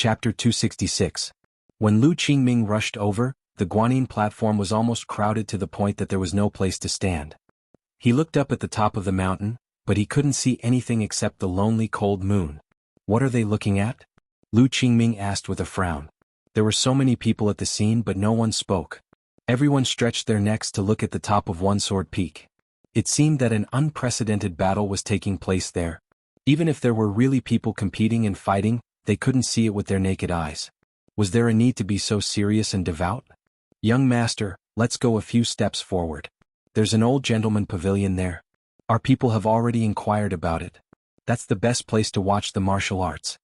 Chapter 266. When Lu Qingming rushed over, the Guanyin platform was almost crowded to the point that there was no place to stand. He looked up at the top of the mountain, but he couldn't see anything except the lonely cold moon. What are they looking at? Lu Qingming asked with a frown. There were so many people at the scene but no one spoke. Everyone stretched their necks to look at the top of One Sword Peak. It seemed that an unprecedented battle was taking place there. Even if there were really people competing and fighting, they couldn't see it with their naked eyes. Was there a need to be so serious and devout? Young master, let's go a few steps forward. There's an old gentleman pavilion there. Our people have already inquired about it. That's the best place to watch the martial arts.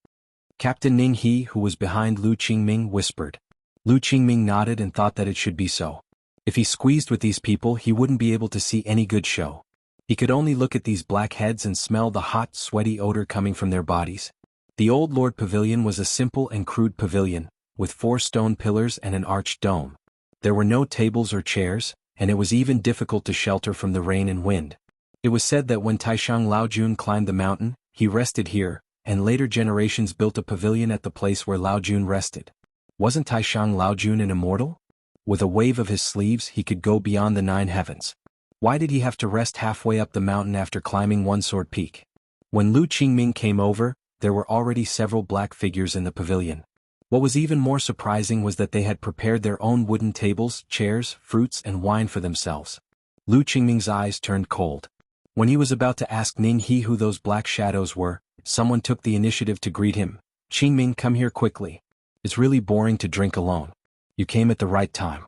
Captain Ning He, who was behind Lu Qingming, whispered. Lu Qingming nodded and thought that it should be so. If he squeezed with these people, he wouldn't be able to see any good show. He could only look at these black heads and smell the hot, sweaty odor coming from their bodies. The Old Lord Pavilion was a simple and crude pavilion, with 4 stone pillars and an arched dome. There were no tables or chairs, and it was even difficult to shelter from the rain and wind. It was said that when Taishang Laojun climbed the mountain, he rested here, and later generations built a pavilion at the place where Laojun rested. Wasn't Taishang Laojun an immortal? With a wave of his sleeves he could go beyond the 9 heavens. Why did he have to rest halfway up the mountain after climbing One Sword Peak? When Lu Qingming came over, there were already several black figures in the pavilion. What was even more surprising was that they had prepared their own wooden tables, chairs, fruits and wine for themselves. Lu Qingming's eyes turned cold. When he was about to ask Ning He who those black shadows were, someone took the initiative to greet him. Qingming, come here quickly. It's really boring to drink alone. You came at the right time.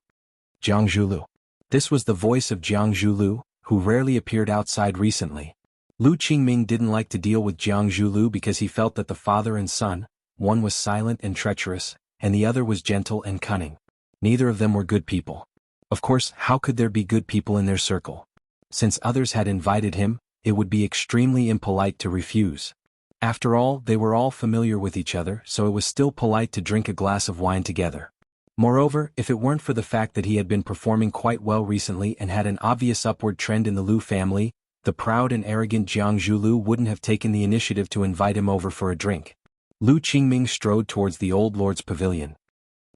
Jiang Zhulu. This was the voice of Jiang Zhulu, who rarely appeared outside recently. Lu Qingming didn't like to deal with Jiang Zhulu because he felt that the father and son, one was silent and treacherous, and the other was gentle and cunning. Neither of them were good people. Of course, how could there be good people in their circle? Since others had invited him, it would be extremely impolite to refuse. After all, they were all familiar with each other, so it was still polite to drink a glass of wine together. Moreover, if it weren't for the fact that he had been performing quite well recently and had an obvious upward trend in the Lu family, the proud and arrogant Jiang Zhulu wouldn't have taken the initiative to invite him over for a drink. Lu Qingming strode towards the old lord's pavilion.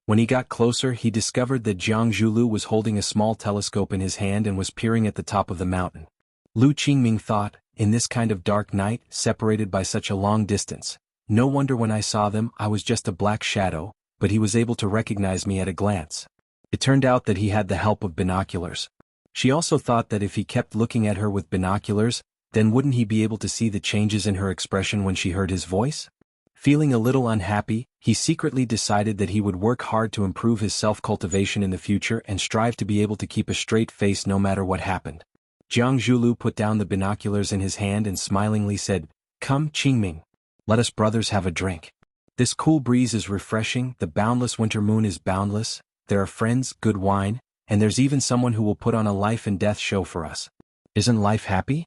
When he got closer, he discovered that Jiang Zhulu was holding a small telescope in his hand and was peering at the top of the mountain. Lu Qingming thought, in this kind of dark night, separated by such a long distance, no wonder when I saw them I was just a black shadow, but he was able to recognize me at a glance. It turned out that he had the help of binoculars. She also thought that if he kept looking at her with binoculars, then wouldn't he be able to see the changes in her expression when she heard his voice? Feeling a little unhappy, he secretly decided that he would work hard to improve his self-cultivation in the future and strive to be able to keep a straight face no matter what happened. Jiang Zhulu put down the binoculars in his hand and smilingly said, Come, Qingming. Let us brothers have a drink. This cool breeze is refreshing, the boundless winter moon is boundless, there are friends, good wine, and there's even someone who will put on a life and death show for us. Isn't life happy?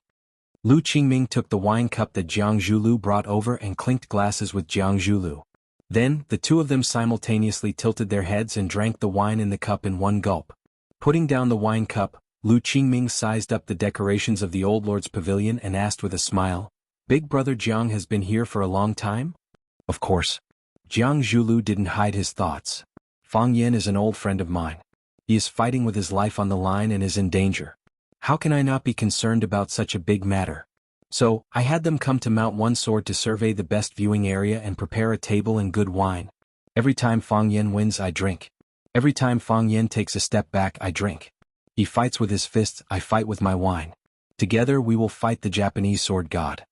Lu Qingming took the wine cup that Jiang Zhulu brought over and clinked glasses with Jiang Zhulu. Then, the two of them simultaneously tilted their heads and drank the wine in the cup in one gulp. Putting down the wine cup, Lu Qingming sized up the decorations of the old lord's pavilion and asked with a smile, Big brother Jiang has been here for a long time? Of course. Jiang Zhulu didn't hide his thoughts. Fang Yan is an old friend of mine. He is fighting with his life on the line and is in danger. How can I not be concerned about such a big matter? So, I had them come to Mount One Sword to survey the best viewing area and prepare a table and good wine. Every time Fang Yan wins, I drink. Every time Fang Yan takes a step back, I drink. He fights with his fists, I fight with my wine. Together we will fight the Japanese sword god.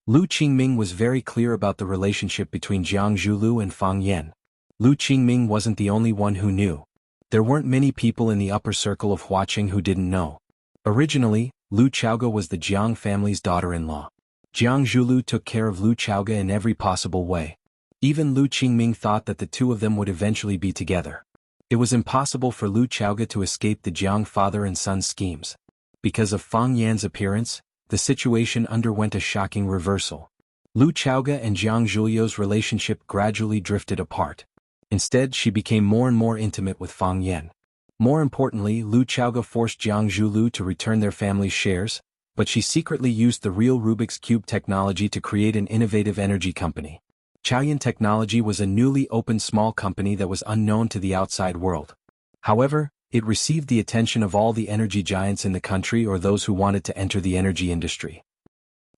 Lu Qingming was very clear about the relationship between Jiang Zhulu and Fang Yan. Lu Qingming wasn't the only one who knew. There weren't many people in the upper circle of Huaqing who didn't know. Originally, Lu Chaoga was the Jiang family's daughter-in-law. Jiang Zhulu took care of Lu Chaoga in every possible way. Even Lu Qingming thought that the two of them would eventually be together. It was impossible for Lu Chaoga to escape the Jiang father and son schemes. Because of Fang Yan's appearance, the situation underwent a shocking reversal. Lu Chaoga and Jiang Zhulio's relationship gradually drifted apart. Instead, she became more and more intimate with Fang Yan. More importantly, Lu Chaoga forced Jiang Zhulu to return their family's shares, but she secretly used the real Rubik's Cube technology to create an innovative energy company. Chaoyan Technology was a newly opened small company that was unknown to the outside world. However, it received the attention of all the energy giants in the country or those who wanted to enter the energy industry.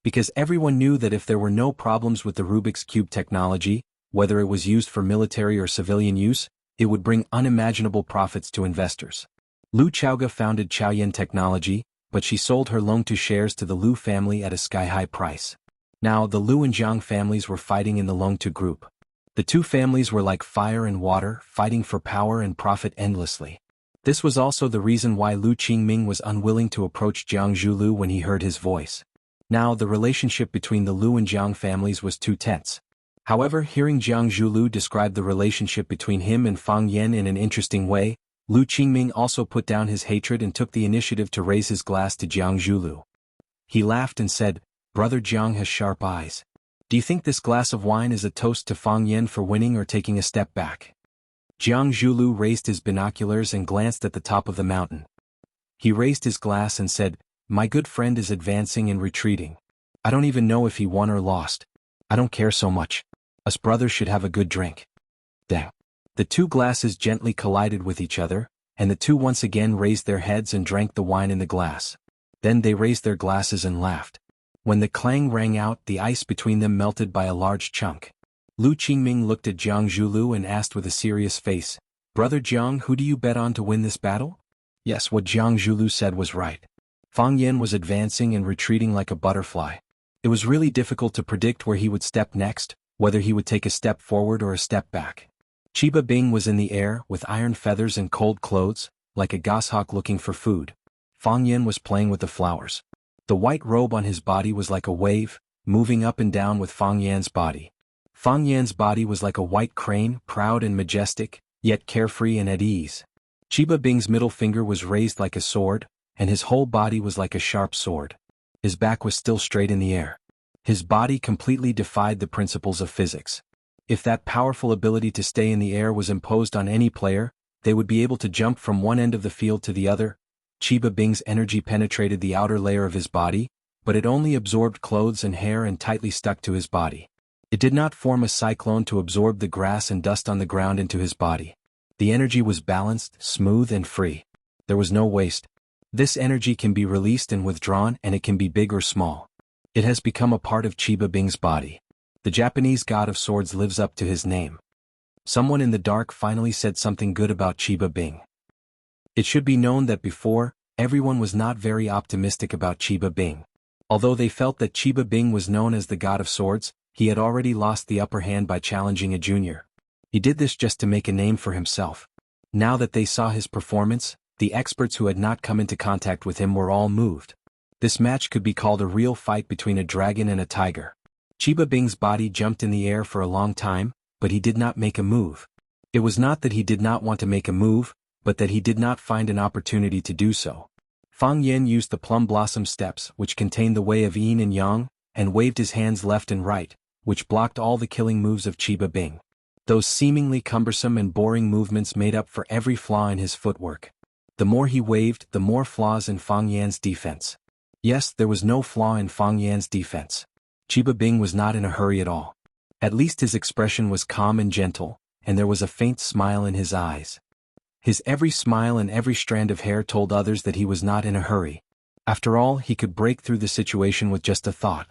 Because everyone knew that if there were no problems with the Rubik's Cube technology, whether it was used for military or civilian use, it would bring unimaginable profits to investors. Lu Chaoga founded Chaoyan Technology, but she sold her Longtu shares to the Lu family at a sky-high price. Now, the Lu and Jiang families were fighting in the Longtu group. The two families were like fire and water, fighting for power and profit endlessly. This was also the reason why Lu Qingming was unwilling to approach Jiang Zhulu when he heard his voice. Now, the relationship between the Lu and Jiang families was too tense. However, hearing Jiang Zhulu describe the relationship between him and Fang Yan in an interesting way, Lu Qingming also put down his hatred and took the initiative to raise his glass to Jiang Zhulu. He laughed and said, "Brother Jiang has sharp eyes. Do you think this glass of wine is a toast to Fang Yan for winning or taking a step back?" Jiang Zhulu raised his binoculars and glanced at the top of the mountain. He raised his glass and said, "My good friend is advancing and retreating. I don't even know if he won or lost. I don't care so much. Us brothers should have a good drink." Dang. The two glasses gently collided with each other, and the two once again raised their heads and drank the wine in the glass. Then they raised their glasses and laughed. When the clang rang out, the ice between them melted by a large chunk. Lu Qingming looked at Jiang Zhulu and asked with a serious face, "Brother Jiang, who do you bet on to win this battle?" Yes, what Jiang Zhulu said was right. Fang Yan was advancing and retreating like a butterfly. It was really difficult to predict where he would step next, whether he would take a step forward or a step back. Chiba Bing was in the air, with iron feathers and cold clothes, like a goshawk looking for food. Fang Yan was playing with the flowers. The white robe on his body was like a wave, moving up and down with Fang Yan's body. Fang Yan's body was like a white crane, proud and majestic, yet carefree and at ease. Chiba Bing's middle finger was raised like a sword, and his whole body was like a sharp sword. His back was still straight in the air. His body completely defied the principles of physics. If that powerful ability to stay in the air was imposed on any player, they would be able to jump from one end of the field to the other. Chiba Bing's energy penetrated the outer layer of his body, but it only absorbed clothes and hair and tightly stuck to his body. It did not form a cyclone to absorb the grass and dust on the ground into his body. The energy was balanced, smooth and free. There was no waste. This energy can be released and withdrawn, and it can be big or small. It has become a part of Chiba Bing's body. The Japanese god of swords lives up to his name. Someone in the dark finally said something good about Chiba Bing. It should be known that before, everyone was not very optimistic about Chiba Bing. Although they felt that Chiba Bing was known as the god of swords, he had already lost the upper hand by challenging a junior. He did this just to make a name for himself. Now that they saw his performance, the experts who had not come into contact with him were all moved. This match could be called a real fight between a dragon and a tiger. Chiba Bing's body jumped in the air for a long time, but he did not make a move. It was not that he did not want to make a move, but that he did not find an opportunity to do so. Fang Yan used the plum blossom steps, which contained the way of yin and yang, and waved his hands left and right, which blocked all the killing moves of Chiba Bing. Those seemingly cumbersome and boring movements made up for every flaw in his footwork. The more he waved, the more flaws in Fang Yan's defense. Yes, there was no flaw in Fang Yan's defense. Chiba Bing was not in a hurry at all. At least his expression was calm and gentle, and there was a faint smile in his eyes. His every smile and every strand of hair told others that he was not in a hurry. After all, he could break through the situation with just a thought.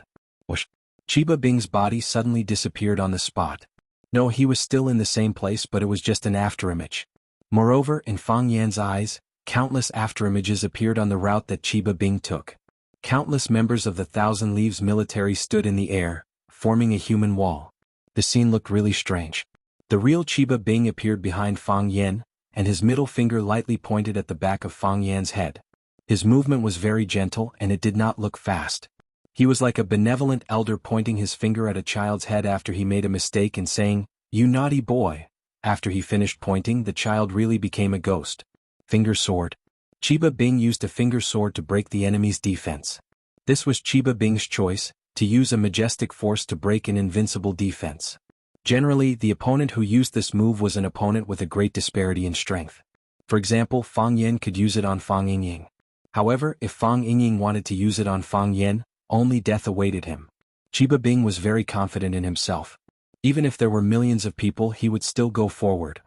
Whoosh! Chiba Bing's body suddenly disappeared on the spot. No, he was still in the same place, but it was just an afterimage. Moreover, in Fang Yan's eyes, countless afterimages appeared on the route that Chiba Bing took. Countless members of the Thousand Leaves military stood in the air, forming a human wall. The scene looked really strange. The real Chiba Bing appeared behind Fang Yan, and his middle finger lightly pointed at the back of Fang Yan's head. His movement was very gentle and it did not look fast. He was like a benevolent elder pointing his finger at a child's head after he made a mistake and saying, "You naughty boy." After he finished pointing, the child really became a ghost. Finger sword. Chiba Bing used a finger sword to break the enemy's defense. This was Chiba Bing's choice, to use a majestic force to break an invincible defense. Generally, the opponent who used this move was an opponent with a great disparity in strength. For example, Fang Yan could use it on Fang Yingying. However, if Fang Yingying wanted to use it on Fang Yan, only death awaited him. Chiba Bing was very confident in himself. Even if there were millions of people, he would still go forward.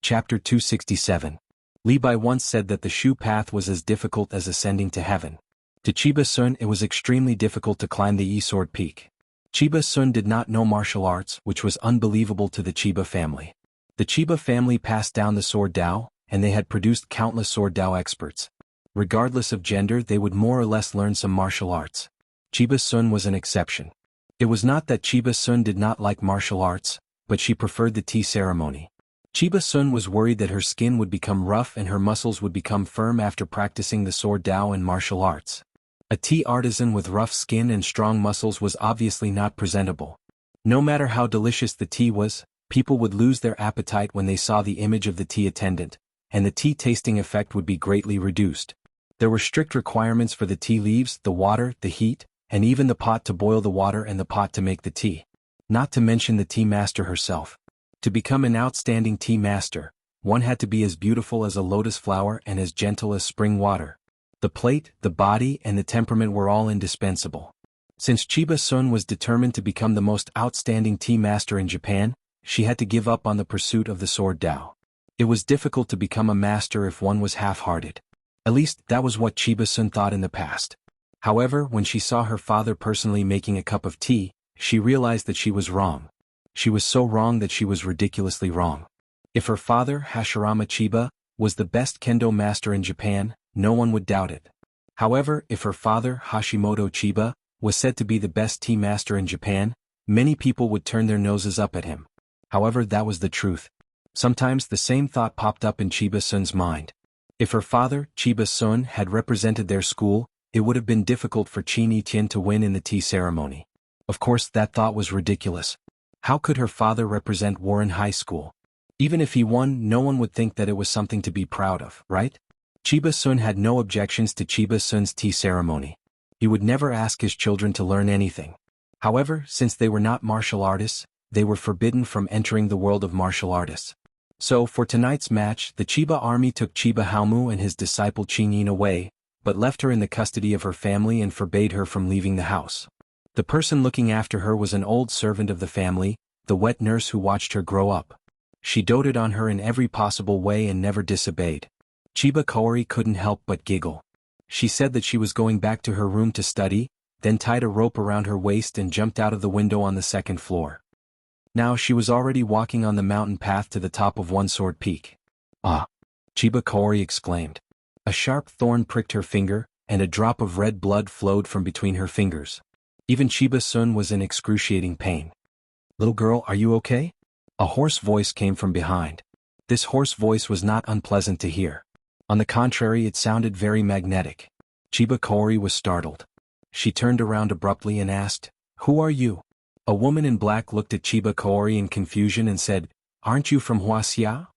Chapter 267. Li Bai once said that the Shu path was as difficult as ascending to heaven. To Chiba Sun it was extremely difficult to climb the Yi-Sword Peak. Chiba Sun did not know martial arts, which was unbelievable to the Chiba family. The Chiba family passed down the sword Dao, and they had produced countless sword Dao experts. Regardless of gender, they would more or less learn some martial arts. Chiba Sun was an exception. It was not that Chiba Sun did not like martial arts, but she preferred the tea ceremony. Chiba Sun was worried that her skin would become rough and her muscles would become firm after practicing the sword Dao and martial arts. A tea artisan with rough skin and strong muscles was obviously not presentable. No matter how delicious the tea was, people would lose their appetite when they saw the image of the tea attendant, and the tea tasting effect would be greatly reduced. There were strict requirements for the tea leaves, the water, the heat, and even the pot to boil the water and the pot to make the tea. Not to mention the tea master herself. To become an outstanding tea master, one had to be as beautiful as a lotus flower and as gentle as spring water. The plate, the body, and the temperament were all indispensable. Since Chiba Sun was determined to become the most outstanding tea master in Japan, she had to give up on the pursuit of the sword Dao. It was difficult to become a master if one was half-hearted. At least, that was what Chiba Sun thought in the past. However, when she saw her father personally making a cup of tea, she realized that she was wrong. She was so wrong that she was ridiculously wrong. If her father, Hashirama Chiba, was the best kendo master in Japan, no one would doubt it. However, if her father, Hashimoto Chiba, was said to be the best tea master in Japan, many people would turn their noses up at him. However, that was the truth. Sometimes the same thought popped up in Chiba Sun's mind. If her father, Chiba Sun, had represented their school, it would have been difficult for Qin Yitian to win in the tea ceremony. Of course, that thought was ridiculous. How could her father represent Warren High School? Even if he won, no one would think that it was something to be proud of, right? Chiba Sun had no objections to Chiba Sun's tea ceremony. He would never ask his children to learn anything. However, since they were not martial artists, they were forbidden from entering the world of martial artists. So, for tonight's match, the Chiba army took Chiba Haomu and his disciple Qingyin away, but left her in the custody of her family and forbade her from leaving the house. The person looking after her was an old servant of the family, the wet nurse who watched her grow up. She doted on her in every possible way and never disobeyed. Chiba Kaori couldn't help but giggle. She said that she was going back to her room to study, then tied a rope around her waist and jumped out of the window on the second floor. Now she was already walking on the mountain path to the top of One Sword Peak. Ah! Chiba Kaori exclaimed. A sharp thorn pricked her finger, and a drop of red blood flowed from between her fingers. Even Chiba Sun was in excruciating pain. Little girl, are you okay? A hoarse voice came from behind. This hoarse voice was not unpleasant to hear. On the contrary, it sounded very magnetic. Chiba Kaori was startled. She turned around abruptly and asked, "Who are you?" A woman in black looked at Chiba Kaori in confusion and said, "Aren't you from Wuxia?"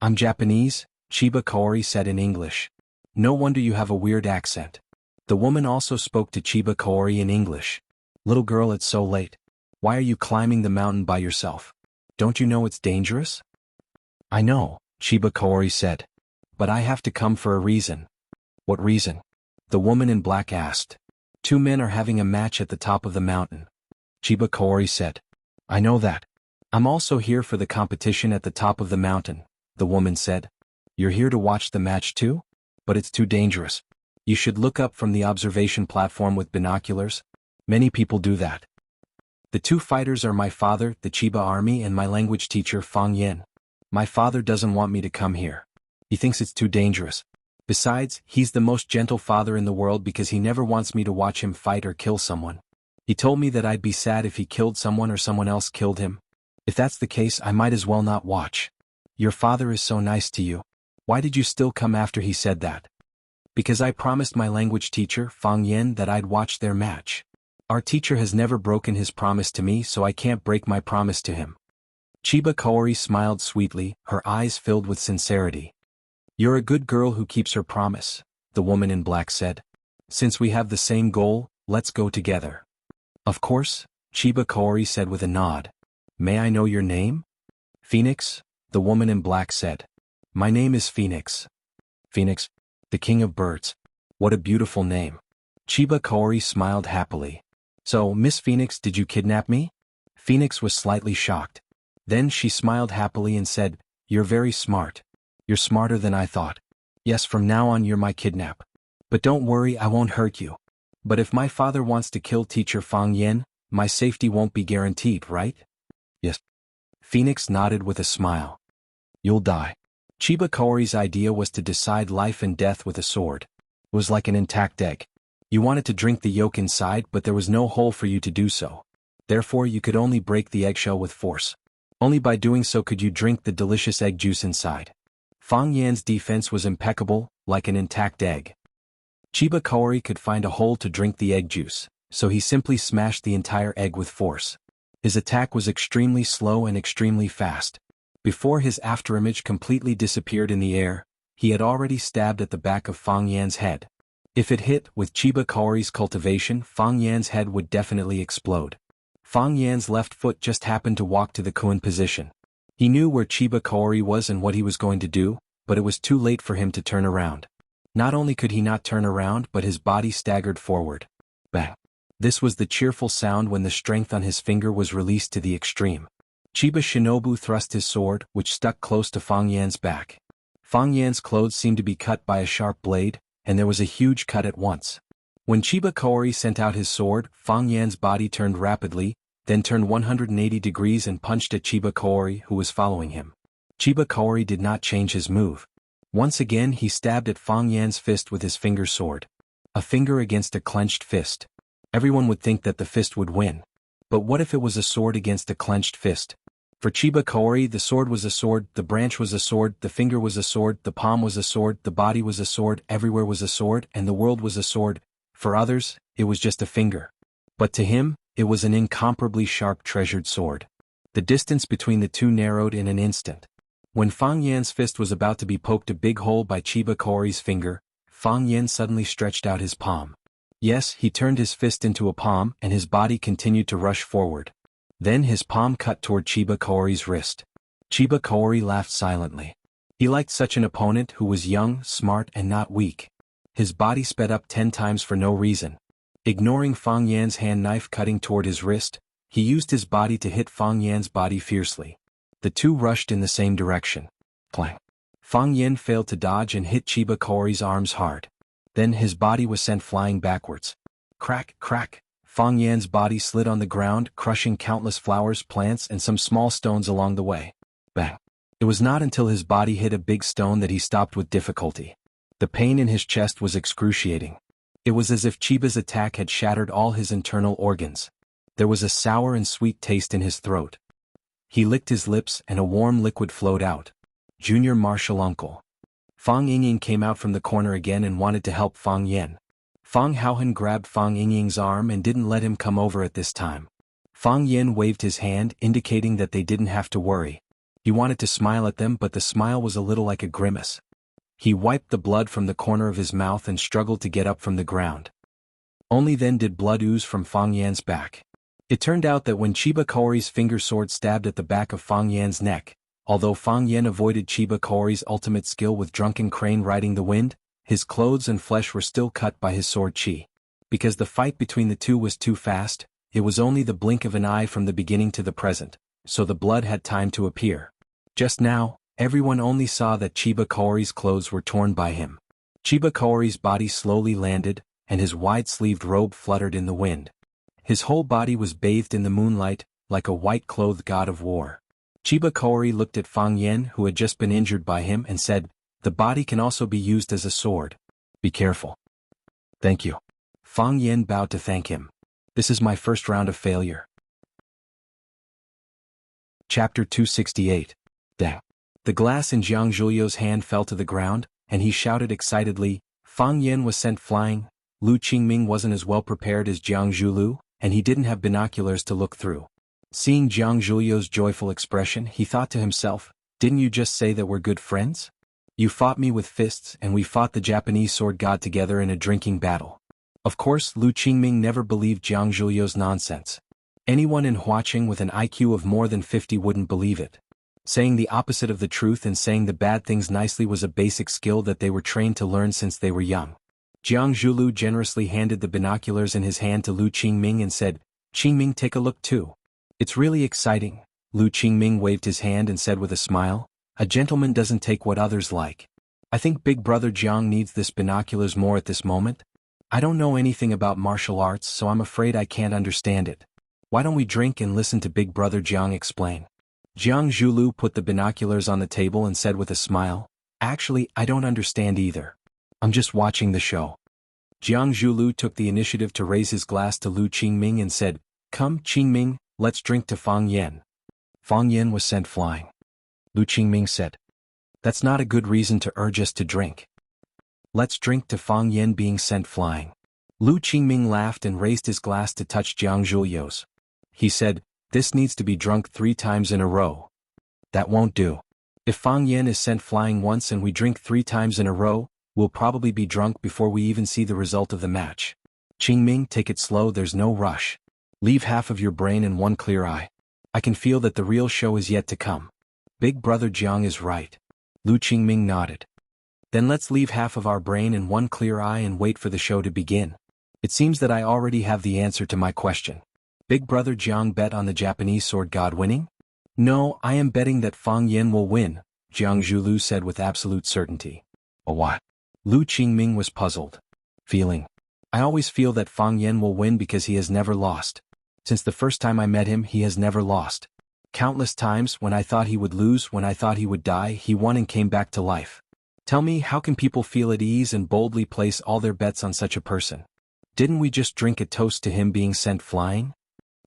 "I'm Japanese," Chiba Kaori said in English. "No wonder you have a weird accent." The woman also spoke to Chiba Kaori in English. "Little girl, it's so late. Why are you climbing the mountain by yourself? Don't you know it's dangerous?" "I know," Chiba Kaori said. "But I have to come for a reason." "What reason?" the woman in black asked. "Two men are having a match at the top of the mountain." Chiba Kaori said. "I know that. I'm also here for the competition at the top of the mountain," the woman said. "You're here to watch the match too? But it's too dangerous. You should look up from the observation platform with binoculars. Many people do that." "The two fighters are my father, the Chiba army, and my language teacher, Fang Yin. My father doesn't want me to come here. He thinks it's too dangerous. Besides, he's the most gentle father in the world because he never wants me to watch him fight or kill someone. He told me that I'd be sad if he killed someone or someone else killed him. If that's the case, I might as well not watch. Your father is so nice to you. Why did you still come after he said that?" "Because I promised my language teacher, Fang Yin, that I'd watch their match. Our teacher has never broken his promise to me, so I can't break my promise to him." Chiba Kaori smiled sweetly, her eyes filled with sincerity. "You're a good girl who keeps her promise," the woman in black said. "Since we have the same goal, let's go together." "Of course," Chiba Kaori said with a nod. "May I know your name?" "Phoenix," the woman in black said. "My name is Phoenix." "Phoenix, the king of birds. What a beautiful name." Chiba Kaori smiled happily. "So, Miss Phoenix, did you kidnap me?" Phoenix was slightly shocked. Then she smiled happily and said, "You're very smart. You're smarter than I thought. Yes, from now on you're my kidnap. But don't worry, I won't hurt you. But if my father wants to kill teacher Fang Yan, my safety won't be guaranteed, right?" "Yes." Phoenix nodded with a smile. "You'll die." Chiba Kaori's idea was to decide life and death with a sword. It was like an intact egg. You wanted to drink the yolk inside, but there was no hole for you to do so. Therefore you could only break the eggshell with force. Only by doing so could you drink the delicious egg juice inside. Fang Yan's defense was impeccable, like an intact egg. Chiba Kaori could find a hole to drink the egg juice, so he simply smashed the entire egg with force. His attack was extremely slow and extremely fast. Before his afterimage completely disappeared in the air, he had already stabbed at the back of Fang Yan's head. If it hit, with Chiba Kaori's cultivation, Fang Yan's head would definitely explode. Fang Yan's left foot just happened to walk to the Kuan position. He knew where Chiba Kaori was and what he was going to do, but it was too late for him to turn around. Not only could he not turn around, but his body staggered forward. Bang! This was the cheerful sound when the strength on his finger was released to the extreme. Chiba Shinobu thrust his sword, which stuck close to Fang Yan's back. Fang Yan's clothes seemed to be cut by a sharp blade, and there was a huge cut at once. When Chiba Kaori sent out his sword, Fang Yan's body turned rapidly, then turned 180 degrees and punched at Chiba Kaori, who was following him. Chiba Kaori did not change his move. Once again he stabbed at Fang Yan's fist with his finger sword. A finger against a clenched fist. Everyone would think that the fist would win. But what if it was a sword against a clenched fist? For Chiba Kaori, the sword was a sword, the branch was a sword, the finger was a sword, the palm was a sword, the body was a sword, everywhere was a sword, and the world was a sword. For others, it was just a finger. But to him, it was an incomparably sharp treasured sword. The distance between the two narrowed in an instant. When Fang Yan's fist was about to be poked a big hole by Chiba Kaori's finger, Fang Yan suddenly stretched out his palm. Yes, he turned his fist into a palm and his body continued to rush forward. Then his palm cut toward Chiba Kaori's wrist. Chiba Kaori laughed silently. He liked such an opponent who was young, smart and not weak. His body sped up 10 times for no reason. Ignoring Fang Yan's hand knife cutting toward his wrist, he used his body to hit Fang Yan's body fiercely. The two rushed in the same direction. Clang! Fang Yan failed to dodge and hit Chiba Kaori's arms hard. Then his body was sent flying backwards. Crack, crack! Fang Yan's body slid on the ground, crushing countless flowers, plants, and some small stones along the way. Bang! It was not until his body hit a big stone that he stopped with difficulty. The pain in his chest was excruciating. It was as if Chiba's attack had shattered all his internal organs. There was a sour and sweet taste in his throat. He licked his lips and a warm liquid flowed out. Junior Martial Uncle. Fang Yingying came out from the corner again and wanted to help Fang Yan. Fang Haohan grabbed Fang Yingying's arm and didn't let him come over at this time. Fang Yan waved his hand, indicating that they didn't have to worry. He wanted to smile at them, but the smile was a little like a grimace. He wiped the blood from the corner of his mouth and struggled to get up from the ground. Only then did blood ooze from Fang Yan's back. It turned out that when Chiba Kaori's finger sword stabbed at the back of Fang Yan's neck, although Fang Yan avoided Chiba Kaori's ultimate skill with drunken crane riding the wind, his clothes and flesh were still cut by his sword chi. Because the fight between the two was too fast, it was only the blink of an eye from the beginning to the present, so the blood had time to appear. Just now, everyone only saw that Chiba Kaori's clothes were torn by him. Chiba Kaori's body slowly landed, and his wide-sleeved robe fluttered in the wind. His whole body was bathed in the moonlight, like a white-clothed god of war. Chiba Kaori looked at Fang Yan, who had just been injured by him, and said, "The body can also be used as a sword. Be careful." "Thank you." Fang Yan bowed to thank him. "This is my first round of failure." Chapter 268. Dang. The glass in Jiang Zhulio's hand fell to the ground, and he shouted excitedly. Fang Yan was sent flying. Lu Qingming wasn't as well prepared as Jiang Zhulu, and he didn't have binoculars to look through. Seeing Jiang Zhulio's joyful expression, he thought to himself, "Didn't you just say that we're good friends? You fought me with fists and we fought the Japanese sword god together in a drinking battle." Of course, Lu Qingming never believed Jiang Zhulio's nonsense. Anyone in Huaqing with an IQ of more than 50 wouldn't believe it. Saying the opposite of the truth and saying the bad things nicely was a basic skill that they were trained to learn since they were young. Jiang Zhulu generously handed the binoculars in his hand to Lu Qingming and said, "Qingming, take a look too." It's really exciting. Lu Qingming waved his hand and said with a smile, "A gentleman doesn't take what others like. I think Big Brother Jiang needs this binoculars more at this moment. I don't know anything about martial arts, so I'm afraid I can't understand it. Why don't we drink and listen to Big Brother Jiang explain?" Jiang Zhulu put the binoculars on the table and said with a smile, "Actually, I don't understand either. I'm just watching the show." Jiang Zhulu took the initiative to raise his glass to Lu Qingming and said, "Come, Qingming, let's drink to Fang Yan." Fang Yan was sent flying. Lu Qingming said, "That's not a good reason to urge us to drink. Let's drink to Fang Yan being sent flying." Lu Qingming laughed and raised his glass to touch Jiang Zhulio's. He said, "This needs to be drunk 3 times in a row. That won't do. If Fang Yan is sent flying once and we drink 3 times in a row, we'll probably be drunk before we even see the result of the match. Qingming, take it slow, there's no rush. Leave half of your brain and one clear eye. I can feel that the real show is yet to come. Big Brother Jiang is right." Lu Qingming nodded. "Then let's leave half of our brain and one clear eye and wait for the show to begin. It seems that I already have the answer to my question. Big Brother Jiang bet on the Japanese sword god winning?" "No, I am betting that Fang Yan will win," Jiang Zhulu said with absolute certainty. "A what?" Lu Qingming was puzzled. I always feel that Fang Yan will win because he has never lost. Since the first time I met him, he has never lost. Countless times, when I thought he would lose, when I thought he would die, he won and came back to life. Tell me, how can people feel at ease and boldly place all their bets on such a person? Didn't we just drink a toast to him being sent flying?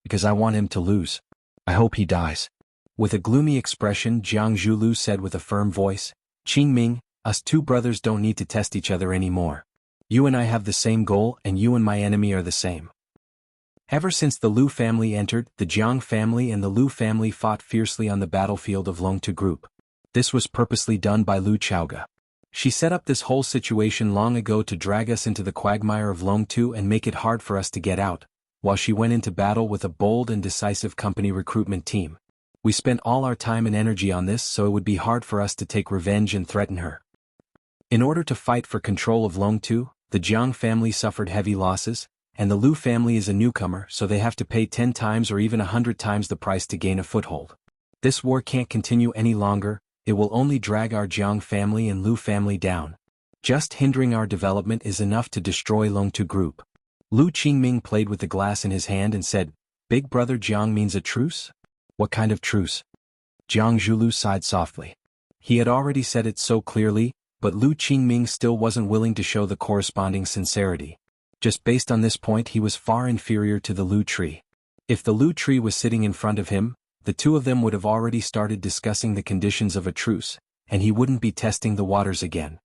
Because I want him to lose. I hope he dies." With a gloomy expression, Jiang Zhulu said with a firm voice, "Qingming, us 2 brothers don't need to test each other anymore. You and I have the same goal, and you and my enemy are the same." Ever since the Lu family entered, the Jiang family and the Lu family fought fiercely on the battlefield of Longtu Group. This was purposely done by Lu Chaoga. She set up this whole situation long ago to drag us into the quagmire of Longtu and make it hard for us to get out, while she went into battle with a bold and decisive company recruitment team. We spent all our time and energy on this, so it would be hard for us to take revenge and threaten her. In order to fight for control of Longtu, the Jiang family suffered heavy losses, and the Lu family is a newcomer, so they have to pay 10 times or even 100 times the price to gain a foothold. This war can't continue any longer, it will only drag our Jiang family and Lu family down. Just hindering our development is enough to destroy Longtu Group. Lu Qingming played with the glass in his hand and said, "Big Brother Jiang means a truce? What kind of truce?" Jiang Zhulu sighed softly. He had already said it so clearly, but Lu Qingming still wasn't willing to show the corresponding sincerity. Just based on this point, he was far inferior to the Lu tree. If the Lu tree was sitting in front of him, the 2 of them would have already started discussing the conditions of a truce, and he wouldn't be testing the waters again.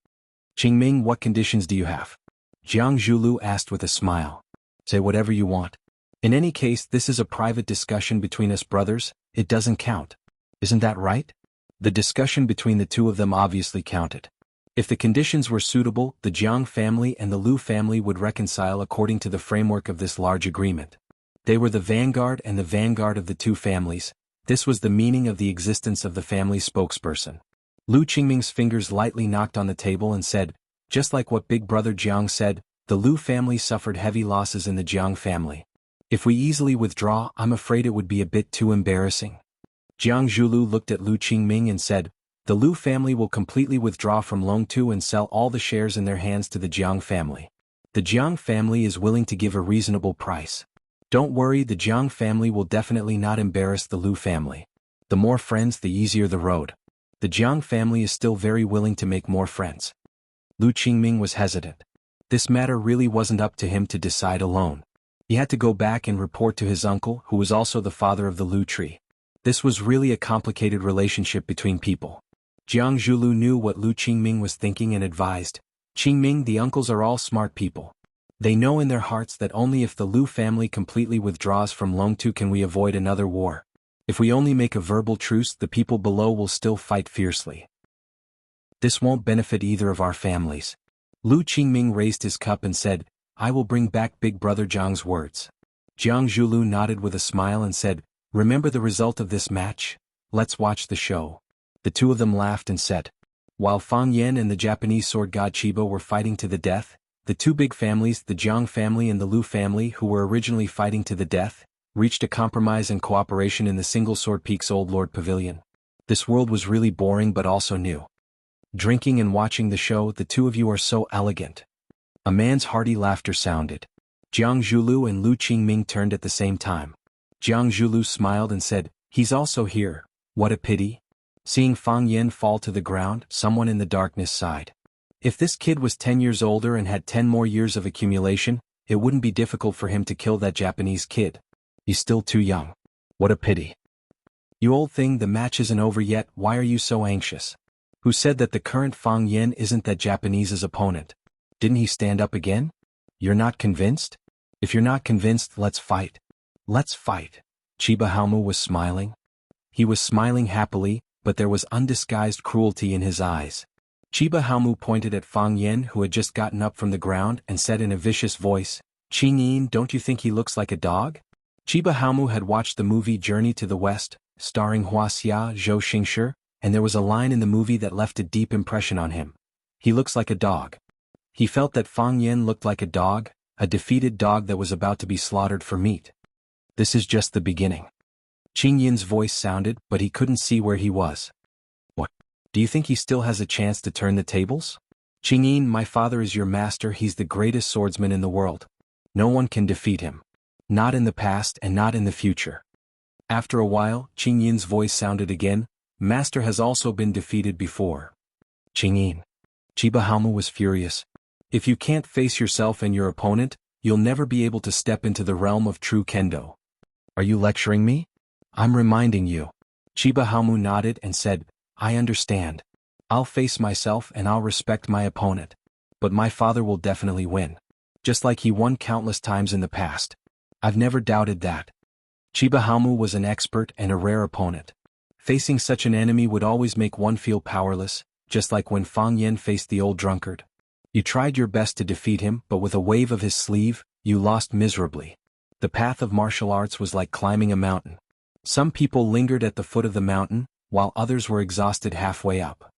"Qingming, what conditions do you have?" Jiang Zhulu asked with a smile. "Say whatever you want. In any case, this is a private discussion between us brothers, it doesn't count. Isn't that right?" The discussion between the 2 of them obviously counted. If the conditions were suitable, the Jiang family and the Lu family would reconcile according to the framework of this large agreement. They were the vanguard and the vanguard of the 2 families. This was the meaning of the existence of the family spokesperson. Lu Qingming's fingers lightly knocked on the table and said, "Just like what Big Brother Jiang said, the Lu family suffered heavy losses in the Jiang family. If we easily withdraw, I'm afraid it would be a bit too embarrassing." Jiang Zhulu looked at Lu Qingming and said, "The Lu family will completely withdraw from Longtu and sell all the shares in their hands to the Jiang family. The Jiang family is willing to give a reasonable price. Don't worry, the Jiang family will definitely not embarrass the Lu family. The more friends, the easier the road. The Jiang family is still very willing to make more friends." Lu Qingming was hesitant. This matter really wasn't up to him to decide alone. He had to go back and report to his uncle, who was also the father of the Lu tree. This was really a complicated relationship between people. Jiang Zhulu knew what Lu Qingming was thinking and advised, "Qingming, the uncles are all smart people. They know in their hearts that only if the Lu family completely withdraws from Longtu can we avoid another war. If we only make a verbal truce, the people below will still fight fiercely. This won't benefit either of our families." Lu Qingming raised his cup and said, "I will bring back Big Brother Jiang's words." Jiang Zhulu nodded with a smile and said, "Remember the result of this match? Let's watch the show." The 2 of them laughed and said. While Fang Yan and the Japanese sword god Chiba were fighting to the death, the 2 big families, the Jiang family and the Lu family, who were originally fighting to the death, reached a compromise and cooperation in the Single Sword Peak's Old Lord Pavilion. This world was really boring but also new. Drinking and watching the show, the two of you are so elegant. A man's hearty laughter sounded. Jiang Zhulu and Lu Qingming turned at the same time. Jiang Zhulu smiled and said, "He's also here, what a pity." Seeing Fang Yen fall to the ground, someone in the darkness sighed. If this kid was 10 years older and had 10 more years of accumulation, it wouldn't be difficult for him to kill that Japanese kid. He's still too young. What a pity. You old thing, the match isn't over yet, why are you so anxious? Who said that the current Fang Yen isn't that Japanese's opponent? Didn't he stand up again? You're not convinced? If you're not convinced, let's fight. Let's fight. Chiba Haomu was smiling. He was smiling happily, but there was undisguised cruelty in his eyes. Chiba Haomu pointed at Fang Yen, who had just gotten up from the ground, and said in a vicious voice, "Qing Yin, don't you think he looks like a dog?" Chiba Haomu had watched the movie Journey to the West, starring Wuxia, Zhou Xingshi, and there was a line in the movie that left a deep impression on him. He looks like a dog. He felt that Fang Yen looked like a dog, a defeated dog that was about to be slaughtered for meat. This is just the beginning. Qing Yin's voice sounded, but he couldn't see where he was. What? Do you think he still has a chance to turn the tables? Qing Yin, my father is your master, he's the greatest swordsman in the world. No one can defeat him. Not in the past and not in the future. After a while, Qing Yin's voice sounded again, Master has also been defeated before. Qing Yin. Chiba Haomu was furious. If you can't face yourself and your opponent, you'll never be able to step into the realm of true kendo. Are you lecturing me? I'm reminding you. Chiba Haomu nodded and said, I understand. I'll face myself and I'll respect my opponent. But my father will definitely win. Just like he won countless times in the past. I've never doubted that. Chiba Haomu was an expert and a rare opponent. Facing such an enemy would always make one feel powerless, just like when Fang Yen faced the old drunkard. You tried your best to defeat him, but with a wave of his sleeve, you lost miserably. The path of martial arts was like climbing a mountain. Some people lingered at the foot of the mountain, while others were exhausted halfway up.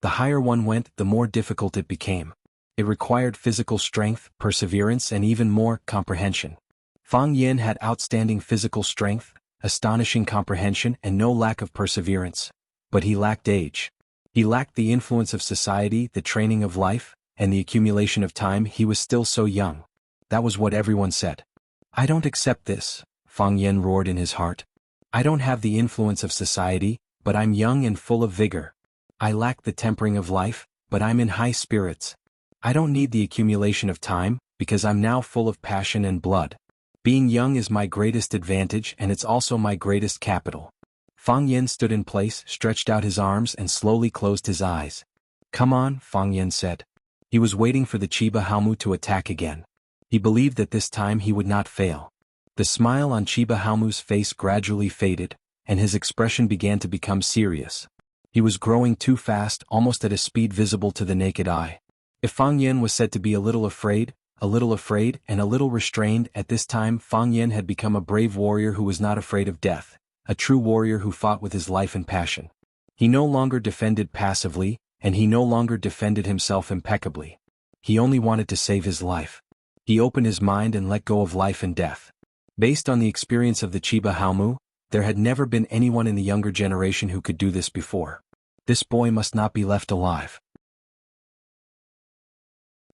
The higher one went, the more difficult it became. It required physical strength, perseverance, and even more comprehension. Fang Yen had outstanding physical strength, astonishing comprehension, and no lack of perseverance. But he lacked age. He lacked the influence of society, the training of life, and the accumulation of time. He was still so young. That was what everyone said. I don't accept this, Fang Yen roared in his heart. I don't have the influence of society, but I'm young and full of vigor. I lack the tempering of life, but I'm in high spirits. I don't need the accumulation of time, because I'm now full of passion and blood. Being young is my greatest advantage and it's also my greatest capital. Fang Yen stood in place, stretched out his arms and slowly closed his eyes. Come on, Fang Yen said. He was waiting for the Chiba Haomu to attack again. He believed that this time he would not fail. The smile on Chiba Haomu's face gradually faded, and his expression began to become serious. He was growing too fast, almost at a speed visible to the naked eye. If Fang Yen was said to be a little afraid, and a little restrained, at this time Fang Yen had become a brave warrior who was not afraid of death, a true warrior who fought with his life and passion. He no longer defended passively, and he no longer defended himself impeccably. He only wanted to save his life. He opened his mind and let go of life and death. Based on the experience of the Chiba Haomu, there had never been anyone in the younger generation who could do this before. This boy must not be left alive.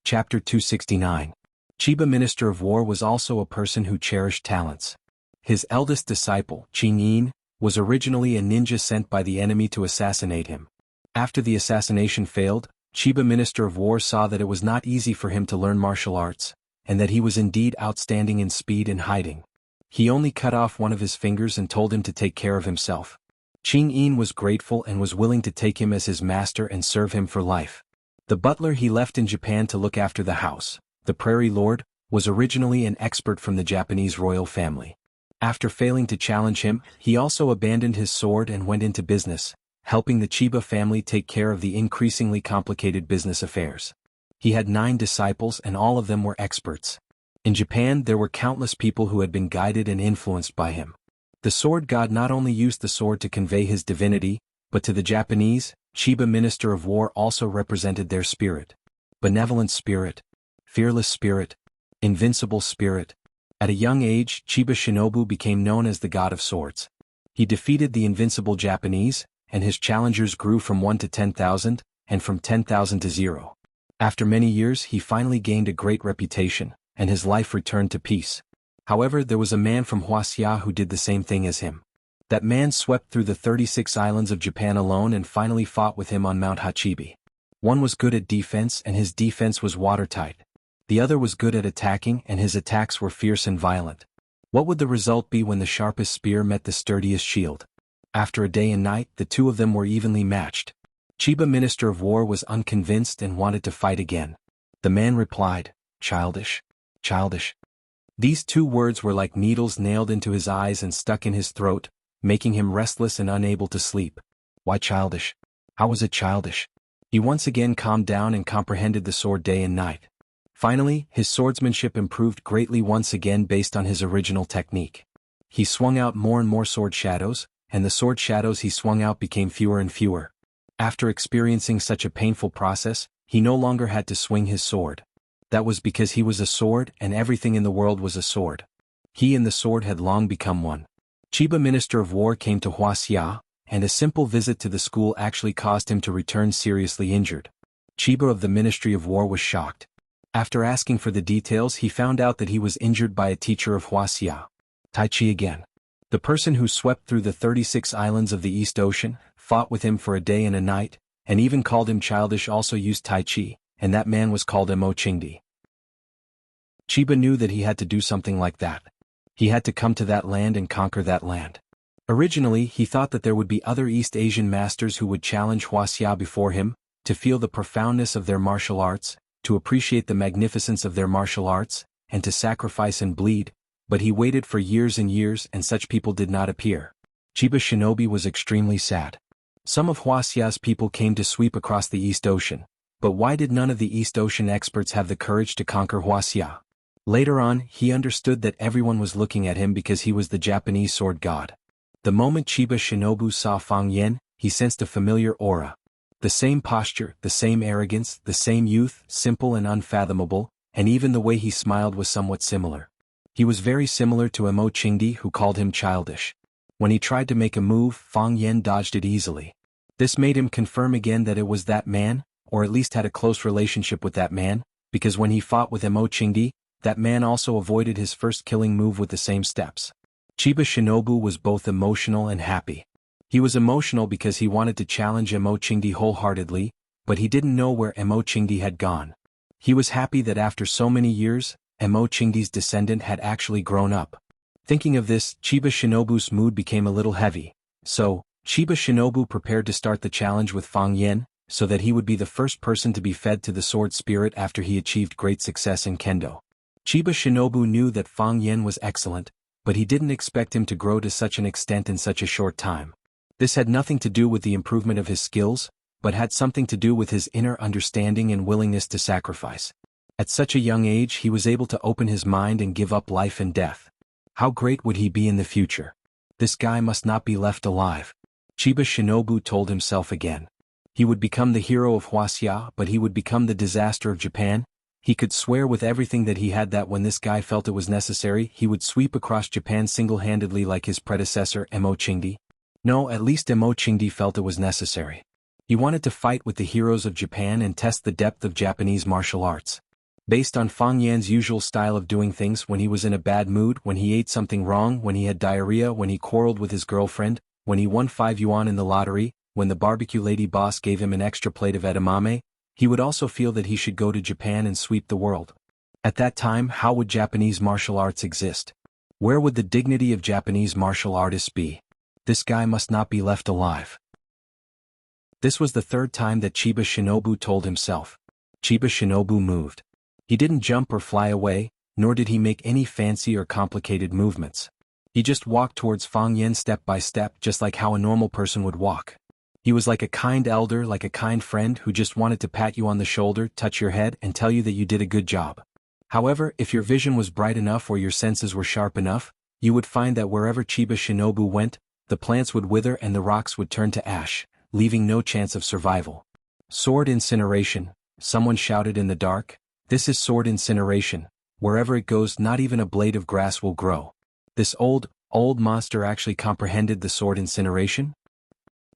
Chapter 269. Chiba Minister of War was also a person who cherished talents. His eldest disciple, Qing Yin, was originally a ninja sent by the enemy to assassinate him. After the assassination failed, Chiba Minister of War saw that it was not easy for him to learn martial arts, and that he was indeed outstanding in speed and hiding. He only cut off one of his fingers and told him to take care of himself. Qing Yin was grateful and was willing to take him as his master and serve him for life. The butler he left in Japan to look after the house, the Prairie Lord, was originally an expert from the Japanese royal family. After failing to challenge him, he also abandoned his sword and went into business, helping the Chiba family take care of the increasingly complicated business affairs. He had 9 disciples and all of them were experts. In Japan there were countless people who had been guided and influenced by him. The sword god not only used the sword to convey his divinity, but to the Japanese, Chiba Minister of War also represented their spirit. Benevolent spirit, fearless spirit, invincible spirit, At a young age, Chiba Shinobu became known as the God of Swords. He defeated the invincible Japanese, and his challengers grew from 1 to 10,000, and from 10,000 to 0. After many years he finally gained a great reputation, and his life returned to peace. However, there was a man from Wuxia who did the same thing as him. That man swept through the 36 islands of Japan alone and finally fought with him on Mount Hachibi. One was good at defense and his defense was watertight. The other was good at attacking and his attacks were fierce and violent. What would the result be when the sharpest spear met the sturdiest shield? After a day and night, the two of them were evenly matched. Chiba, Minister of War, was unconvinced and wanted to fight again. The man replied, "Childish. Childish." These two words were like needles nailed into his eyes and stuck in his throat, making him restless and unable to sleep. Why childish? How was it childish? He once again calmed down and comprehended the sword day and night. Finally, his swordsmanship improved greatly once again based on his original technique. He swung out more and more sword shadows, and the sword shadows he swung out became fewer and fewer. After experiencing such a painful process, he no longer had to swing his sword. That was because he was a sword and everything in the world was a sword. He and the sword had long become one. Chiba, Minister of War, came to Wuxia, and a simple visit to the school actually caused him to return seriously injured. Chiba of the Ministry of War was shocked. After asking for the details, he found out that he was injured by a teacher of Wuxia. Tai Chi again. The person who swept through the 36 islands of the East Ocean, fought with him for a day and a night, and even called him childish, also used Tai Chi, and that man was called Mo Qingdi. Chiba knew that he had to do something like that. He had to come to that land and conquer that land. Originally, he thought that there would be other East Asian masters who would challenge Wuxia before him, to feel the profoundness of their martial arts, to appreciate the magnificence of their martial arts, and to sacrifice and bleed, but he waited for years and years and such people did not appear. Chiba Shinobi was extremely sad. Some of Wuxia's people came to sweep across the East Ocean, but why did none of the East Ocean experts have the courage to conquer Wuxia? Later on, he understood that everyone was looking at him because he was the Japanese sword god. The moment Chiba Shinobu saw Fang Yen, he sensed a familiar aura. The same posture, the same arrogance, the same youth, simple and unfathomable, and even the way he smiled was somewhat similar. He was very similar to Mo Qingdi, who called him childish. When he tried to make a move, Fang Yen dodged it easily. This made him confirm again that it was that man, or at least had a close relationship with that man, because when he fought with Mo Qingdi, that man also avoided his first killing move with the same steps. Chiba Shinobu was both emotional and happy. He was emotional because he wanted to challenge Mo Qingdi wholeheartedly, but he didn't know where Mo Qingdi had gone. He was happy that after so many years, Mo Qingdi's descendant had actually grown up. Thinking of this, Chiba Shinobu's mood became a little heavy. So, Chiba Shinobu prepared to start the challenge with Fang Yen, so that he would be the first person to be fed to the sword spirit after he achieved great success in Kendo. Chiba Shinobu knew that Fang Yen was excellent, but he didn't expect him to grow to such an extent in such a short time. This had nothing to do with the improvement of his skills, but had something to do with his inner understanding and willingness to sacrifice. At such a young age he was able to open his mind and give up life and death. How great would he be in the future? This guy must not be left alive. Chiba Shinobu told himself again. He would become the hero of Wuxia, but he would become the disaster of Japan. He could swear with everything that he had that when this guy felt it was necessary, he would sweep across Japan single-handedly like his predecessor Mo Qingdi. No, at least Mo Qingdi felt it was necessary. He wanted to fight with the heroes of Japan and test the depth of Japanese martial arts. Based on Fang Yan's usual style of doing things, when he was in a bad mood, when he ate something wrong, when he had diarrhea, when he quarreled with his girlfriend, when he won 5 yuan in the lottery, when the barbecue lady boss gave him an extra plate of edamame, he would also feel that he should go to Japan and sweep the world. At that time, how would Japanese martial arts exist? Where would the dignity of Japanese martial artists be? This guy must not be left alive. This was the third time that Chiba Shinobu told himself. Chiba Shinobu moved. He didn't jump or fly away, nor did he make any fancy or complicated movements. He just walked towards Fang Yen step by step, just like how a normal person would walk. He was like a kind elder, like a kind friend who just wanted to pat you on the shoulder, touch your head, and tell you that you did a good job. However, if your vision was bright enough or your senses were sharp enough, you would find that wherever Chiba Shinobu went, the plants would wither and the rocks would turn to ash, leaving no chance of survival. Sword incineration, someone shouted in the dark. This is sword incineration. Wherever it goes, not even a blade of grass will grow. This old monster actually comprehended the sword incineration?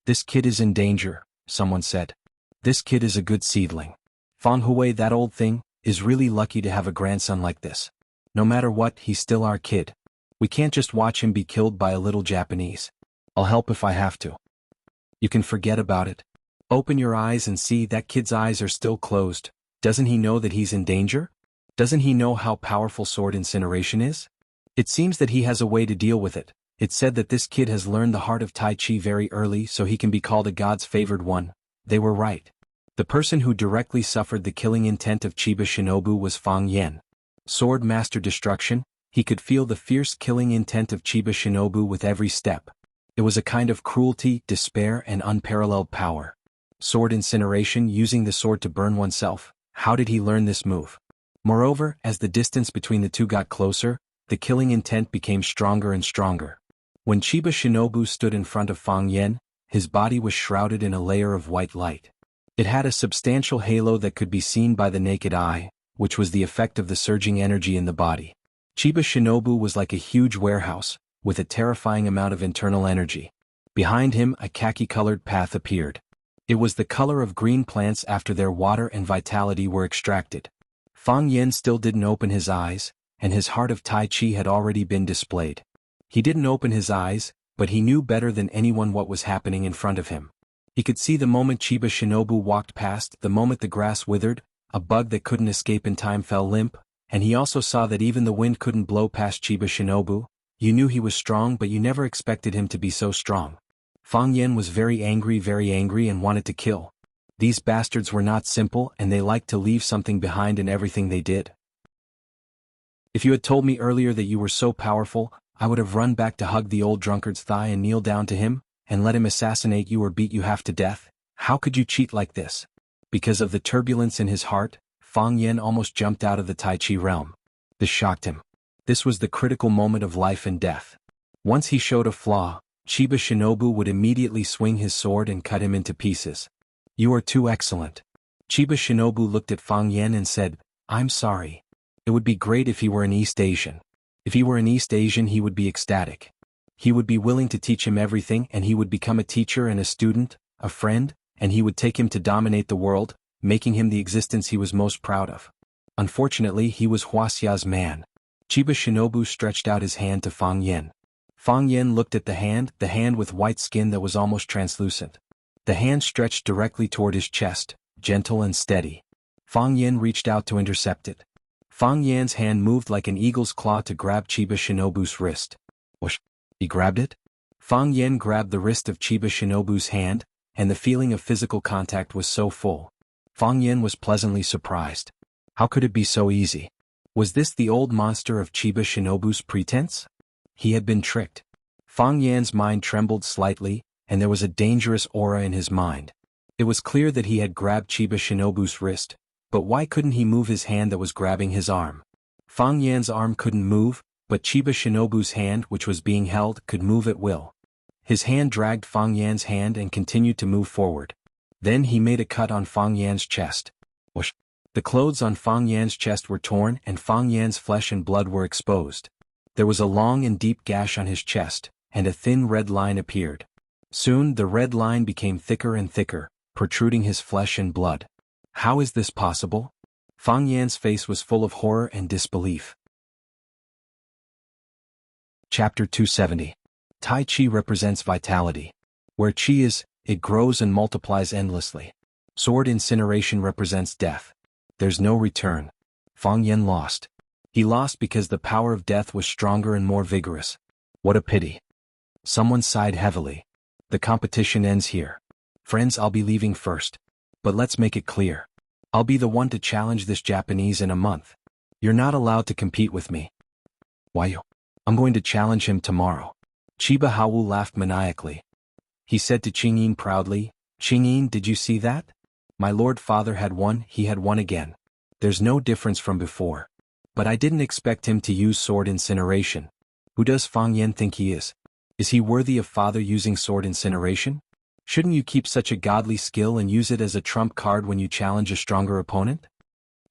This kid is in danger, someone said. This kid is a good seedling. Feng Hui, that old thing, is really lucky to have a grandson like this. No matter what, he's still our kid. We can't just watch him be killed by a little Japanese. I'll help if I have to. You can forget about it. Open your eyes and see that kid's eyes are still closed. Doesn't he know that he's in danger? Doesn't he know how powerful sword incineration is? It seems that he has a way to deal with it. It's said that this kid has learned the art of Tai Chi very early so he can be called a God's favored one. They were right. The person who directly suffered the killing intent of Chiba Shinobu was Fang Yan. Sword master destruction, he could feel the fierce killing intent of Chiba Shinobu with every step. It was a kind of cruelty, despair, and unparalleled power. Sword incineration, using the sword to burn oneself. How did he learn this move? Moreover, as the distance between the two got closer, the killing intent became stronger and stronger. When Chiba Shinobu stood in front of Fang Yan, his body was shrouded in a layer of white light. It had a substantial halo that could be seen by the naked eye, which was the effect of the surging energy in the body. Chiba Shinobu was like a huge warehouse, with a terrifying amount of internal energy. Behind him, a khaki-colored path appeared. It was the color of green plants after their water and vitality were extracted. Fang Yan still didn't open his eyes, and his heart of Tai Chi had already been displayed. He didn't open his eyes, but he knew better than anyone what was happening in front of him. He could see the moment Chiba Shinobu walked past, the moment the grass withered, a bug that couldn't escape in time fell limp, and he also saw that even the wind couldn't blow past Chiba Shinobu. You knew he was strong, but you never expected him to be so strong. Fang Yan was very angry and wanted to kill. These bastards were not simple, and they liked to leave something behind in everything they did. If you had told me earlier that you were so powerful, I would have run back to hug the old drunkard's thigh and kneel down to him, and let him assassinate you or beat you half to death. How could you cheat like this? Because of the turbulence in his heart, Fang Yan almost jumped out of the Tai Chi realm. This shocked him. This was the critical moment of life and death. Once he showed a flaw, Chiba Shinobu would immediately swing his sword and cut him into pieces. You are too excellent. Chiba Shinobu looked at Fang Yan and said, I'm sorry. It would be great if he were an East Asian. If he were an East Asian, he would be ecstatic. He would be willing to teach him everything, and he would become a teacher and a student, a friend, and he would take him to dominate the world, making him the existence he was most proud of. Unfortunately, he was Wuxia's man. Chiba Shinobu stretched out his hand to Fang Yan. Fang Yan looked at the hand with white skin that was almost translucent. The hand stretched directly toward his chest, gentle and steady. Fang Yan reached out to intercept it. Fang Yan's hand moved like an eagle's claw to grab Chiba Shinobu's wrist. Whoosh! He grabbed it? Fang Yan grabbed the wrist of Chiba Shinobu's hand, and the feeling of physical contact was so full. Fang Yan was pleasantly surprised. How could it be so easy? Was this the old monster of Chiba Shinobu's pretense? He had been tricked. Fang Yan's mind trembled slightly, and there was a dangerous aura in his mind. It was clear that he had grabbed Chiba Shinobu's wrist, but why couldn't he move his hand that was grabbing his arm? Fang Yan's arm couldn't move, but Chiba Shinobu's hand, which was being held, could move at will. His hand dragged Fang Yan's hand and continued to move forward. Then he made a cut on Fang Yan's chest. Whoosh! The clothes on Fang Yan's chest were torn and Fang Yan's flesh and blood were exposed. There was a long and deep gash on his chest, and a thin red line appeared. Soon the red line became thicker and thicker, protruding his flesh and blood. How is this possible? Fang Yan's face was full of horror and disbelief. Chapter 270. Tai Chi represents vitality. Where Chi is, it grows and multiplies endlessly. Sword incineration represents death. There's no return. Fang Yan lost. He lost because the power of death was stronger and more vigorous. What a pity. Someone sighed heavily. The competition ends here. Friends, I'll be leaving first. But let's make it clear. I'll be the one to challenge this Japanese in a month. You're not allowed to compete with me. Why? I'm going to challenge him tomorrow. Chiba Hawu laughed maniacally. He said to Qingyin proudly, Qingyin, did you see that? My lord father had won, he had won again. There's no difference from before. But I didn't expect him to use sword incineration. Who does Fang Yan think he is? Is he worthy of father using sword incineration? Shouldn't you keep such a godly skill and use it as a trump card when you challenge a stronger opponent?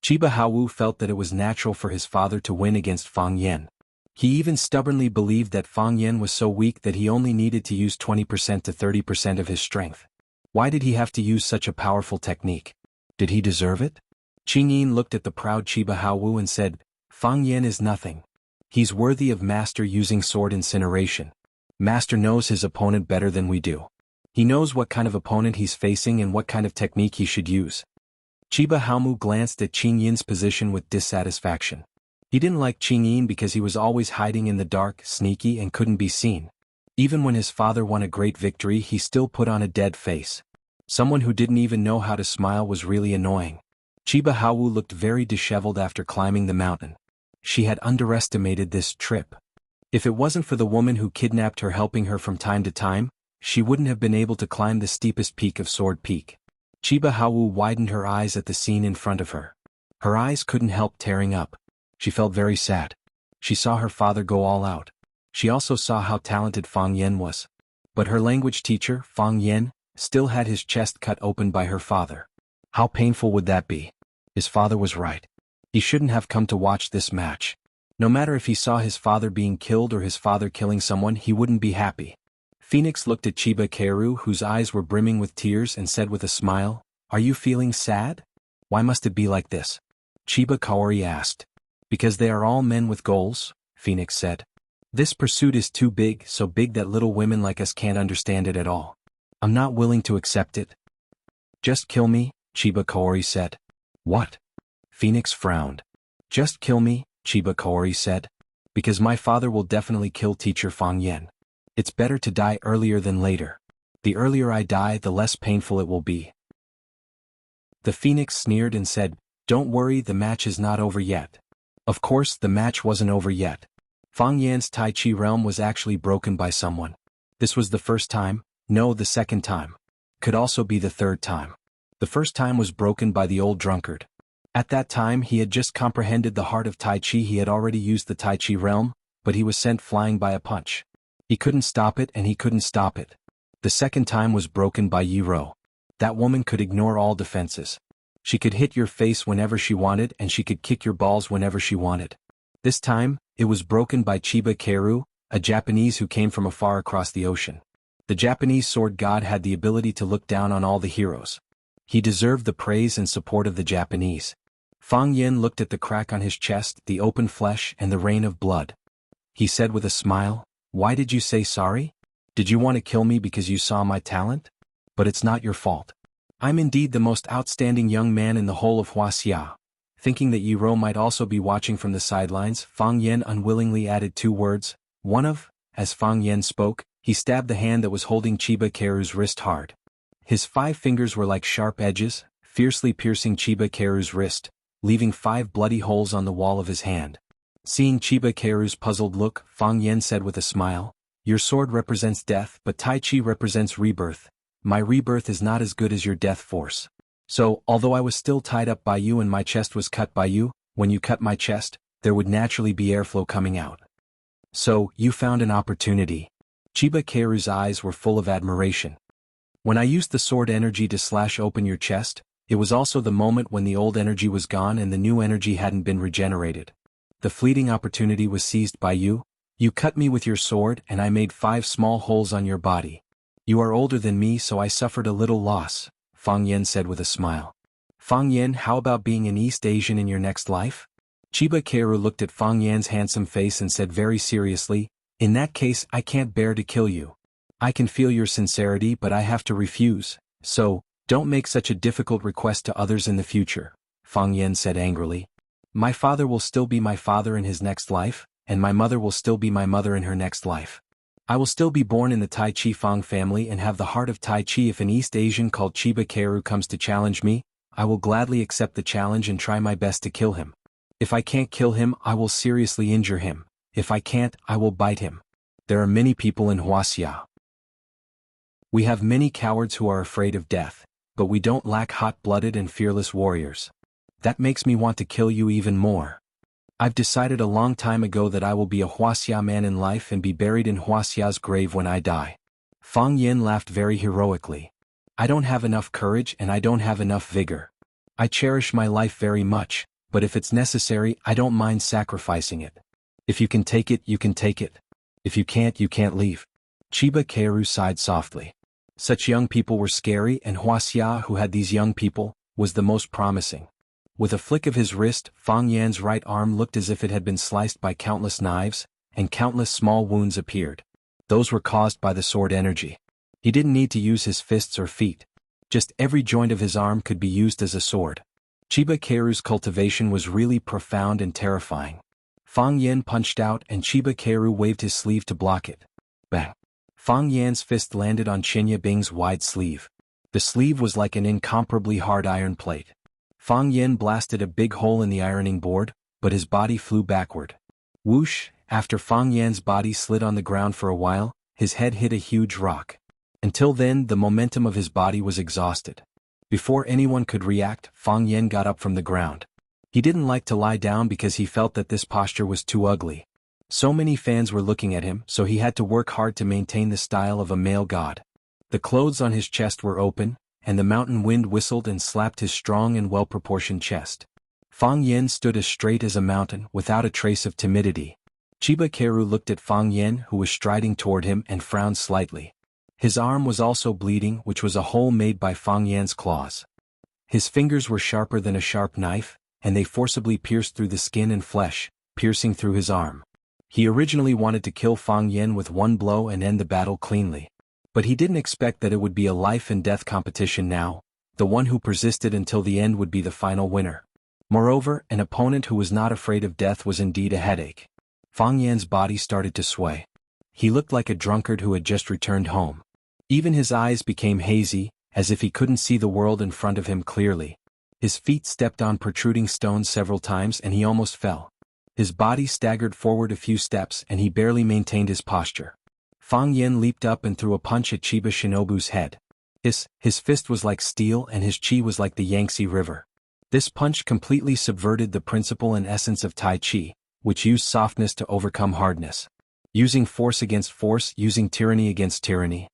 Chiba Haowu felt that it was natural for his father to win against Fang Yan. He even stubbornly believed that Fang Yan was so weak that he only needed to use 20% to 30% of his strength. Why did he have to use such a powerful technique? Did he deserve it? Qing Yin looked at the proud Chiba Haowu and said, Fang Yan is nothing. He's worthy of Master using sword incineration. Master knows his opponent better than we do. He knows what kind of opponent he's facing and what kind of technique he should use. Chiba Haowu glanced at Qing Yin's position with dissatisfaction. He didn't like Qing Yin because he was always hiding in the dark, sneaky, and couldn't be seen. Even when his father won a great victory, he still put on a dead face. Someone who didn't even know how to smile was really annoying. Chiba Haowu looked very disheveled after climbing the mountain. She had underestimated this trip. If it wasn't for the woman who kidnapped her helping her from time to time, she wouldn't have been able to climb the steepest peak of Sword Peak. Chiba Haowu widened her eyes at the scene in front of her. Her eyes couldn't help tearing up. She felt very sad. She saw her father go all out. She also saw how talented Fang Yan was. But her language teacher, Fang Yan, still had his chest cut open by her father. How painful would that be? His father was right. He shouldn't have come to watch this match. No matter if he saw his father being killed or his father killing someone, he wouldn't be happy. Phoenix looked at Chiba Kaoru, whose eyes were brimming with tears, and said with a smile, Are you feeling sad? Why must it be like this? Chiba Kaori asked. Because they are all men with goals, Phoenix said. This pursuit is too big, so big that little women like us can't understand it at all. I'm not willing to accept it. Just kill me, Chiba Kaori said. What? Phoenix frowned. Just kill me, Chiba Kaori said. Because my father will definitely kill teacher Fang Yan. It's better to die earlier than later. The earlier I die, the less painful it will be. The Phoenix sneered and said, Don't worry, the match is not over yet. Of course, the match wasn't over yet. Fang Yan's Tai Chi realm was actually broken by someone. This was the first time, no, the second time. Could also be the third time. The first time was broken by the old drunkard. At that time he had just comprehended the heart of Tai Chi. He had already used the Tai Chi realm, but he was sent flying by a punch. He couldn't stop it and he couldn't stop it. The second time was broken by Yi Ro. That woman could ignore all defenses. She could hit your face whenever she wanted and she could kick your balls whenever she wanted. This time, it was broken by Chiba Kaoru, a Japanese who came from afar across the ocean. The Japanese sword god had the ability to look down on all the heroes. He deserved the praise and support of the Japanese. Fang Yan looked at the crack on his chest, the open flesh, and the rain of blood. He said with a smile, Why did you say sorry? Did you want to kill me because you saw my talent? But it's not your fault. I'm indeed the most outstanding young man in the whole of Wuxia. Thinking that Yi Ro might also be watching from the sidelines, Fang Yan unwillingly added two words, one of. As Fang Yan spoke, he stabbed the hand that was holding Chiba Kaoru's wrist hard. His 5 fingers were like sharp edges, fiercely piercing Chiba Kaoru's wrist, leaving 5 bloody holes on the wall of his hand. Seeing Chiba Kaoru's puzzled look, Fang Yan said with a smile, Your sword represents death, but Tai Chi represents rebirth. My rebirth is not as good as your death force. So, although I was still tied up by you and my chest was cut by you, when you cut my chest, there would naturally be airflow coming out. So, you found an opportunity. Chiba Kaoru's eyes were full of admiration. When I used the sword energy to slash open your chest, it was also the moment when the old energy was gone and the new energy hadn't been regenerated. The fleeting opportunity was seized by you. You cut me with your sword and I made 5 small holes on your body. You are older than me, so I suffered a little loss, Fang Yan said with a smile. Fang Yan, how about being an East Asian in your next life? Chiba Kaoru looked at Fang Yan's handsome face and said very seriously, In that case I can't bear to kill you. I can feel your sincerity but I have to refuse, so, don't make such a difficult request to others in the future, Fang Yan said angrily. My father will still be my father in his next life, and my mother will still be my mother in her next life. I will still be born in the Tai Chi Fang family and have the heart of Tai Chi. If an East Asian called Chiba Kaoru comes to challenge me, I will gladly accept the challenge and try my best to kill him. If I can't kill him, I will seriously injure him. If I can't, I will bite him. There are many people in Wuxia. We have many cowards who are afraid of death, but we don't lack hot-blooded and fearless warriors. That makes me want to kill you even more. I've decided a long time ago that I will be a Wuxia man in life and be buried in Huaxia's grave when I die. Fang Yan laughed very heroically. I don't have enough courage and I don't have enough vigor. I cherish my life very much, but if it's necessary, I don't mind sacrificing it. If you can take it, you can take it. If you can't leave. Chiba Kaoru sighed softly. Such young people were scary, and Wuxia, who had these young people, was the most promising. With a flick of his wrist, Fang Yan's right arm looked as if it had been sliced by countless knives, and countless small wounds appeared. Those were caused by the sword energy. He didn't need to use his fists or feet. Just every joint of his arm could be used as a sword. Chiba Kaoru's cultivation was really profound and terrifying. Fang Yan punched out and Chiba Kaoru waved his sleeve to block it. Bang! Fang Yan's fist landed on Qinya Bing's wide sleeve. The sleeve was like an incomparably hard iron plate. Fang Yan blasted a big hole in the ironing board, but his body flew backward. Whoosh! After Fang Yan's body slid on the ground for a while, his head hit a huge rock. Until then, the momentum of his body was exhausted. Before anyone could react, Fang Yan got up from the ground. He didn't like to lie down because he felt that this posture was too ugly. So many fans were looking at him, so he had to work hard to maintain the style of a male god. The clothes on his chest were open, and the mountain wind whistled and slapped his strong and well-proportioned chest. Fang Yan stood as straight as a mountain, without a trace of timidity. Chiba Kaoru looked at Fang Yan, who was striding toward him, and frowned slightly. His arm was also bleeding, which was a hole made by Fang Yan's claws. His fingers were sharper than a sharp knife, and they forcibly pierced through the skin and flesh, piercing through his arm. He originally wanted to kill Fang Yan with one blow and end the battle cleanly. But he didn't expect that it would be a life-and-death competition now. The one who persisted until the end would be the final winner. Moreover, an opponent who was not afraid of death was indeed a headache. Fang Yan's body started to sway. He looked like a drunkard who had just returned home. Even his eyes became hazy, as if he couldn't see the world in front of him clearly. His feet stepped on protruding stones several times and he almost fell. His body staggered forward a few steps and he barely maintained his posture. Fang Yan leaped up and threw a punch at Chiba Shinobu's head. His fist was like steel and his chi was like the Yangtze River. This punch completely subverted the principle and essence of Tai Chi, which used softness to overcome hardness. Using force against force, using tyranny against tyranny.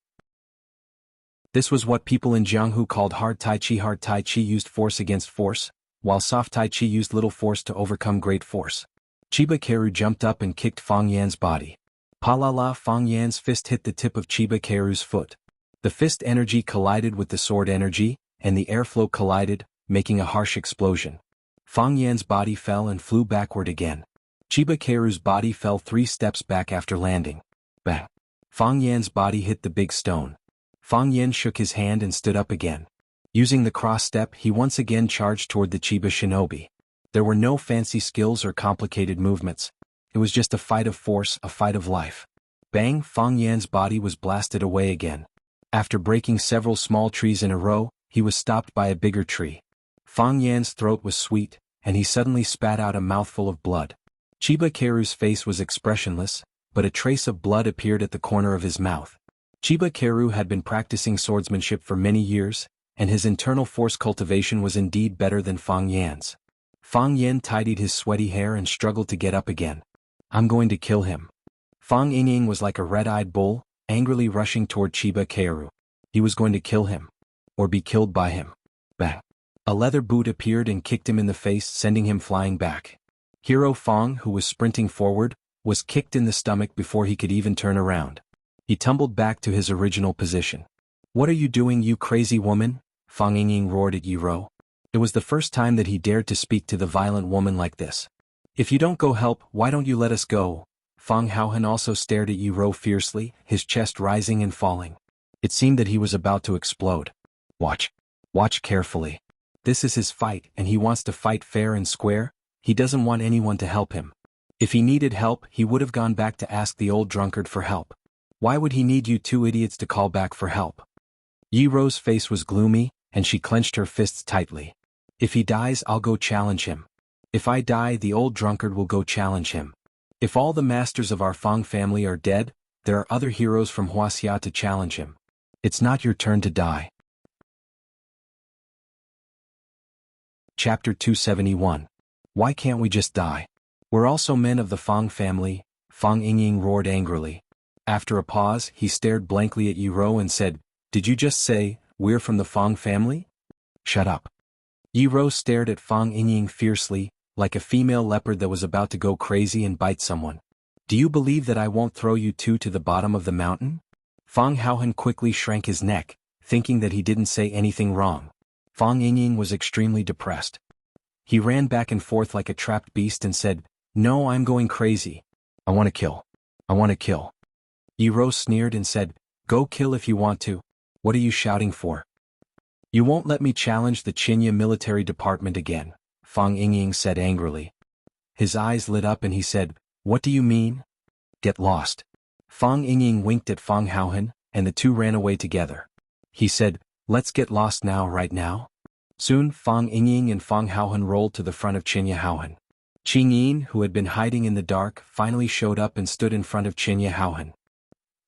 This was what people in Jianghu called hard Tai Chi. Hard Tai Chi used force against force, while soft Tai Chi used little force to overcome great force. Chiba Kaoru jumped up and kicked Fang Yan's body. Pa-la-la! Fang Yan's fist hit the tip of Chiba Kaoru's foot. The fist energy collided with the sword energy, and the airflow collided, making a harsh explosion. Fang Yan's body fell and flew backward again. Chiba Kaoru's body fell 3 steps back after landing. Bang! Fang Yan's body hit the big stone. Fang Yan shook his hand and stood up again. Using the cross step, he once again charged toward the Chiba Shinobi. There were no fancy skills or complicated movements. It was just a fight of force, a fight of life. Bang! Fang Yan's body was blasted away again. After breaking several small trees in a row, he was stopped by a bigger tree. Fang Yan's throat was sweet, and he suddenly spat out a mouthful of blood. Chiba Kaoru's face was expressionless, but a trace of blood appeared at the corner of his mouth. Chiba Kaoru had been practicing swordsmanship for many years, and his internal force cultivation was indeed better than Fang Yan's. Fang Yan tidied his sweaty hair and struggled to get up again. I'm going to kill him. Fang Yingying was like a red-eyed bull, angrily rushing toward Chiba Kaoru. He was going to kill him. Or be killed by him. Bang! A leather boot appeared and kicked him in the face, sending him flying back. Hero Fang, who was sprinting forward, was kicked in the stomach before he could even turn around. He tumbled back to his original position. What are you doing, you crazy woman? Fang Yingying roared at Yiro. It was the first time that he dared to speak to the violent woman like this. If you don't go help, why don't you let us go? Fang Haohan also stared at Yiro fiercely, his chest rising and falling. It seemed that he was about to explode. Watch. Watch carefully. This is his fight, and he wants to fight fair and square. He doesn't want anyone to help him. If he needed help, he would have gone back to ask the old drunkard for help. Why would he need you two idiots to call back for help? Yiro's face was gloomy, and she clenched her fists tightly. If he dies, I'll go challenge him. If I die, the old drunkard will go challenge him. If all the masters of our Fang family are dead, there are other heroes from Wuxia to challenge him. It's not your turn to die. Chapter 271. Why can't we just die? We're also men of the Fang family, Fang Yingying roared angrily. After a pause, he stared blankly at Yiro and said, Did you just say, we're from the Fang family? Shut up. Yiro stared at Fang Yingying fiercely, like a female leopard that was about to go crazy and bite someone. Do you believe that I won't throw you two to the bottom of the mountain? Fang Haohan quickly shrank his neck, thinking that he didn't say anything wrong. Fang Yingying was extremely depressed. He ran back and forth like a trapped beast and said, "No, I'm going crazy. I want to kill. I want to kill." Yi Rou sneered and said, "Go kill if you want to. What are you shouting for? You won't let me challenge the Qinya military department again," Fang Yingying said angrily. His eyes lit up and he said, "What do you mean? Get lost." Fang Yingying winked at Fang Haohan, and the two ran away together. He said, "Let's get lost now, right now." Soon Fang Yingying and Fang Haohan rolled to the front of Qinya Haohan. Qing Yin, who had been hiding in the dark, finally showed up and stood in front of Qinya Haohan.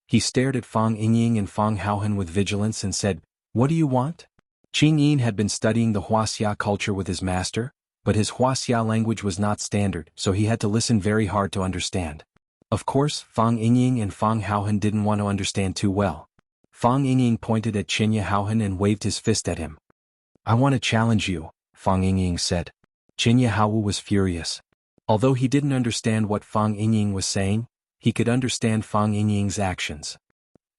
He stared at Fang Yingying and Fang Haohan with vigilance and said, "What do you want?" Qing Yin had been studying the Wuxia culture with his master, but his Wuxia language was not standard, so he had to listen very hard to understand. Of course, Fang Yingying and Fang Haohan didn't want to understand too well. Fang Yingying pointed at Qinya Haohan and waved his fist at him. "I want to challenge you," Fang Yingying said. Qinya Haohan was furious. Although he didn't understand what Fang Yingying was saying, he could understand Fang Yingying's actions.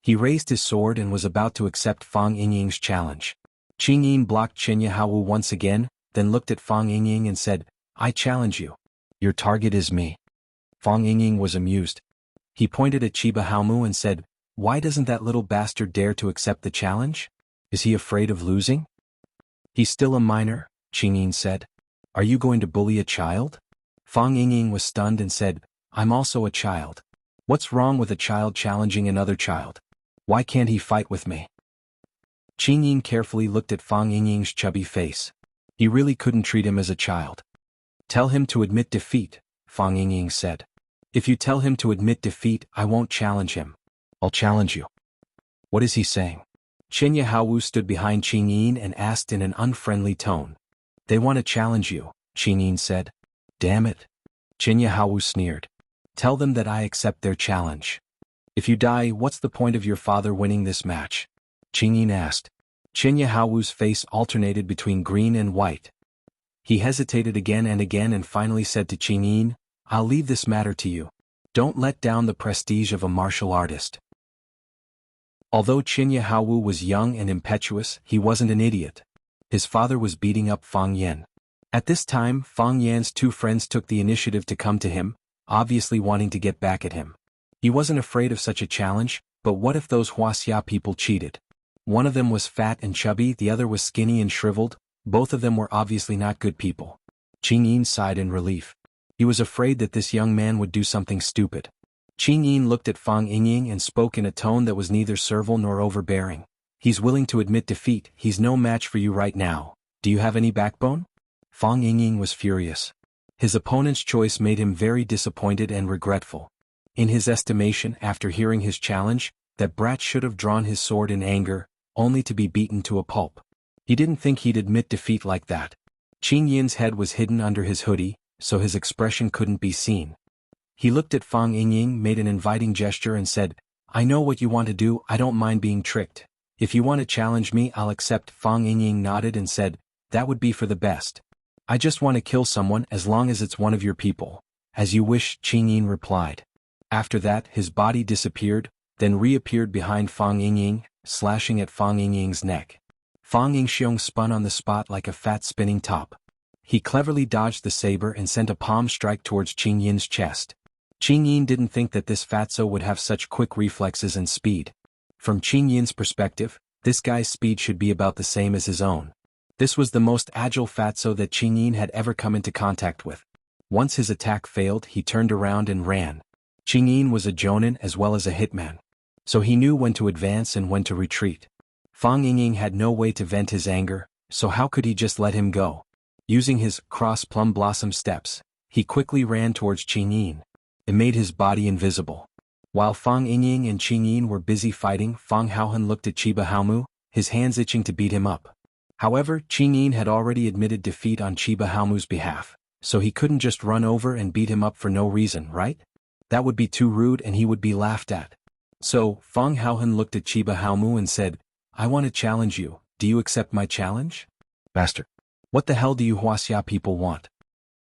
He raised his sword and was about to accept Fang Yingying's challenge. Qing Yin blocked Qinya Haohan once again, then looked at Fang Yingying and said, "I challenge you. Your target is me." Fang Yingying was amused. He pointed at Chiba Haomu and said, "Why doesn't that little bastard dare to accept the challenge? Is he afraid of losing?" "He's still a minor," Qing Yin said. "Are you going to bully a child?" Fang Yingying was stunned and said, "I'm also a child. What's wrong with a child challenging another child? Why can't he fight with me?" Qing Yin carefully looked at Fang Yingying's chubby face. He really couldn't treat him as a child. "Tell him to admit defeat," Fang Yingying said. "If you tell him to admit defeat, I won't challenge him. I'll challenge you." "What is he saying?" Qinya Haowu stood behind Qing Yin and asked in an unfriendly tone. "They want to challenge you," Qing Yin said. "Damn it." Qinya Haowu sneered. "Tell them that I accept their challenge. If you die, what's the point of your father winning this match?" Qing Yin asked. Qinya Haowu's face alternated between green and white. He hesitated again and finally said to Qing Yin, "I'll leave this matter to you. Don't let down the prestige of a martial artist." Although Qinya Haowu was young and impetuous, he wasn't an idiot. His father was beating up Fang Yan. At this time, Fang Yan's two friends took the initiative to come to him, obviously wanting to get back at him. He wasn't afraid of such a challenge, but what if those Wuxia people cheated? One of them was fat and chubby, the other was skinny and shriveled. Both of them were obviously not good people. Qing Yin sighed in relief. He was afraid that this young man would do something stupid. Qing Yin looked at Fang Yingying and spoke in a tone that was neither servile nor overbearing. "He's willing to admit defeat. He's no match for you right now. Do you have any backbone?" Fang Yingying was furious. His opponent's choice made him very disappointed and regretful. In his estimation, after hearing his challenge, that brat should have drawn his sword in anger, only to be beaten to a pulp. He didn't think he'd admit defeat like that. Qing Yin's head was hidden under his hoodie, so his expression couldn't be seen. He looked at Fang Yingying, made an inviting gesture and said, "I know what you want to do, I don't mind being tricked. If you want to challenge me, I'll accept." Fang Yingying nodded and said, "That would be for the best. I just want to kill someone as long as it's one of your people." "As you wish," Qing Yin replied. After that, his body disappeared, then reappeared behind Fang Yingying, slashing at Fang Yingying's neck. Fang Yingxiong spun on the spot like a fat spinning top. He cleverly dodged the saber and sent a palm strike towards Qing Yin's chest. Qing Yin didn't think that this fatso would have such quick reflexes and speed. From Qing Yin's perspective, this guy's speed should be about the same as his own. This was the most agile fatso that Qing Yin had ever come into contact with. Once his attack failed, he turned around and ran. Qing Yin was a jonin as well as a hitman, so he knew when to advance and when to retreat. Fang Yingying had no way to vent his anger, so how could he just let him go? Using his cross plum blossom steps, he quickly ran towards Qing Yin. It made his body invisible. While Fang Yingying and Qing Yin were busy fighting, Fang Haohan looked at Chiba Haomu, his hands itching to beat him up. However, Qing Yin had already admitted defeat on Chiba Haomu's behalf, so he couldn't just run over and beat him up for no reason, right? That would be too rude and he would be laughed at. So, Fang Haohan looked at Chiba Haomu and said, "I want to challenge you. Do you accept my challenge?" "Bastard. What the hell do you Wuxia people want?"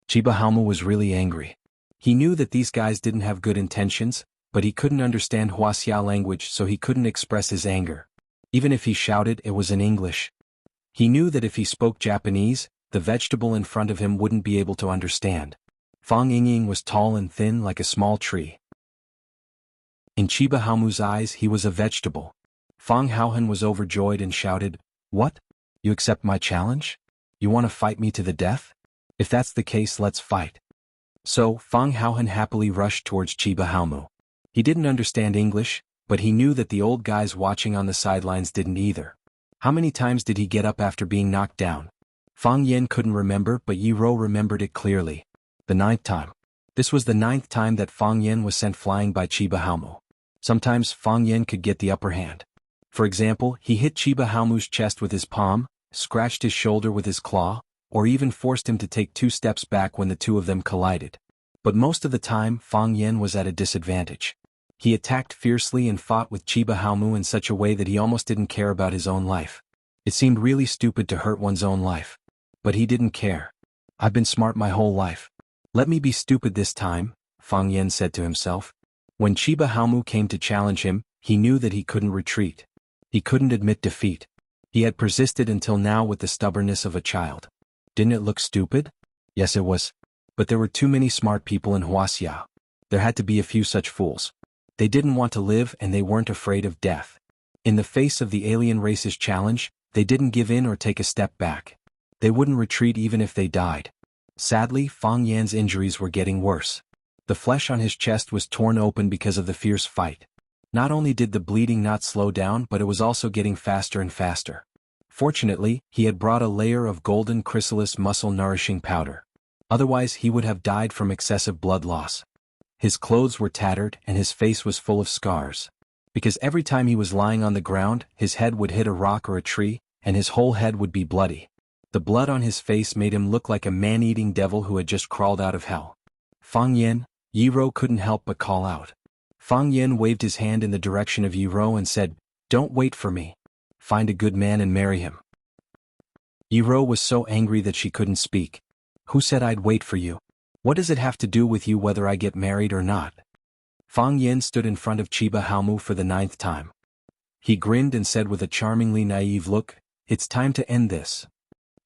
Chiba Halmu was really angry. He knew that these guys didn't have good intentions, but he couldn't understand Wuxia language, so he couldn't express his anger. Even if he shouted, it was in English. He knew that if he spoke Japanese, the vegetable in front of him wouldn't be able to understand. Fang Yingying was tall and thin like a small tree. In Chiba Halmu's eyes, he was a vegetable. Fang Haohan was overjoyed and shouted, "What? You accept my challenge? You want to fight me to the death? If that's the case, let's fight." So, Fang Haohan happily rushed towards Chiba Halmu. He didn't understand English, but he knew that the old guys watching on the sidelines didn't either. How many times did he get up after being knocked down? Fang Yen couldn't remember, but Yi Rou remembered it clearly. The 9th time. This was the 9th time that Fang Yen was sent flying by Chiba Halmu. Sometimes Fang Yen could get the upper hand. For example, he hit Chiba Halmu's chest with his palm, scratched his shoulder with his claw, or even forced him to take 2 steps back when the two of them collided. But most of the time, Fang Yen was at a disadvantage. He attacked fiercely and fought with Chiba Halmu in such a way that he almost didn't care about his own life. It seemed really stupid to hurt one's own life. But he didn't care. "I've been smart my whole life. Let me be stupid this time," Fang Yen said to himself. When Chiba Halmu came to challenge him, he knew that he couldn't retreat. He couldn't admit defeat. He had persisted until now with the stubbornness of a child. Didn't it look stupid? Yes, it was. But there were too many smart people in Wuxia. There had to be a few such fools. They didn't want to live and they weren't afraid of death. In the face of the alien race's challenge, they didn't give in or take a step back. They wouldn't retreat even if they died. Sadly, Fang Yan's injuries were getting worse. The flesh on his chest was torn open because of the fierce fight. Not only did the bleeding not slow down, but it was also getting faster and faster. Fortunately, he had brought a layer of golden chrysalis muscle-nourishing powder. Otherwise he would have died from excessive blood loss. His clothes were tattered and his face was full of scars. Because every time he was lying on the ground, his head would hit a rock or a tree, and his whole head would be bloody. The blood on his face made him look like a man-eating devil who had just crawled out of hell. "Fang Yen," Yi Rou couldn't help but call out. Fang Yen waved his hand in the direction of Yi Rou and said, "Don't wait for me. Find a good man and marry him." Yi Rou was so angry that she couldn't speak. "Who said I'd wait for you? What does it have to do with you whether I get married or not?" Fang Yen stood in front of Chiba Halmu for the 9th time. He grinned and said with a charmingly naive look, "It's time to end this."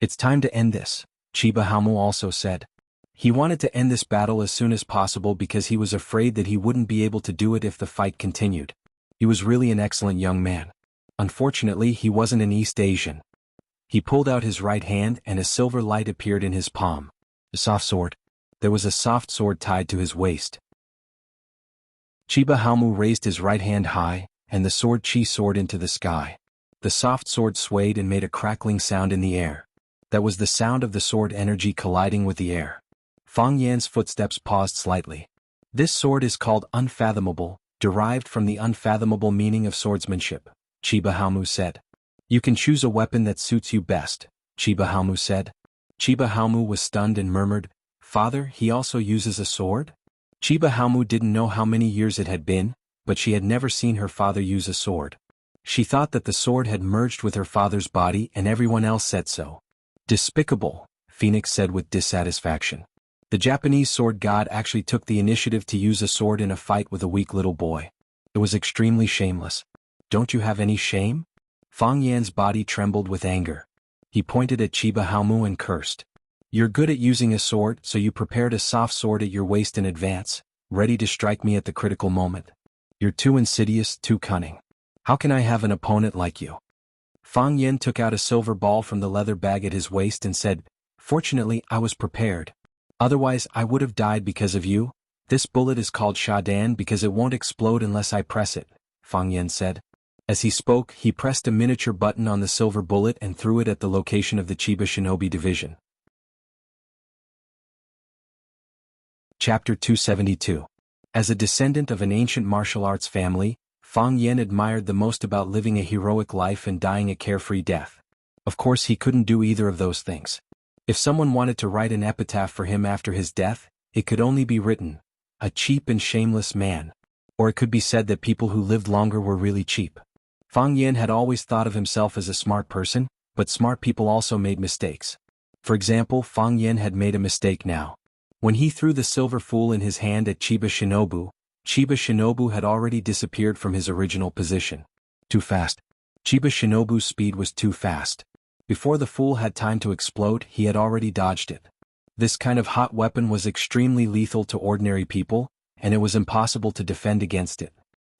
"It's time to end this," Chiba Halmu also said. He wanted to end this battle as soon as possible because he was afraid that he wouldn't be able to do it if the fight continued. He was really an excellent young man. Unfortunately, he wasn't an East Asian. He pulled out his right hand and a silver light appeared in his palm. A soft sword. There was a soft sword tied to his waist. Chiba Halmu raised his right hand high, and the sword soared into the sky. The soft sword swayed and made a crackling sound in the air. That was the sound of the sword energy colliding with the air. Fang Yan's footsteps paused slightly. "This sword is called Unfathomable, derived from the unfathomable meaning of swordsmanship," Chiba Halmu said. "You can choose a weapon that suits you best," Chiba Halmu said. Chiba Halmu was stunned and murmured, "Father, he also uses a sword?" Chiba Halmu didn't know how many years it had been, but she had never seen her father use a sword. She thought that the sword had merged with her father's body and everyone else said so. "Despicable," Phoenix said with dissatisfaction. The Japanese sword god actually took the initiative to use a sword in a fight with a weak little boy. It was extremely shameless. "Don't you have any shame?" Fang Yan's body trembled with anger. He pointed at Chiba Halmu and cursed. "You're good at using a sword, so you prepared a soft sword at your waist in advance, ready to strike me at the critical moment. You're too insidious, too cunning. How can I have an opponent like you?" Fang Yan took out a silver ball from the leather bag at his waist and said, "Fortunately, I was prepared. Otherwise, I would have died because of you. This bullet is called Shadan because it won't explode unless I press it," Fang Yan said. As he spoke, he pressed a miniature button on the silver bullet and threw it at the location of the Chiba Shinobi Division. Chapter 272. As a descendant of an ancient martial arts family, Fang Yan admired the most about living a heroic life and dying a carefree death. Of course he couldn't do either of those things. If someone wanted to write an epitaph for him after his death, it could only be written, "A cheap and shameless man." Or it could be said that people who lived longer were really cheap. Fang Yan had always thought of himself as a smart person, but smart people also made mistakes. For example, Fang Yan had made a mistake now. When he threw the silver fool in his hand at Chiba Shinobu had already disappeared from his original position. Too fast. Chiba Shinobu's speed was too fast. Before the fool had time to explode, he had already dodged it. This kind of hot weapon was extremely lethal to ordinary people, and it was impossible to defend against it.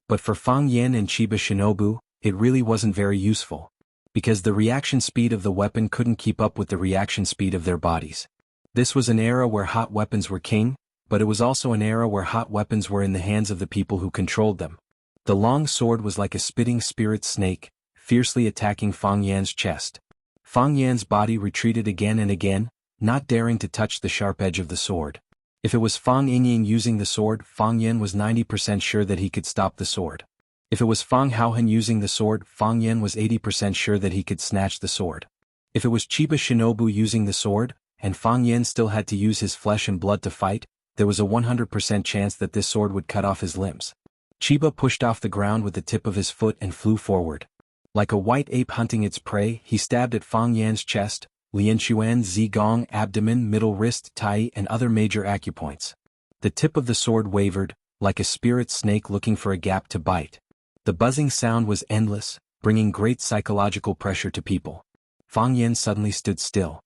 But for Fang Yan and Chiba Shinobu, it really wasn't very useful, because the reaction speed of the weapon couldn't keep up with the reaction speed of their bodies. This was an era where hot weapons were king, but it was also an era where hot weapons were in the hands of the people who controlled them. The long sword was like a spitting spirit snake, fiercely attacking Fang Yan's chest. Fang Yan's body retreated again and again, not daring to touch the sharp edge of the sword. If it was Fang Yingying using the sword, Fang Yan was 90% sure that he could stop the sword. If it was Fang Haohan using the sword, Fang Yan was 80% sure that he could snatch the sword. If it was Chiba Shinobu using the sword, and Fang Yan still had to use his flesh and blood to fight, there was a 100% chance that this sword would cut off his limbs. Chiba pushed off the ground with the tip of his foot and flew forward. Like a white ape hunting its prey, he stabbed at Fang Yan's chest, Lianquan Zigong abdomen, middle wrist, tai and other major acupoints. The tip of the sword wavered, like a spirit snake looking for a gap to bite. The buzzing sound was endless, bringing great psychological pressure to people. Fang Yan suddenly stood still.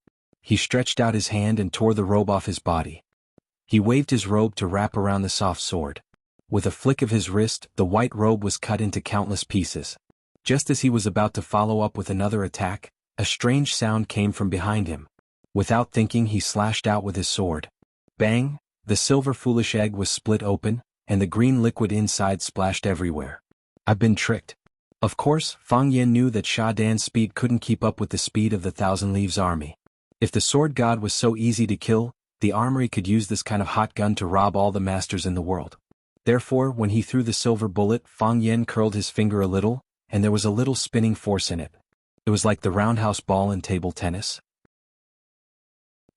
He stretched out his hand and tore the robe off his body. He waved his robe to wrap around the soft sword. With a flick of his wrist, the white robe was cut into countless pieces. Just as he was about to follow up with another attack, a strange sound came from behind him. Without thinking, he slashed out with his sword. Bang! The silver foolish egg was split open, and the green liquid inside splashed everywhere. I've been tricked. Of course, Fang Yan knew that Sha Dan's speed couldn't keep up with the speed of the Thousand Leaves army. If the sword god was so easy to kill, the armory could use this kind of hot gun to rob all the masters in the world. Therefore, when he threw the silver bullet, Fang Yan curled his finger a little, and there was a little spinning force in it. It was like the roundhouse ball in table tennis.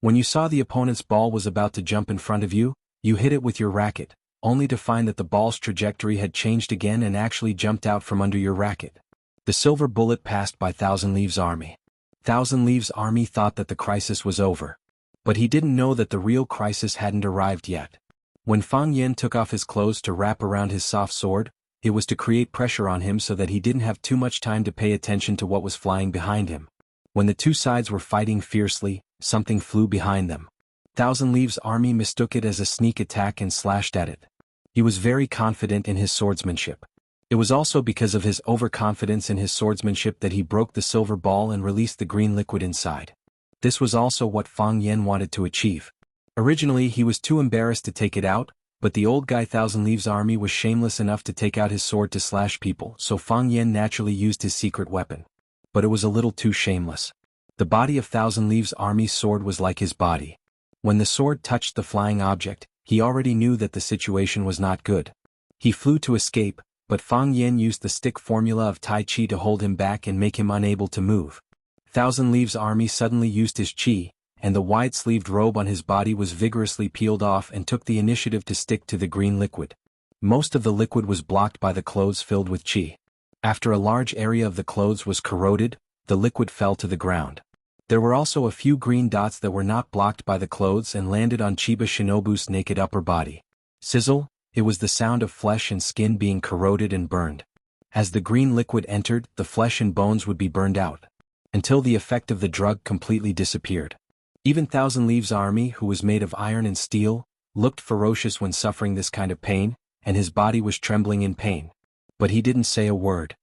When you saw the opponent's ball was about to jump in front of you, you hit it with your racket, only to find that the ball's trajectory had changed again and actually jumped out from under your racket. The silver bullet passed by Thousand Leaves' army. Thousand Leaves' army thought that the crisis was over. But he didn't know that the real crisis hadn't arrived yet. When Fang Yan took off his clothes to wrap around his soft sword, it was to create pressure on him so that he didn't have too much time to pay attention to what was flying behind him. When the two sides were fighting fiercely, something flew behind them. Thousand Leaves' army mistook it as a sneak attack and slashed at it. He was very confident in his swordsmanship. It was also because of his overconfidence in his swordsmanship that he broke the silver ball and released the green liquid inside. This was also what Fang Yan wanted to achieve. Originally he was too embarrassed to take it out, but the old guy Thousand Leaves' army was shameless enough to take out his sword to slash people, so Fang Yan naturally used his secret weapon. But it was a little too shameless. The body of Thousand Leaves' army's sword was like his body. When the sword touched the flying object, he already knew that the situation was not good. He flew to escape, but Fang Yan used the stick formula of Tai Chi to hold him back and make him unable to move. Thousand Leaves' army suddenly used his chi, and the wide-sleeved robe on his body was vigorously peeled off and took the initiative to stick to the green liquid. Most of the liquid was blocked by the clothes filled with chi. After a large area of the clothes was corroded, the liquid fell to the ground. There were also a few green dots that were not blocked by the clothes and landed on Chiba Shinobu's naked upper body. Sizzle, it was the sound of flesh and skin being corroded and burned. As the green liquid entered, the flesh and bones would be burned out, until the effect of the drug completely disappeared. Even Thousand Leaves' army, who was made of iron and steel, looked ferocious when suffering this kind of pain, and his body was trembling in pain. But he didn't say a word.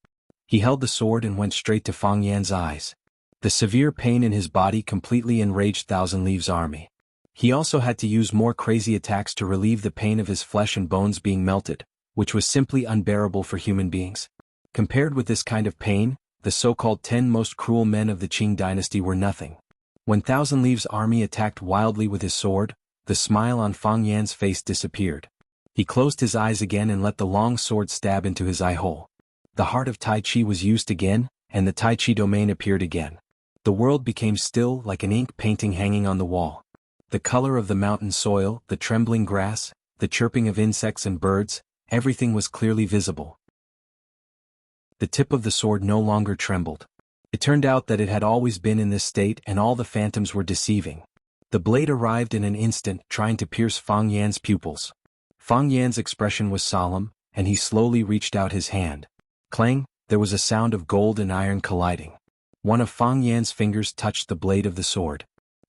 He held the sword and went straight to Fang Yan's eyes. The severe pain in his body completely enraged Thousand Leaves' army. He also had to use more crazy attacks to relieve the pain of his flesh and bones being melted, which was simply unbearable for human beings. Compared with this kind of pain, the so-called 10 most cruel men of the Qing dynasty were nothing. When Thousand Leaves' army attacked wildly with his sword, the smile on Fang Yan's face disappeared. He closed his eyes again and let the long sword stab into his eye hole. The heart of Tai Chi was used again, and the Tai Chi domain appeared again. The world became still like an ink painting hanging on the wall. The color of the mountain soil, the trembling grass, the chirping of insects and birds, everything was clearly visible. The tip of the sword no longer trembled. It turned out that it had always been in this state and all the phantoms were deceiving. The The blade arrived in an instant, trying to pierce Fang Yan's pupils. Fang Yan's expression was solemn, and he slowly reached out his hand. Clang, there was a sound of gold and iron colliding. One of Fang Yan's fingers touched the blade of the sword.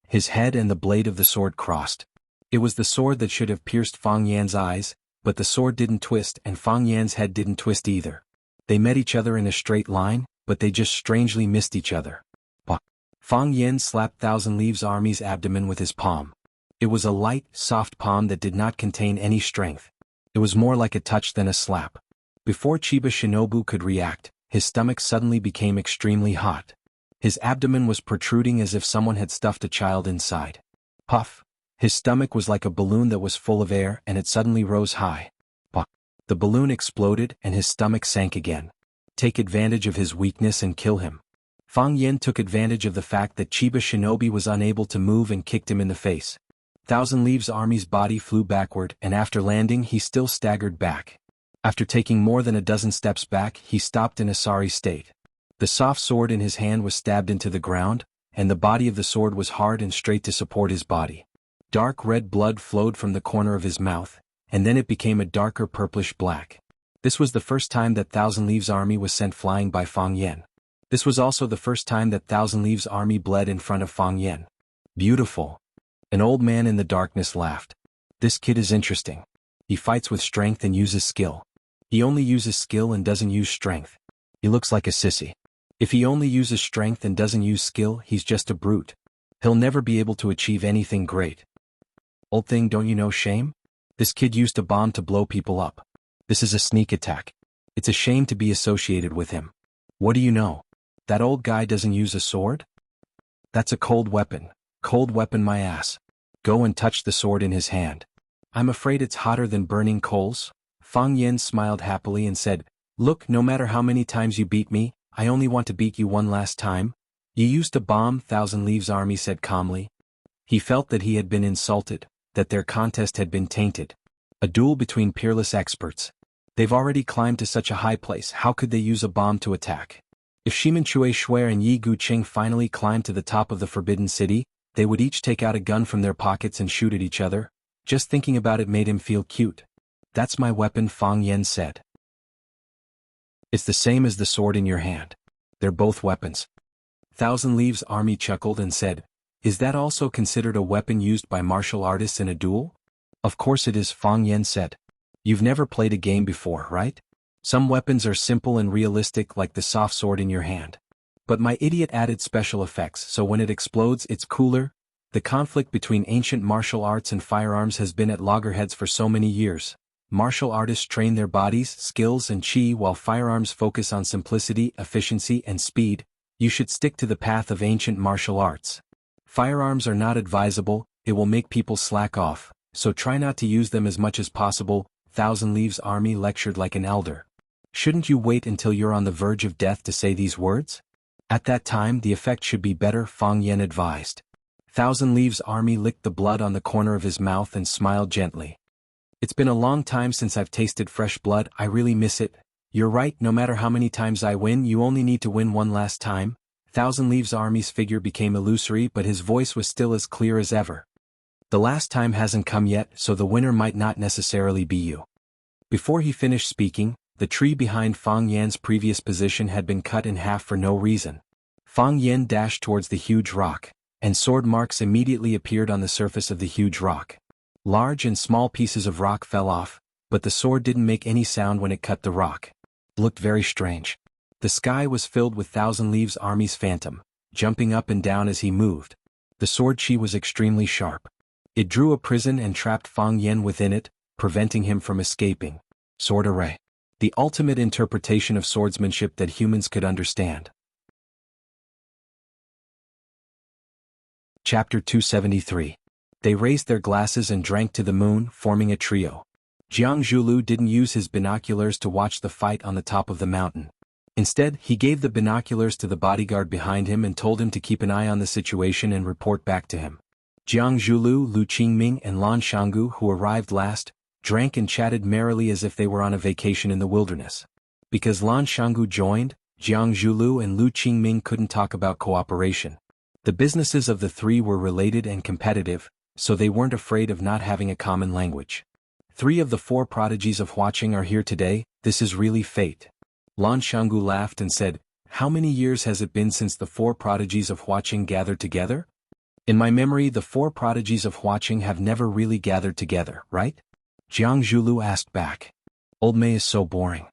His head and the blade of the sword crossed. It was the sword that should have pierced Fang Yan's eyes, but the sword didn't twist and Fang Yan's head didn't twist either. They met each other in a straight line, but they just strangely missed each other. Fang Yan slapped Thousand Leaves Army's abdomen with his palm. It was a light, soft palm that did not contain any strength. It was more like a touch than a slap. Before Chiba Shinobu could react, his stomach suddenly became extremely hot. His abdomen was protruding as if someone had stuffed a child inside. Puff! His stomach was like a balloon that was full of air and it suddenly rose high. Puff! The balloon exploded and his stomach sank again. Take advantage of his weakness and kill him. Fang Yan took advantage of the fact that Chiba Shinobi was unable to move and kicked him in the face. Thousand Leaves Army's body flew backward and after landing he still staggered back. After taking more than a dozen steps back he stopped in a sorry state. The soft sword in his hand was stabbed into the ground, and the body of the sword was hard and straight to support his body. Dark red blood flowed from the corner of his mouth, and then it became a darker purplish black. This was the first time that Thousand Leaves Army was sent flying by Fang Yan. This was also the first time that Thousand Leaves Army bled in front of Fang Yan. Beautiful. An old man in the darkness laughed. This kid is interesting. He fights with strength and uses skill. He only uses skill and doesn't use strength. He looks like a sissy. If he only uses strength and doesn't use skill, he's just a brute. He'll never be able to achieve anything great. Old thing, don't you know shame? This kid used a bomb to blow people up. This is a sneak attack. It's a shame to be associated with him. What do you know? That old guy doesn't use a sword? That's a cold weapon. Cold weapon my ass. Go and touch the sword in his hand. I'm afraid it's hotter than burning coals. Fang Yan smiled happily and said, Look, no matter how many times you beat me, I only want to beat you one last time. You used a bomb, Thousand Leaves Army said calmly. He felt that he had been insulted, that their contest had been tainted. A duel between peerless experts. They've already climbed to such a high place, how could they use a bomb to attack? If Shimen Chue Shuer and Yi Guqing finally climbed to the top of the Forbidden City, they would each take out a gun from their pockets and shoot at each other. Just thinking about it made him feel cute. That's my weapon, Fang Yan said. It's the same as the sword in your hand. They're both weapons. Thousand Leaves Army chuckled and said, Is that also considered a weapon used by martial artists in a duel? Of course it is, Fang Yan said. You've never played a game before, right? Some weapons are simple and realistic like the soft sword in your hand. But my idiot added special effects so when it explodes it's cooler. The conflict between ancient martial arts and firearms has been at loggerheads for so many years. Martial artists train their bodies, skills and chi while firearms focus on simplicity, efficiency and speed. You should stick to the path of ancient martial arts. Firearms are not advisable, it will make people slack off, so try not to use them as much as possible, Thousand Leaves Army lectured like an elder. Shouldn't you wait until you're on the verge of death to say these words? At that time the effect should be better, Fang Yan advised. Thousand Leaves Army licked the blood on the corner of his mouth and smiled gently. It's been a long time since I've tasted fresh blood, I really miss it. You're right, no matter how many times I win, you only need to win one last time. Thousand Leaves Army's figure became illusory but his voice was still as clear as ever. The last time hasn't come yet, so the winner might not necessarily be you. Before he finished speaking, the tree behind Fang Yan's previous position had been cut in half for no reason. Fang Yan dashed towards the huge rock, and sword marks immediately appeared on the surface of the huge rock. Large and small pieces of rock fell off, but the sword didn't make any sound when it cut the rock. It looked very strange. The sky was filled with Thousand Leaves Army's phantom, jumping up and down as he moved. The sword chi was extremely sharp. It drew a prison and trapped Fang Yan within it, preventing him from escaping. Sword array. The ultimate interpretation of swordsmanship that humans could understand. Chapter 273. They raised their glasses and drank to the moon, forming a trio. Jiang Zhulu didn't use his binoculars to watch the fight on the top of the mountain. Instead, he gave the binoculars to the bodyguard behind him and told him to keep an eye on the situation and report back to him. Jiang Zhulu, Lu Qingming and Lan Shanggu, who arrived last, drank and chatted merrily as if they were on a vacation in the wilderness. Because Lan Shanggu joined, Jiang Zhulu and Lu Qingming couldn't talk about cooperation. The businesses of the three were related and competitive, so they weren't afraid of not having a common language. 3 of the 4 prodigies of Huaqing are here today. This is really fate. Lan Shanggu laughed and said, "How many years has it been since the 4 prodigies of Huaqing gathered together? In my memory, the 4 prodigies of Huaqing have never really gathered together, right?" Jiang Zhulu asked back. "Old Mei is so boring.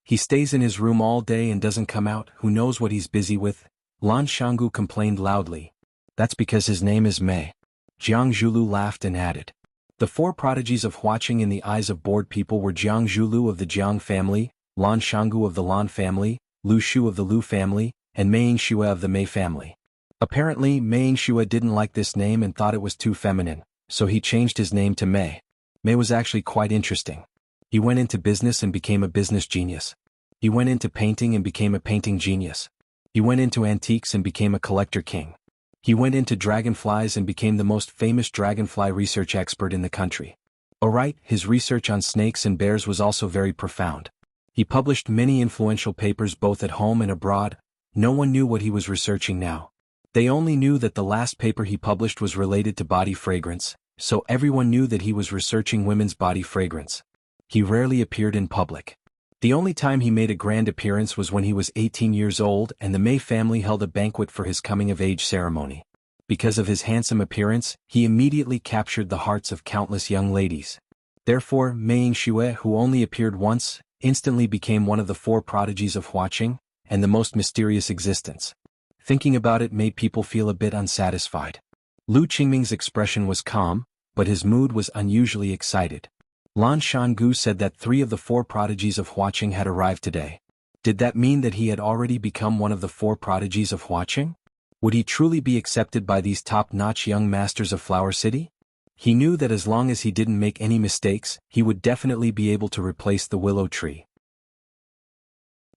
He stays in his room all day and doesn't come out. Who knows what he's busy with?" Lan Shanggu complained loudly. "That's because his name is Mei." Jiang Zhulu laughed and added, "The 4 prodigies of Huaqing in the eyes of bored people were Jiang Zhulu of the Jiang family, Lan Shanggu of the Lan family, Lu Shu of the Lu family, and Mei Yingxue of the Mei family. Apparently, Mei Yingxue didn't like this name and thought it was too feminine, so he changed his name to Mei. Mei was actually quite interesting. He went into business and became a business genius. He went into painting and became a painting genius. He went into antiques and became a collector king. He went into dragonflies and became the most famous dragonfly research expert in the country. Alright, his research on snakes and bears was also very profound. He published many influential papers both at home and abroad. No one knew what he was researching now. They only knew that the last paper he published was related to body fragrance, so everyone knew that he was researching women's body fragrance. He rarely appeared in public. The only time he made a grand appearance was when he was 18 years old and the Mei family held a banquet for his coming-of-age ceremony. Because of his handsome appearance, he immediately captured the hearts of countless young ladies. Therefore, Mei Yingxue, who only appeared once, instantly became one of the 4 prodigies of Huaqing, and the most mysterious existence. Thinking about it made people feel a bit unsatisfied. Lu Qingming's expression was calm, but his mood was unusually excited. Lan Shanggu said that 3 of the 4 prodigies of Huaqing had arrived today. Did that mean that he had already become one of the 4 prodigies of Huaqing? Would he truly be accepted by these top-notch young masters of Flower City? He knew that as long as he didn't make any mistakes, he would definitely be able to replace the willow tree.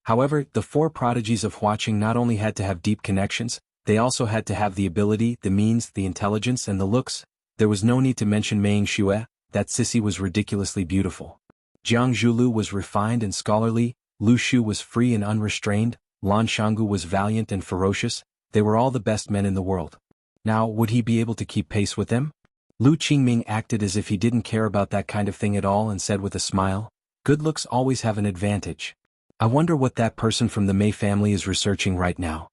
However, the 4 prodigies of Huaqing not only had to have deep connections, they also had to have the ability, the means, the intelligence, and the looks. There was no need to mention Mei Yingxue. That sissy was ridiculously beautiful. Jiang Zhulu was refined and scholarly, Lu Shu was free and unrestrained, Lan Shanggu was valiant and ferocious. They were all the best men in the world. Now, would he be able to keep pace with them? Lu Qingming acted as if he didn't care about that kind of thing at all and said with a smile, "Good looks always have an advantage. I wonder what that person from the Mei family is researching right now."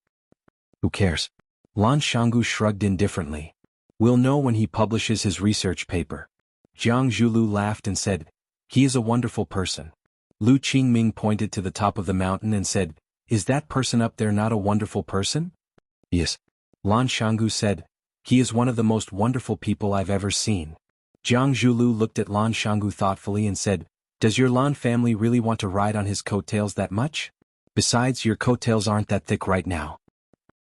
"Who cares?" Lan Shanggu shrugged indifferently. "We'll know when he publishes his research paper." Jiang Zhulu laughed and said, "He is a wonderful person." Lu Qingming pointed to the top of the mountain and said, "Is that person up there not a wonderful person?" "Yes." Lan Shanggu said, "He is one of the most wonderful people I've ever seen." Jiang Zhulu looked at Lan Shanggu thoughtfully and said, "Does your Lan family really want to ride on his coattails that much? Besides, your coattails aren't that thick right now.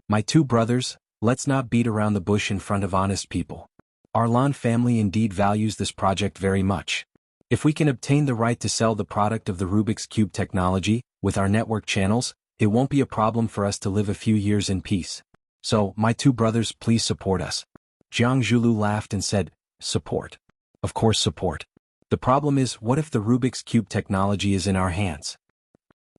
My 2 brothers, let's not beat around the bush in front of honest people. Our Lan family indeed values this project very much. If we can obtain the right to sell the product of the Rubik's Cube technology, with our network channels, it won't be a problem for us to live a few years in peace. So, my 2 brothers, please support us." Jiang Zhulu laughed and said, "Support? Of course support. The problem is, what if the Rubik's Cube technology is in our hands?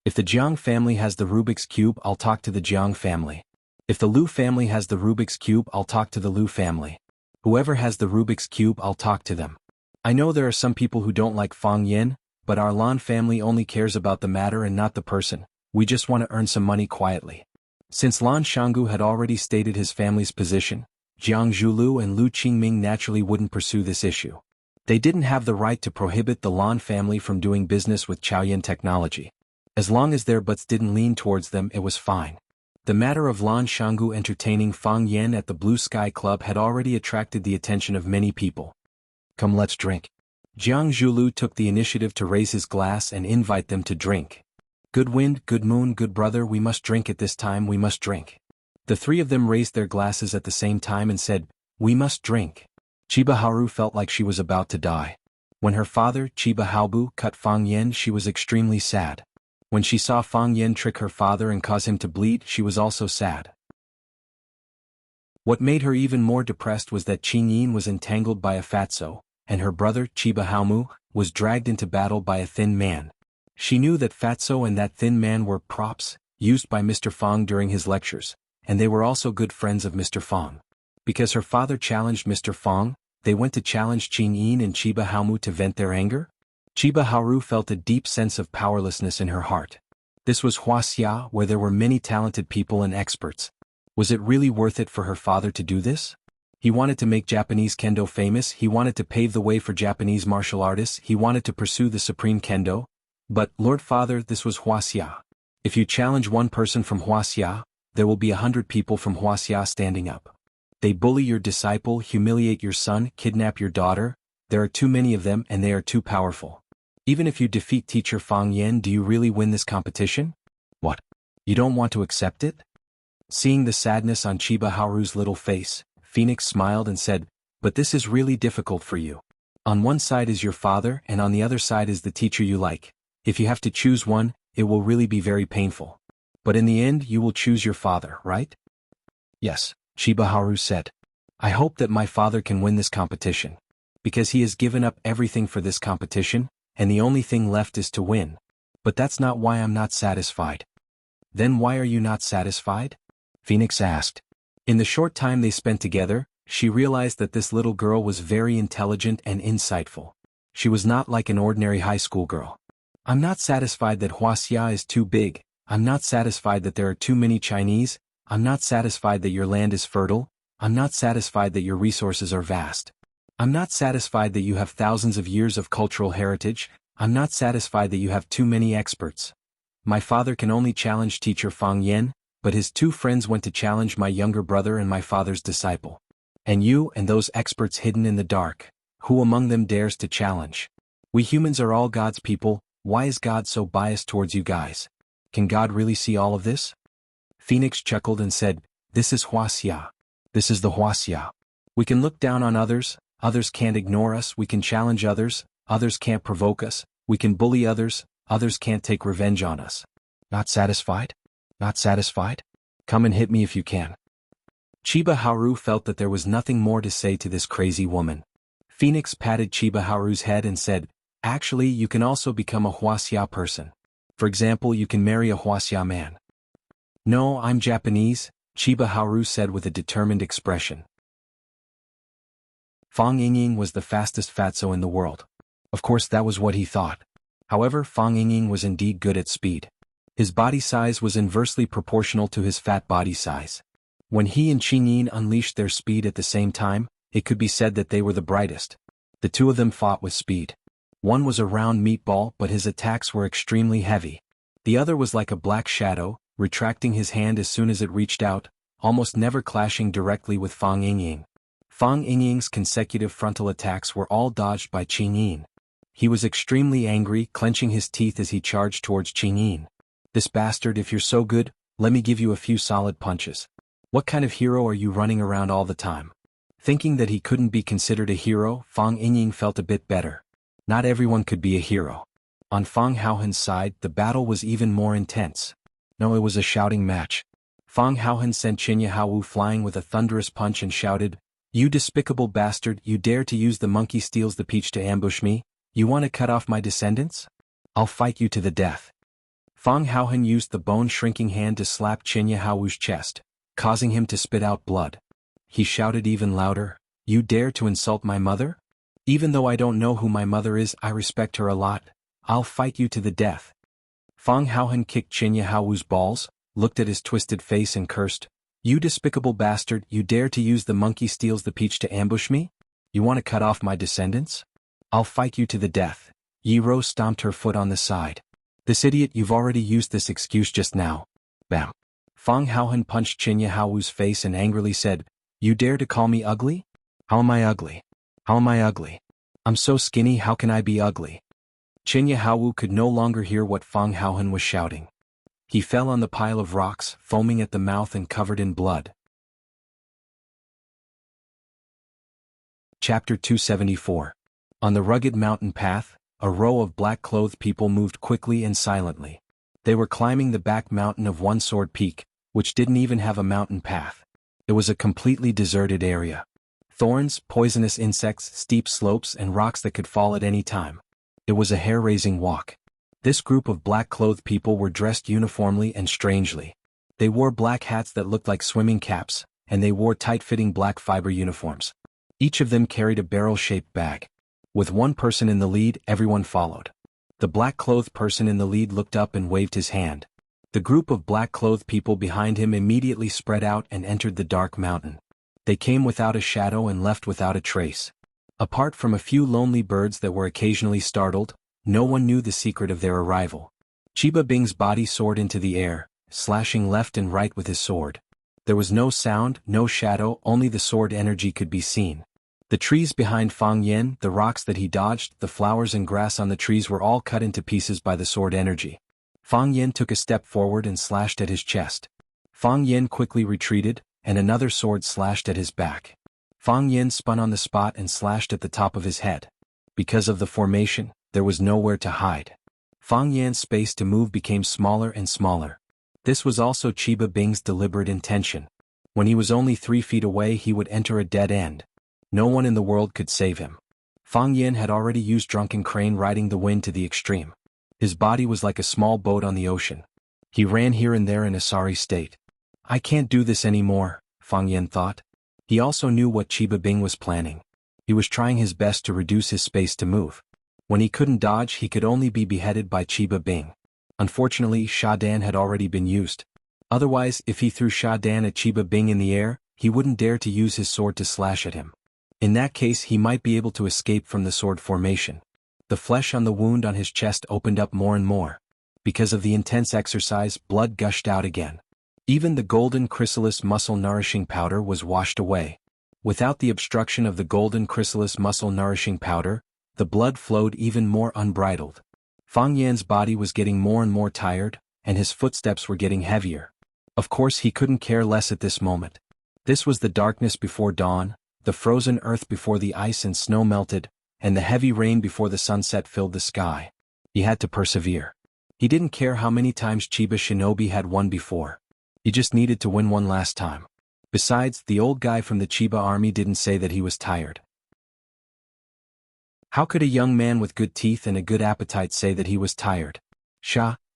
If the Jiang family has the Rubik's Cube, I'll talk to the Jiang family. If the Lu family has the Rubik's Cube, I'll talk to the Lu family. Whoever has the Rubik's Cube, I'll talk to them. I know there are some people who don't like Fang Yin, but our Lan family only cares about the matter and not the person. We just want to earn some money quietly." Since Lan Shanggu had already stated his family's position, Jiang Zhulu and Lu Qingming naturally wouldn't pursue this issue. They didn't have the right to prohibit the Lan family from doing business with Chaoyin technology. As long as their butts didn't lean towards them, it was fine. The matter of Lan Shanggu entertaining Fang Yen at the Blue Sky Club had already attracted the attention of many people. "Come, let's drink." Jiang Zhulu took the initiative to raise his glass and invite them to drink. "Good wind, good moon, good brother, we must drink at this time, we must drink." The 3 of them raised their glasses at the same time and said, "We must drink." Chiba Haru felt like she was about to die. When her father, Chiba Haobu, cut Fang Yen, she was extremely sad. When she saw Fang Yen trick her father and cause him to bleed, she was also sad. What made her even more depressed was that Qing Yin was entangled by a fatso, and her brother, Chiba Haomu, was dragged into battle by a thin man. She knew that fatso and that thin man were props, used by Mr. Fang during his lectures, and they were also good friends of Mr. Fong. Because her father challenged Mr. Fong, they went to challenge Qing Yin and Chiba Haomu to vent their anger? Chiba Haoru felt a deep sense of powerlessness in her heart. This was Wuxia, where there were many talented people and experts. Was it really worth it for her father to do this? He wanted to make Japanese kendo famous, he wanted to pave the way for Japanese martial artists, he wanted to pursue the supreme kendo. But, Lord Father, this was Wuxia. If you challenge one person from Wuxia, there will be 100 people from Wuxia standing up. They bully your disciple, humiliate your son, kidnap your daughter. There are too many of them and they are too powerful. Even if you defeat teacher Fang Yen, do you really win this competition? What? You don't want to accept it? Seeing the sadness on Chiba Haoru's little face, Phoenix smiled and said, but this is really difficult for you. On one side is your father and on the other side is the teacher you like. If you have to choose one, it will really be very painful. But in the end you will choose your father, right? Yes, Chiba Haoru said. I hope that my father can win this competition. Because he has given up everything for this competition, and the only thing left is to win. But that's not why I'm not satisfied. Then why are you not satisfied? Phoenix asked. In the short time they spent together, she realized that this little girl was very intelligent and insightful. She was not like an ordinary high school girl. I'm not satisfied that Wuxia is too big, I'm not satisfied that there are too many Chinese, I'm not satisfied that your land is fertile, I'm not satisfied that your resources are vast. I'm not satisfied that you have thousands of years of cultural heritage, I'm not satisfied that you have too many experts. My father can only challenge teacher Fang Yen, but his two friends went to challenge my younger brother and my father's disciple. And you and those experts hidden in the dark, who among them dares to challenge? We humans are all God's people, why is God so biased towards you guys? Can God really see all of this? Phoenix chuckled and said, this is Wuxia. This is the Wuxia. We can look down on others, others can't ignore us, we can challenge others, others can't provoke us, we can bully others, others can't take revenge on us. Not satisfied? Not satisfied? Come and hit me if you can. Chiba Haoru felt that there was nothing more to say to this crazy woman. Phoenix patted Chiba Haoru's head and said, actually you can also become a Wuxia person. For example, you can marry a Wuxia man. No, I'm Japanese, Chiba Haoru said with a determined expression. Fang Yingying was the fastest fatso in the world. Of course that was what he thought. However, Fang Yingying was indeed good at speed. His body size was inversely proportional to his fat body size. When he and Qing Yin unleashed their speed at the same time, it could be said that they were the brightest. The two of them fought with speed. One was a round meatball but his attacks were extremely heavy. The other was like a black shadow, retracting his hand as soon as it reached out, almost never clashing directly with Fang Yingying. Fang Yingying's consecutive frontal attacks were all dodged by Qing Yin. He was extremely angry, clenching his teeth as he charged towards Qing Yin. This bastard, if you're so good, let me give you a few solid punches. What kind of hero are you running around all the time? Thinking that he couldn't be considered a hero, Fang Yingying felt a bit better. Not everyone could be a hero. On Fang Haohen's side, the battle was even more intense. No, it was a shouting match. Fang Haohen sent Qinya Haowu flying with a thunderous punch and shouted, you despicable bastard, you dare to use the monkey steals the peach to ambush me? You want to cut off my descendants? I'll fight you to the death. Fang Haohen used the bone-shrinking hand to slap Qinya Haowu's chest, causing him to spit out blood. He shouted even louder, you dare to insult my mother? Even though I don't know who my mother is, I respect her a lot. I'll fight you to the death. Fang Haohen kicked Qinya Haowu's balls, looked at his twisted face and cursed, you despicable bastard, you dare to use the monkey steals the peach to ambush me? You want to cut off my descendants? I'll fight you to the death. Yi Ro stomped her foot on the side. This idiot, you've already used this excuse just now. Bam. Fang Haohen punched Qinya Haowu's face and angrily said, you dare to call me ugly? How am I ugly? How am I ugly? I'm so skinny, how can I be ugly? Qinya Haowu could no longer hear what Fang Haohen was shouting. He fell on the pile of rocks, foaming at the mouth and covered in blood. Chapter 274. On the rugged mountain path, a row of black-clothed people moved quickly and silently. They were climbing the back mountain of One Sword Peak, which didn't even have a mountain path. It was a completely deserted area. Thorns, poisonous insects, steep slopes and rocks that could fall at any time. It was a hair-raising walk. This group of black-clothed people were dressed uniformly and strangely. They wore black hats that looked like swimming caps, and they wore tight-fitting black fiber uniforms. Each of them carried a barrel-shaped bag. With one person in the lead, everyone followed. The black-clothed person in the lead looked up and waved his hand. The group of black-clothed people behind him immediately spread out and entered the dark mountain. They came without a shadow and left without a trace. Apart from a few lonely birds that were occasionally startled, no one knew the secret of their arrival. Chiba Bing's body soared into the air, slashing left and right with his sword. There was no sound, no shadow, only the sword energy could be seen. The trees behind Fang Yen, the rocks that he dodged, the flowers and grass on the trees were all cut into pieces by the sword energy. Fang Yen took a step forward and slashed at his chest. Fang Yen quickly retreated, and another sword slashed at his back. Fang Yen spun on the spot and slashed at the top of his head. Because of the formation, there was nowhere to hide. Fang Yan's space to move became smaller and smaller. This was also Chiba Bing's deliberate intention. When he was only 3 feet away, he would enter a dead end. No one in the world could save him. Fang Yen had already used Drunken Crane riding the wind to the extreme. His body was like a small boat on the ocean. He ran here and there in a sorry state. I can't do this anymore, Fang Yen thought. He also knew what Chiba Bing was planning. He was trying his best to reduce his space to move. When he couldn't dodge, he could only be beheaded by Chiba Bing. Unfortunately, Shadan had already been used. Otherwise, if he threw Shadan at Chiba Bing in the air, he wouldn't dare to use his sword to slash at him. In that case, he might be able to escape from the sword formation. The flesh on the wound on his chest opened up more and more. Because of the intense exercise, blood gushed out again. Even the golden chrysalis muscle-nourishing powder was washed away. Without the obstruction of the golden chrysalis muscle-nourishing powder, the blood flowed even more unbridled. Fang Yan's body was getting more and more tired, and his footsteps were getting heavier. Of course, he couldn't care less at this moment. This was the darkness before dawn, the frozen earth before the ice and snow melted, and the heavy rain before the sunset filled the sky. He had to persevere. He didn't care how many times Chiba Shinobi had won before. He just needed to win one last time. Besides, the old guy from the Chiba army didn't say that he was tired. How could a young man with good teeth and a good appetite say that he was tired?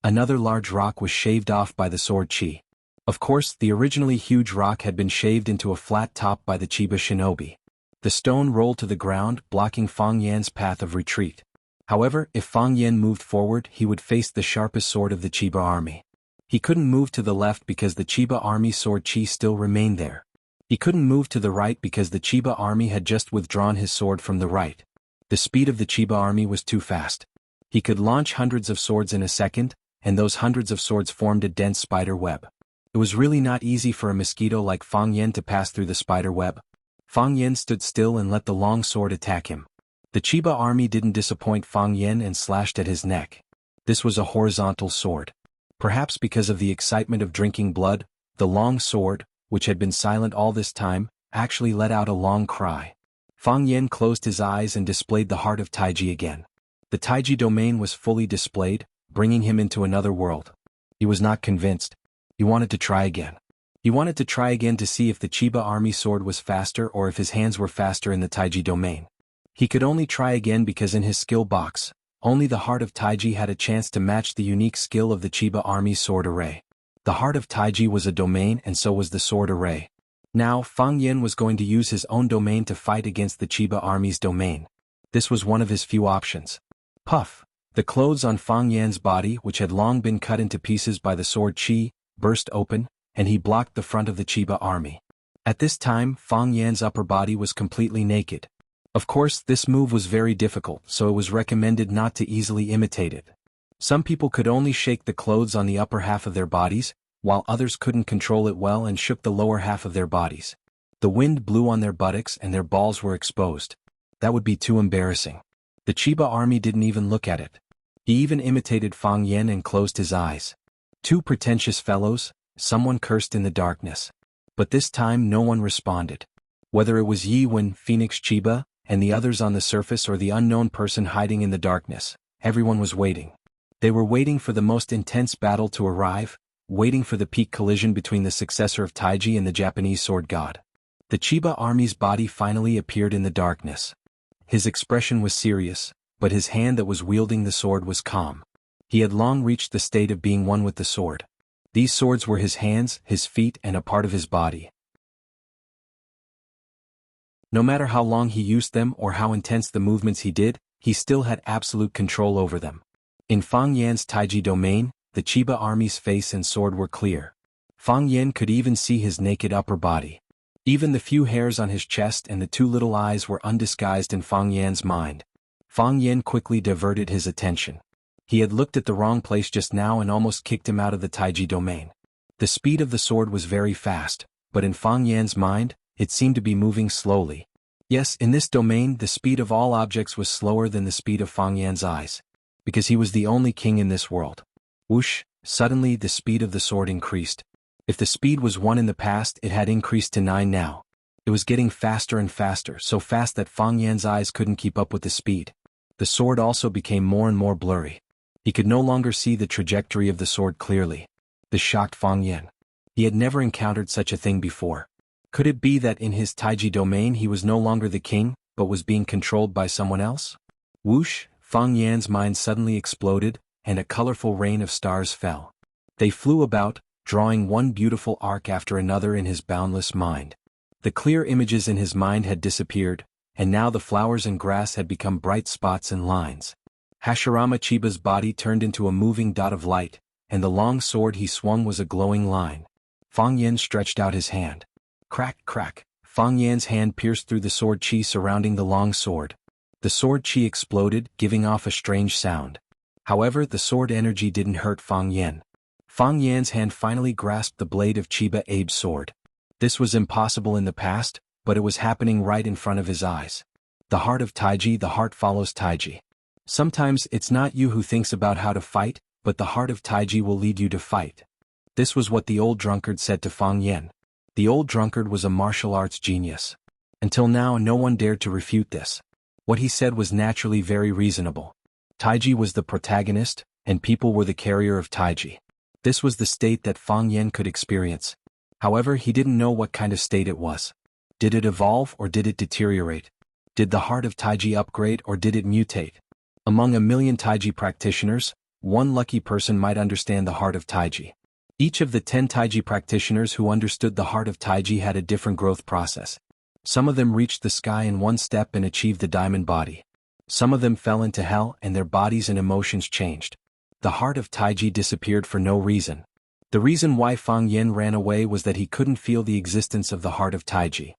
Another large rock was shaved off by the sword Chi. Of course, the originally huge rock had been shaved into a flat top by the Chiba Shinobi. The stone rolled to the ground, blocking Fang Yan's path of retreat. However, if Fang Yan moved forward, he would face the sharpest sword of the Chiba army. He couldn't move to the left because the Chiba army sword Chi still remained there. He couldn't move to the right because the Chiba army had just withdrawn his sword from the right. The speed of the Chiba army was too fast. He could launch hundreds of swords in a second, and those hundreds of swords formed a dense spider web. It was really not easy for a mosquito like Fang Yan to pass through the spider web. Fang Yan stood still and let the long sword attack him. The Chiba army didn't disappoint Fang Yan and slashed at his neck. This was a horizontal sword. Perhaps because of the excitement of drinking blood, the long sword, which had been silent all this time, actually let out a long cry. Fang Yan closed his eyes and displayed the heart of Taiji again. The Taiji domain was fully displayed, bringing him into another world. He was not convinced. He wanted to try again. He wanted to try again to see if the Chiba army sword was faster or if his hands were faster in the Taiji domain. He could only try again because in his skill box, only the heart of Taiji had a chance to match the unique skill of the Chiba army's sword array. The heart of Taiji was a domain and so was the sword array. Now, Fang Yan was going to use his own domain to fight against the Chiba army's domain. This was one of his few options. Puff! The clothes on Fang Yan's body, which had long been cut into pieces by the sword Chi, burst open, and he blocked the front of the Chiba army. At this time, Fang Yan's upper body was completely naked. Of course, this move was very difficult, so it was recommended not to easily imitate it. Some people could only shake the clothes on the upper half of their bodies, while others couldn't control it well and shook the lower half of their bodies. The wind blew on their buttocks and their balls were exposed. That would be too embarrassing. The Chiba army didn't even look at it. He even imitated Fang Yan and closed his eyes. Two pretentious fellows, someone cursed in the darkness. But this time no one responded. Whether it was Yi Wen, Phoenix Chiba, and the others on the surface or the unknown person hiding in the darkness, everyone was waiting. They were waiting for the most intense battle to arrive, waiting for the peak collision between the successor of Taiji and the Japanese sword god. The Chiba army's body finally appeared in the darkness. His expression was serious, but his hand that was wielding the sword was calm. He had long reached the state of being one with the sword. These swords were his hands, his feet, and a part of his body. No matter how long he used them or how intense the movements he did, he still had absolute control over them. In Fang Yan's Taiji domain, the Chiba army's face and sword were clear. Fang Yan could even see his naked upper body. Even the few hairs on his chest and the two little eyes were undisguised in Fang Yan's mind. Fang Yan quickly diverted his attention. He had looked at the wrong place just now and almost kicked him out of the Taiji domain. The speed of the sword was very fast, but in Fang Yan's mind, it seemed to be moving slowly. Yes, in this domain the speed of all objects was slower than the speed of Fang Yan's eyes. Because he was the only king in this world. Whoosh, suddenly the speed of the sword increased. If the speed was 1 in the past, it had increased to 9 now. It was getting faster and faster, so fast that Fang Yan's eyes couldn't keep up with the speed. The sword also became more and more blurry. He could no longer see the trajectory of the sword clearly. This shocked Fang Yan. He had never encountered such a thing before. Could it be that in his Taiji domain he was no longer the king, but was being controlled by someone else? Whoosh, Fang Yan's mind suddenly exploded, and a colorful rain of stars fell. They flew about, drawing one beautiful arc after another in his boundless mind. The clear images in his mind had disappeared, and now the flowers and grass had become bright spots and lines. Hashirama Chiba's body turned into a moving dot of light, and the long sword he swung was a glowing line. Fang Yan stretched out his hand. Crack, crack, Fang Yan's hand pierced through the sword chi surrounding the long sword. The sword chi exploded, giving off a strange sound. However, the sword energy didn't hurt Fang Yan. Fang Yan's hand finally grasped the blade of Chiba Abe's sword. This was impossible in the past, but it was happening right in front of his eyes. The heart of Taiji, the heart follows Taiji. Sometimes it's not you who thinks about how to fight, but the heart of Taiji will lead you to fight. This was what the old drunkard said to Fang Yan. The old drunkard was a martial arts genius. Until now no one dared to refute this. What he said was naturally very reasonable. Taiji was the protagonist, and people were the carrier of Taiji. This was the state that Fang Yan could experience. However, he didn't know what kind of state it was. Did it evolve or did it deteriorate? Did the heart of Taiji upgrade or did it mutate? Among a million Taiji practitioners, one lucky person might understand the heart of Taiji. Each of the 10 Taiji practitioners who understood the heart of Taiji had a different growth process. Some of them reached the sky in one step and achieved the diamond body. Some of them fell into hell and their bodies and emotions changed. The heart of Taiji disappeared for no reason. The reason why Fang Yan ran away was that he couldn't feel the existence of the heart of Taiji.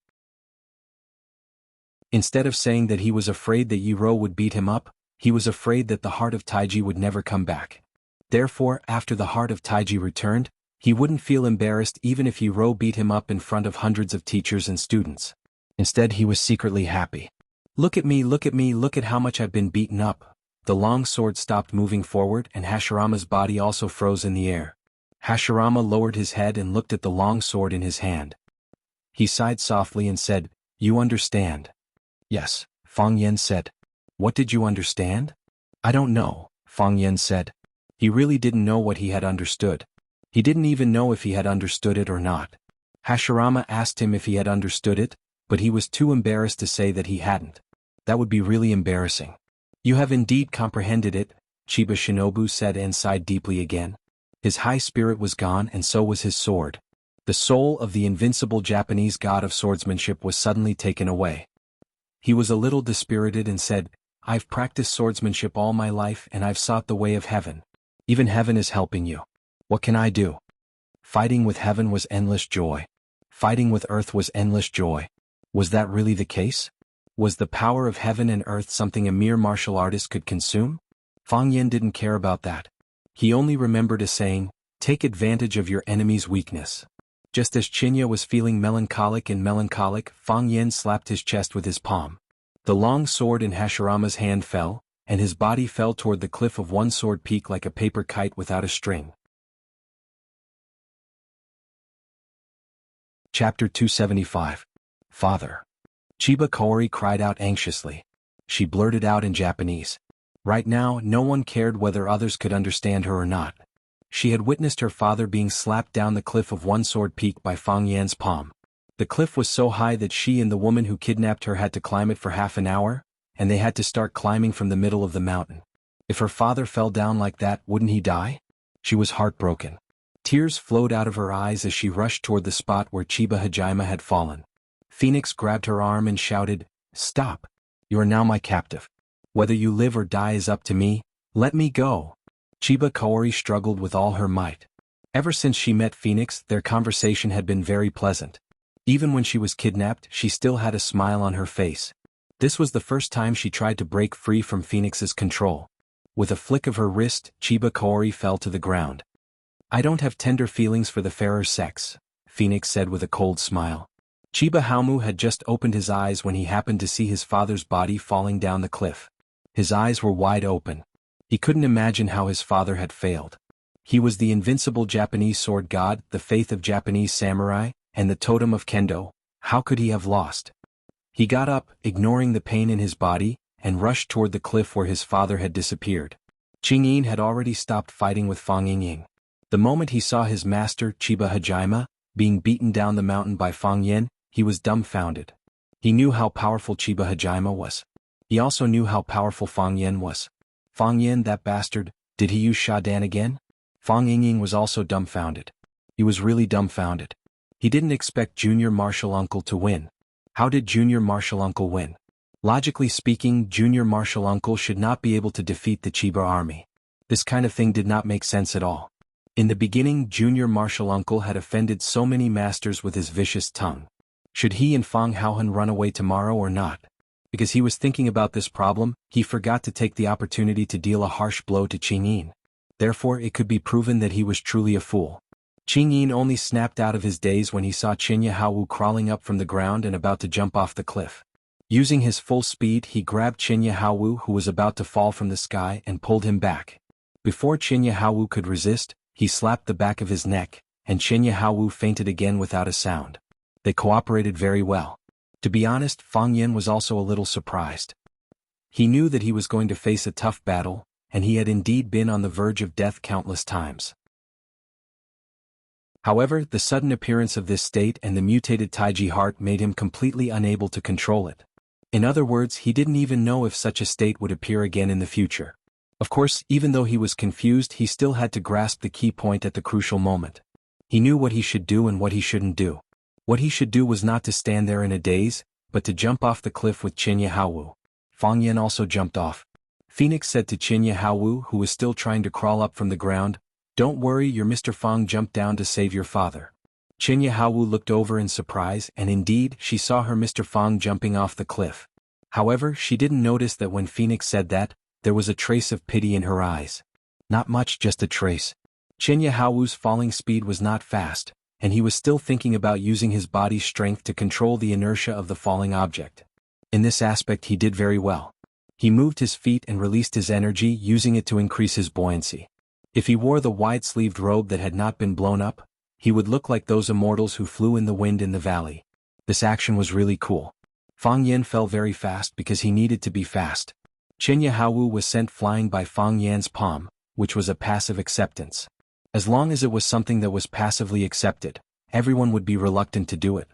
Instead of saying that he was afraid that Yiro would beat him up, he was afraid that the heart of Taiji would never come back. Therefore, after the heart of Taiji returned, he wouldn't feel embarrassed even if Yiro beat him up in front of hundreds of teachers and students. Instead, he was secretly happy. Look at me, look at me, look at how much I've been beaten up. The long sword stopped moving forward and Hashirama's body also froze in the air. Hashirama lowered his head and looked at the long sword in his hand. He sighed softly and said, "You understand?" "Yes," Fang Yan said. "What did you understand?" "I don't know," Fang Yan said. He really didn't know what he had understood. He didn't even know if he had understood it or not. Hashirama asked him if he had understood it, but he was too embarrassed to say that he hadn't. That would be really embarrassing. "You have indeed comprehended it," Chiba Shinobu said and sighed deeply again. His high spirit was gone and so was his sword. The soul of the invincible Japanese god of swordsmanship was suddenly taken away. He was a little dispirited and said, "I've practiced swordsmanship all my life and I've sought the way of heaven. Even heaven is helping you. What can I do?" Fighting with heaven was endless joy. Fighting with earth was endless joy. Was that really the case? Was the power of heaven and earth something a mere martial artist could consume? Fang Yan didn't care about that. He only remembered a saying, "Take advantage of your enemy's weakness." Just as Chinya was feeling melancholic, Fang Yan slapped his chest with his palm. The long sword in Hashirama's hand fell, and his body fell toward the cliff of one sword peak like a paper kite without a string. Chapter 275. Father. Chiba Kaori cried out anxiously. She blurted out in Japanese. Right now, no one cared whether others could understand her or not. She had witnessed her father being slapped down the cliff of one sword peak by Fang Yan's palm. The cliff was so high that she and the woman who kidnapped her had to climb it for half an hour, and they had to start climbing from the middle of the mountain. If her father fell down like that, wouldn't he die? She was heartbroken. Tears flowed out of her eyes as she rushed toward the spot where Chiba Hajime had fallen. Phoenix grabbed her arm and shouted, "Stop! You are now my captive. Whether you live or die is up to me, let me go." Chiba Kaori struggled with all her might. Ever since she met Phoenix, their conversation had been very pleasant. Even when she was kidnapped, she still had a smile on her face. This was the first time she tried to break free from Phoenix's control. With a flick of her wrist, Chiba Kaori fell to the ground. "I don't have tender feelings for the fairer sex," Phoenix said with a cold smile. Chiba Haomu had just opened his eyes when he happened to see his father's body falling down the cliff. His eyes were wide open. He couldn't imagine how his father had failed. He was the invincible Japanese sword god, the faith of Japanese samurai, and the totem of kendo. How could he have lost? He got up, ignoring the pain in his body, and rushed toward the cliff where his father had disappeared. Qing Yin had already stopped fighting with Fang Yingying. The moment he saw his master, Chiba Hajime, being beaten down the mountain by Fang Yin, he was dumbfounded. He knew how powerful Chiba Hajime was. He also knew how powerful Fang Yin was. Fang Yin, that bastard, did he use Shadan again? Fang Yingying was also dumbfounded. He was really dumbfounded. He didn't expect Junior Martial Uncle to win. How did Junior Martial Uncle win? Logically speaking, Junior Martial Uncle should not be able to defeat the Chiba army. This kind of thing did not make sense at all. In the beginning, Junior Martial Uncle had offended so many masters with his vicious tongue. Should he and Fang Haohan run away tomorrow or not? Because he was thinking about this problem, he forgot to take the opportunity to deal a harsh blow to Qing Yin. Therefore it could be proven that he was truly a fool. Qing Yin only snapped out of his daze when he saw Qinya Haowu crawling up from the ground and about to jump off the cliff. Using his full speed, he grabbed Qinya Haowu, who was about to fall from the sky, and pulled him back. Before Qinya Haowu could resist, he slapped the back of his neck, and Qinya Haowu fainted again without a sound. They cooperated very well. To be honest, Fang Yin was also a little surprised. He knew that he was going to face a tough battle, and he had indeed been on the verge of death countless times. However, the sudden appearance of this state and the mutated Taiji heart made him completely unable to control it. In other words, he didn't even know if such a state would appear again in the future. Of course, even though he was confused, he still had to grasp the key point at the crucial moment. He knew what he should do and what he shouldn't do. What he should do was not to stand there in a daze, but to jump off the cliff with Qinya Haowu. Fang Yin also jumped off. Phoenix said to Qinya Haowu, who was still trying to crawl up from the ground, "Don't worry, your Mr. Fang jumped down to save your father." Qinya Haowu looked over in surprise, and indeed, she saw her Mr. Fang jumping off the cliff. However, she didn't notice that when Phoenix said that, there was a trace of pity in her eyes. Not much, just a trace. Qinya Haowu's falling speed was not fast, and he was still thinking about using his body's strength to control the inertia of the falling object. In this aspect he did very well. He moved his feet and released his energy, using it to increase his buoyancy. If he wore the wide-sleeved robe that had not been blown up, he would look like those immortals who flew in the wind in the valley. This action was really cool. Fang Yin fell very fast because he needed to be fast. Qinya Haowu was sent flying by Fang Yan's palm, which was a passive acceptance. As long as it was something that was passively accepted, everyone would be reluctant to do it.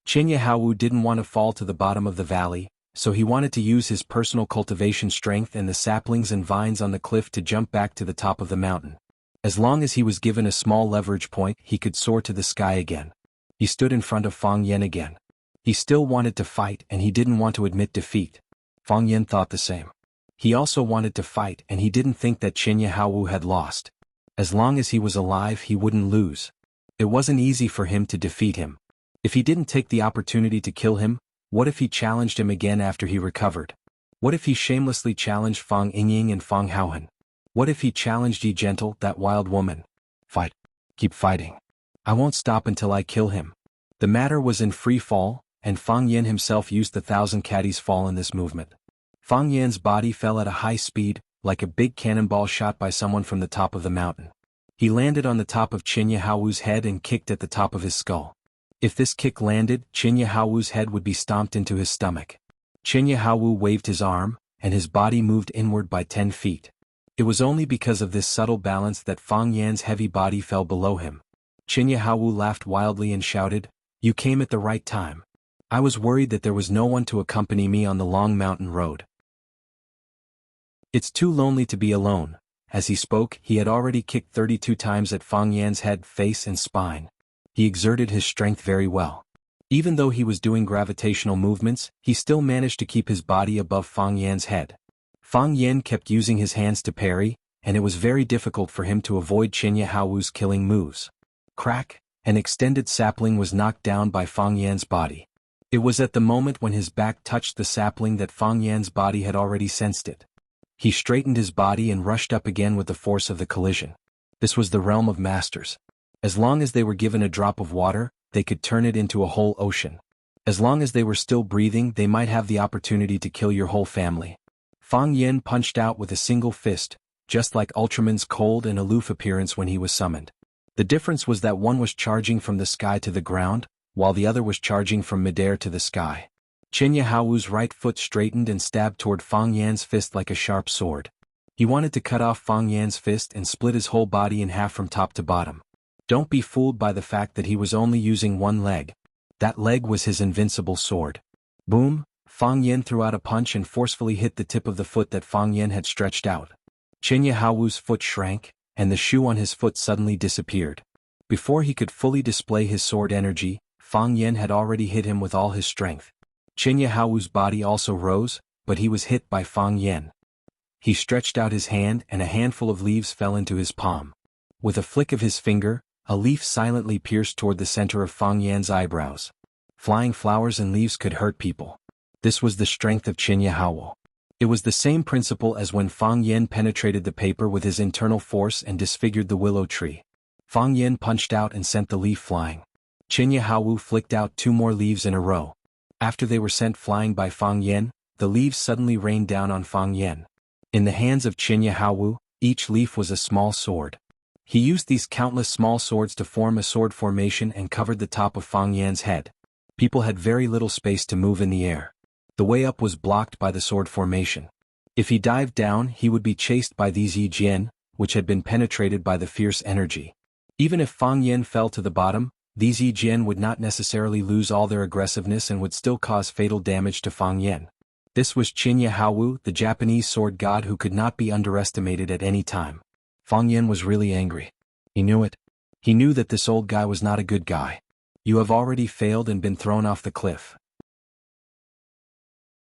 Qinya Haowu didn't want to fall to the bottom of the valley, so he wanted to use his personal cultivation strength and the saplings and vines on the cliff to jump back to the top of the mountain. As long as he was given a small leverage point, he could soar to the sky again. He stood in front of Fang Yin again. He still wanted to fight and he didn't want to admit defeat. Fang Yin thought the same. He also wanted to fight and he didn't think that Qinya Haowu had lost. As long as he was alive, he wouldn't lose. It wasn't easy for him to defeat him. If he didn't take the opportunity to kill him, what if he challenged him again after he recovered? What if he shamelessly challenged Fang Yingying and Fang Haohan? What if he challenged Yi Gentle, that wild woman? Fight. Keep fighting. I won't stop until I kill him. The matter was in free fall, and Fang Yin himself used the 1,000 caddies fall in this movement. Fang Yan's body fell at a high speed, like a big cannonball shot by someone from the top of the mountain. He landed on the top of Qinya Haowu's head and kicked at the top of his skull. If this kick landed, Qinya Haowu's head would be stomped into his stomach. Qinya Haowu waved his arm, and his body moved inward by 10 feet. It was only because of this subtle balance that Fang Yan's heavy body fell below him. Qinya Haowu laughed wildly and shouted, "You came at the right time. I was worried that there was no one to accompany me on the long mountain road." "It's too lonely to be alone," As he spoke, he had already kicked 32 times at Fang Yan's head, face and spine. He exerted his strength very well. Even though he was doing gravitational movements, he still managed to keep his body above Fang Yan's head. Fang Yan kept using his hands to parry, and it was very difficult for him to avoid Qinya Haowu's killing moves. Crack! An extended sapling was knocked down by Fang Yan's body. It was at the moment when his back touched the sapling that Fang Yan's body had already sensed it. He straightened his body and rushed up again with the force of the collision. This was the realm of masters. As long as they were given a drop of water, they could turn it into a whole ocean. As long as they were still breathing, they might have the opportunity to kill your whole family. Fang Yan punched out with a single fist, just like Ultraman's cold and aloof appearance when he was summoned. The difference was that one was charging from the sky to the ground, while the other was charging from midair to the sky. Qinya Haowu's right foot straightened and stabbed toward Fang Yan's fist like a sharp sword. He wanted to cut off Fang Yan's fist and split his whole body in half from top to bottom. Don't be fooled by the fact that he was only using one leg. That leg was his invincible sword. Boom! Fang Yan threw out a punch and forcefully hit the tip of the foot that Fang Yan had stretched out. Qinya Haowu's foot shrank, and the shoe on his foot suddenly disappeared. Before he could fully display his sword energy, Fang Yan had already hit him with all his strength. Qinya Haowu's body also rose, but he was hit by Fang Yan. He stretched out his hand and a handful of leaves fell into his palm. With a flick of his finger, a leaf silently pierced toward the center of Fang Yan's eyebrows. Flying flowers and leaves could hurt people. This was the strength of Qinya Haowu. It was the same principle as when Fang Yan penetrated the paper with his internal force and disfigured the willow tree. Fang Yan punched out and sent the leaf flying. Qinya Haowu flicked out 2 more leaves in a row. After they were sent flying by Fang Yan, the leaves suddenly rained down on Fang Yan. In the hands of Qinya Haowu, each leaf was a small sword. He used these countless small swords to form a sword formation and covered the top of Fang Yan's head. People had very little space to move in the air. The way up was blocked by the sword formation. If he dived down, he would be chased by these Yi Jian, which had been penetrated by the fierce energy. Even if Fang Yan fell to the bottom, these Yi Jian would not necessarily lose all their aggressiveness and would still cause fatal damage to Fang Yan. This was Qinya Haowu, the Japanese sword god who could not be underestimated at any time. Fang Yan was really angry. He knew it. He knew that this old guy was not a good guy. You have already failed and been thrown off the cliff.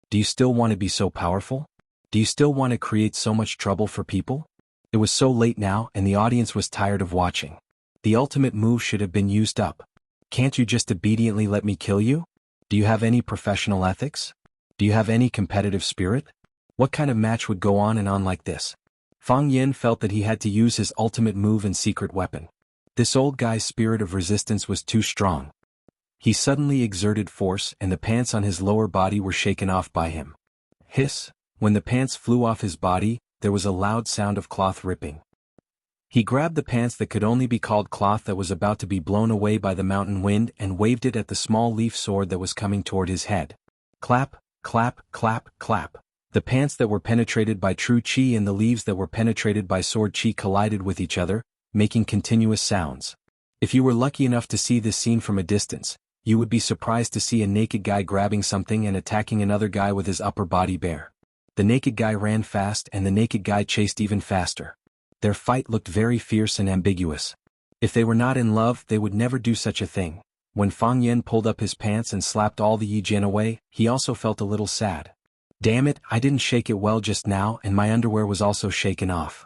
Do you still want to be so powerful? Do you still want to create so much trouble for people? It was so late now and the audience was tired of watching. The ultimate move should have been used up. Can't you just obediently let me kill you? Do you have any professional ethics? Do you have any competitive spirit? What kind of match would go on and on like this? Fang Yan felt that he had to use his ultimate move and secret weapon. This old guy's spirit of resistance was too strong. He suddenly exerted force and the pants on his lower body were shaken off by him. Hiss! When the pants flew off his body, there was a loud sound of cloth ripping. He grabbed the pants that could only be called cloth that was about to be blown away by the mountain wind and waved it at the small leaf sword that was coming toward his head. Clap, clap, clap, clap. The pants that were penetrated by true qi and the leaves that were penetrated by sword qi collided with each other, making continuous sounds. If you were lucky enough to see this scene from a distance, you would be surprised to see a naked guy grabbing something and attacking another guy with his upper body bare. The naked guy ran fast and the naked guy chased even faster. Their fight looked very fierce and ambiguous. If they were not in love, they would never do such a thing. When Fang Yan pulled up his pants and slapped all the Yi Jian away, he also felt a little sad. Damn it, I didn't shake it well just now and my underwear was also shaken off.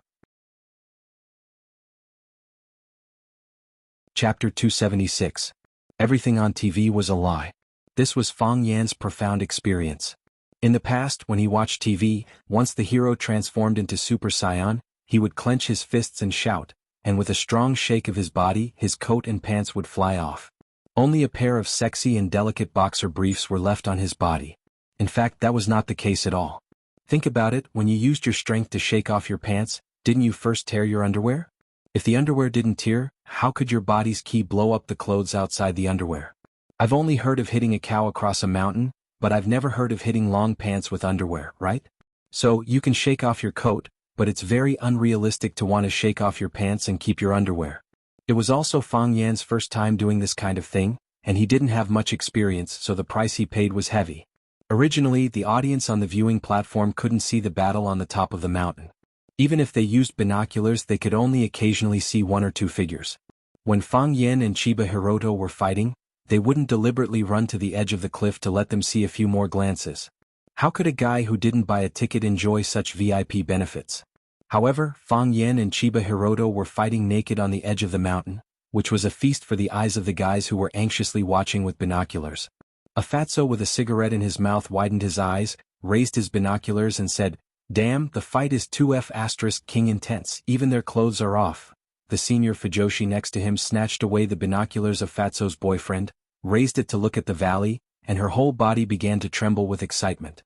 Chapter 276. Everything on TV was a lie. This was Fang Yan's profound experience. In the past, when he watched TV, once the hero transformed into Super Saiyan, he would clench his fists and shout, and with a strong shake of his body, his coat and pants would fly off. Only a pair of sexy and delicate boxer briefs were left on his body. In fact, that was not the case at all. Think about it, when you used your strength to shake off your pants, didn't you first tear your underwear? If the underwear didn't tear, how could your body's ki blow up the clothes outside the underwear? I've only heard of hitting a cow across a mountain, but I've never heard of hitting long pants with underwear, right? So, you can shake off your coat, but it's very unrealistic to want to shake off your pants and keep your underwear. It was also Fang Yan's first time doing this kind of thing, and he didn't have much experience, so the price he paid was heavy. Originally, the audience on the viewing platform couldn't see the battle on the top of the mountain. Even if they used binoculars, they could only occasionally see one or two figures. When Fang Yan and Chiba Hiroto were fighting, they wouldn't deliberately run to the edge of the cliff to let them see a few more glances. How could a guy who didn't buy a ticket enjoy such VIP benefits? However, Fang Yan and Chiba Hiroto were fighting naked on the edge of the mountain, which was a feast for the eyes of the guys who were anxiously watching with binoculars. A fatso with a cigarette in his mouth widened his eyes, raised his binoculars and said, "Damn, the fight is 2F** king intense, even their clothes are off." The senior Fujoshi next to him snatched away the binoculars of Fatso's boyfriend, raised it to look at the valley, and her whole body began to tremble with excitement.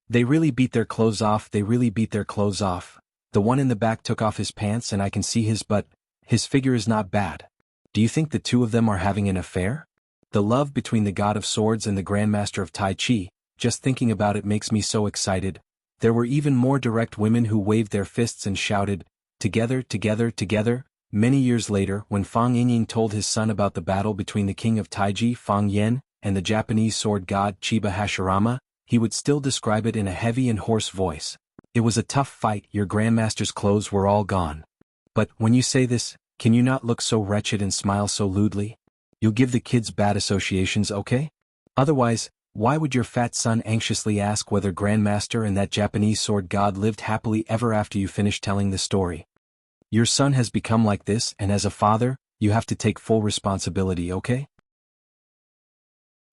"They really beat their clothes off, they really beat their clothes off. The one in the back took off his pants and I can see his butt. His figure is not bad. Do you think the two of them are having an affair? The love between the God of Swords and the Grandmaster of Tai Chi, just thinking about it makes me so excited." There were even more direct women who waved their fists and shouted, "Together, together, together." Many years later, when Fang Yingying told his son about the battle between the king of Taiji, Fang Yen, and the Japanese sword god Chiba Hashirama, he would still describe it in a heavy and hoarse voice. "It was a tough fight, your grandmaster's clothes were all gone. But, when you say this, can you not look so wretched and smile so lewdly? You'll give the kids bad associations, okay? Otherwise, why would your fat son anxiously ask whether Grandmaster and that Japanese sword god lived happily ever after you finish telling the story? Your son has become like this, and as a father, you have to take full responsibility, okay?"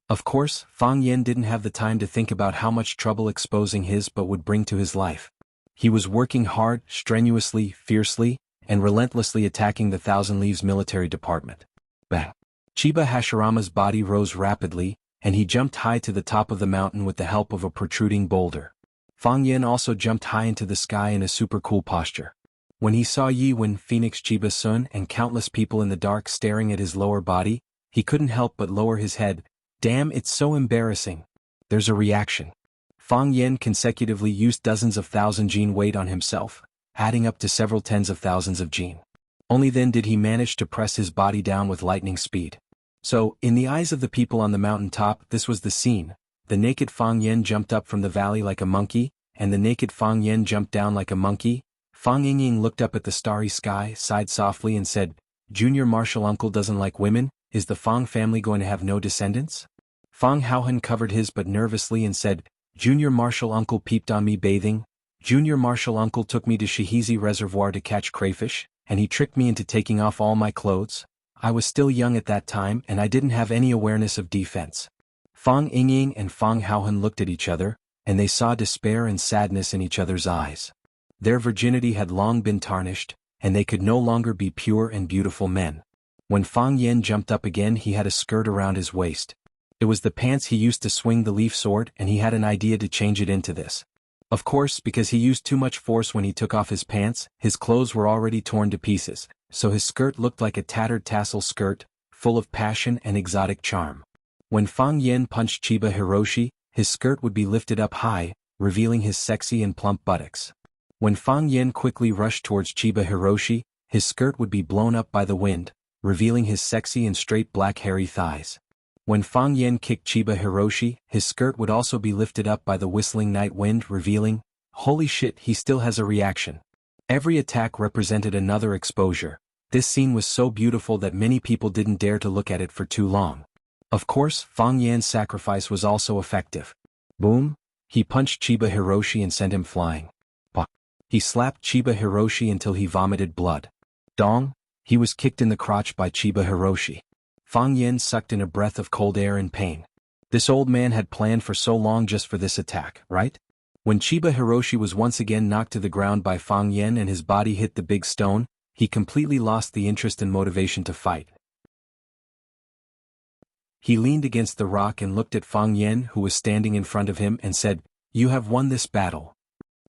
Of course, Fang Yen didn't have the time to think about how much trouble exposing his but would bring to his life. He was working hard, strenuously, fiercely, and relentlessly attacking the Thousand Leaves military department. Bang! Chiba Hashirama's body rose rapidly, and he jumped high to the top of the mountain with the help of a protruding boulder. Fang Yen also jumped high into the sky in a super cool posture. When he saw Yi Wen, Phoenix Chiba Sun, and countless people in the dark staring at his lower body, he couldn't help but lower his head. "Damn, it's so embarrassing." There's a reaction. Fang Yen consecutively used dozens of thousand gene weight on himself, adding up to several tens of thousands of gene. Only then did he manage to press his body down with lightning speed. So, in the eyes of the people on the mountain top, this was the scene. The naked Fang Yen jumped up from the valley like a monkey, and the naked Fang Yen jumped down like a monkey. Fang Yingying looked up at the starry sky, sighed softly and said, "Junior Marshal Uncle doesn't like women, is the Fang family going to have no descendants?" Fang Haohan covered his butt nervously and said, "Junior Marshal Uncle peeped on me bathing. Junior Marshal Uncle took me to Shihizi Reservoir to catch crayfish, and he tricked me into taking off all my clothes. I was still young at that time and I didn't have any awareness of defense." Fang Yingying and Fang Haohan looked at each other, and they saw despair and sadness in each other's eyes. Their virginity had long been tarnished, and they could no longer be pure and beautiful men. When Fang Yen jumped up again, he had a skirt around his waist. It was the pants he used to swing the leaf sword, and he had an idea to change it into this. Of course, because he used too much force when he took off his pants, his clothes were already torn to pieces, so his skirt looked like a tattered tassel skirt, full of passion and exotic charm. When Fang Yen punched Chiba Hiroshi, his skirt would be lifted up high, revealing his sexy and plump buttocks. When Fang Yen quickly rushed towards Chiba Hiroshi, his skirt would be blown up by the wind, revealing his sexy and straight black hairy thighs. When Fang Yen kicked Chiba Hiroshi, his skirt would also be lifted up by the whistling night wind, revealing, holy shit, he still has a reaction. Every attack represented another exposure. This scene was so beautiful that many people didn't dare to look at it for too long. Of course, Fang Yan's sacrifice was also effective. Boom! He punched Chiba Hiroshi and sent him flying. Bah! He slapped Chiba Hiroshi until he vomited blood. Dong! He was kicked in the crotch by Chiba Hiroshi. Fang Yen sucked in a breath of cold air in pain. This old man had planned for so long just for this attack, right? When Chiba Hiroshi was once again knocked to the ground by Fang Yen and his body hit the big stone, he completely lost the interest and motivation to fight. He leaned against the rock and looked at Fang Yen, who was standing in front of him, and said, "You have won this battle."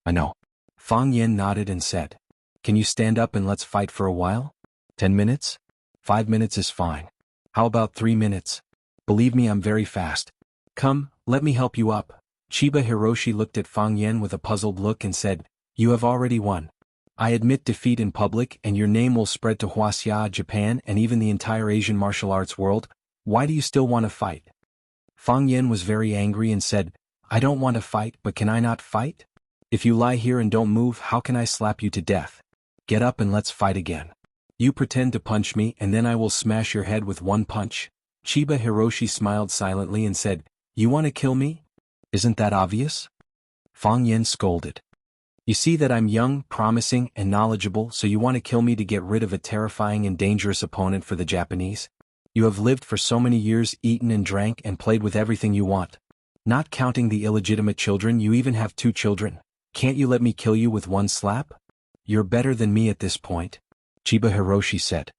"I know." Fang Yen nodded and said, "Can you stand up and let's fight for a while? 10 minutes? 5 minutes is fine. How about 3 minutes? Believe me, I'm very fast. Come, let me help you up." Chiba Hiroshi looked at Fang Yen with a puzzled look and said, "You have already won. I admit defeat in public and your name will spread to Wuxia, Japan and even the entire Asian martial arts world. Why do you still want to fight?" Fang Yen was very angry and said, "I don't want to fight, but can I not fight? If you lie here and don't move, how can I slap you to death? Get up and let's fight again. You pretend to punch me and then I will smash your head with one punch. Chiba Hiroshi smiled silently and said, You want to kill me? Isn't that obvious? Fang Yen scolded. You see that I'm young, promising, and knowledgeable, so you want to kill me to get rid of a terrifying and dangerous opponent for the Japanese? You have lived for so many years, eaten and drank and played with everything you want. Not counting the illegitimate children, you even have 2 children. Can't you let me kill you with one slap? You're better than me at this point, Chiba Hiroshi said.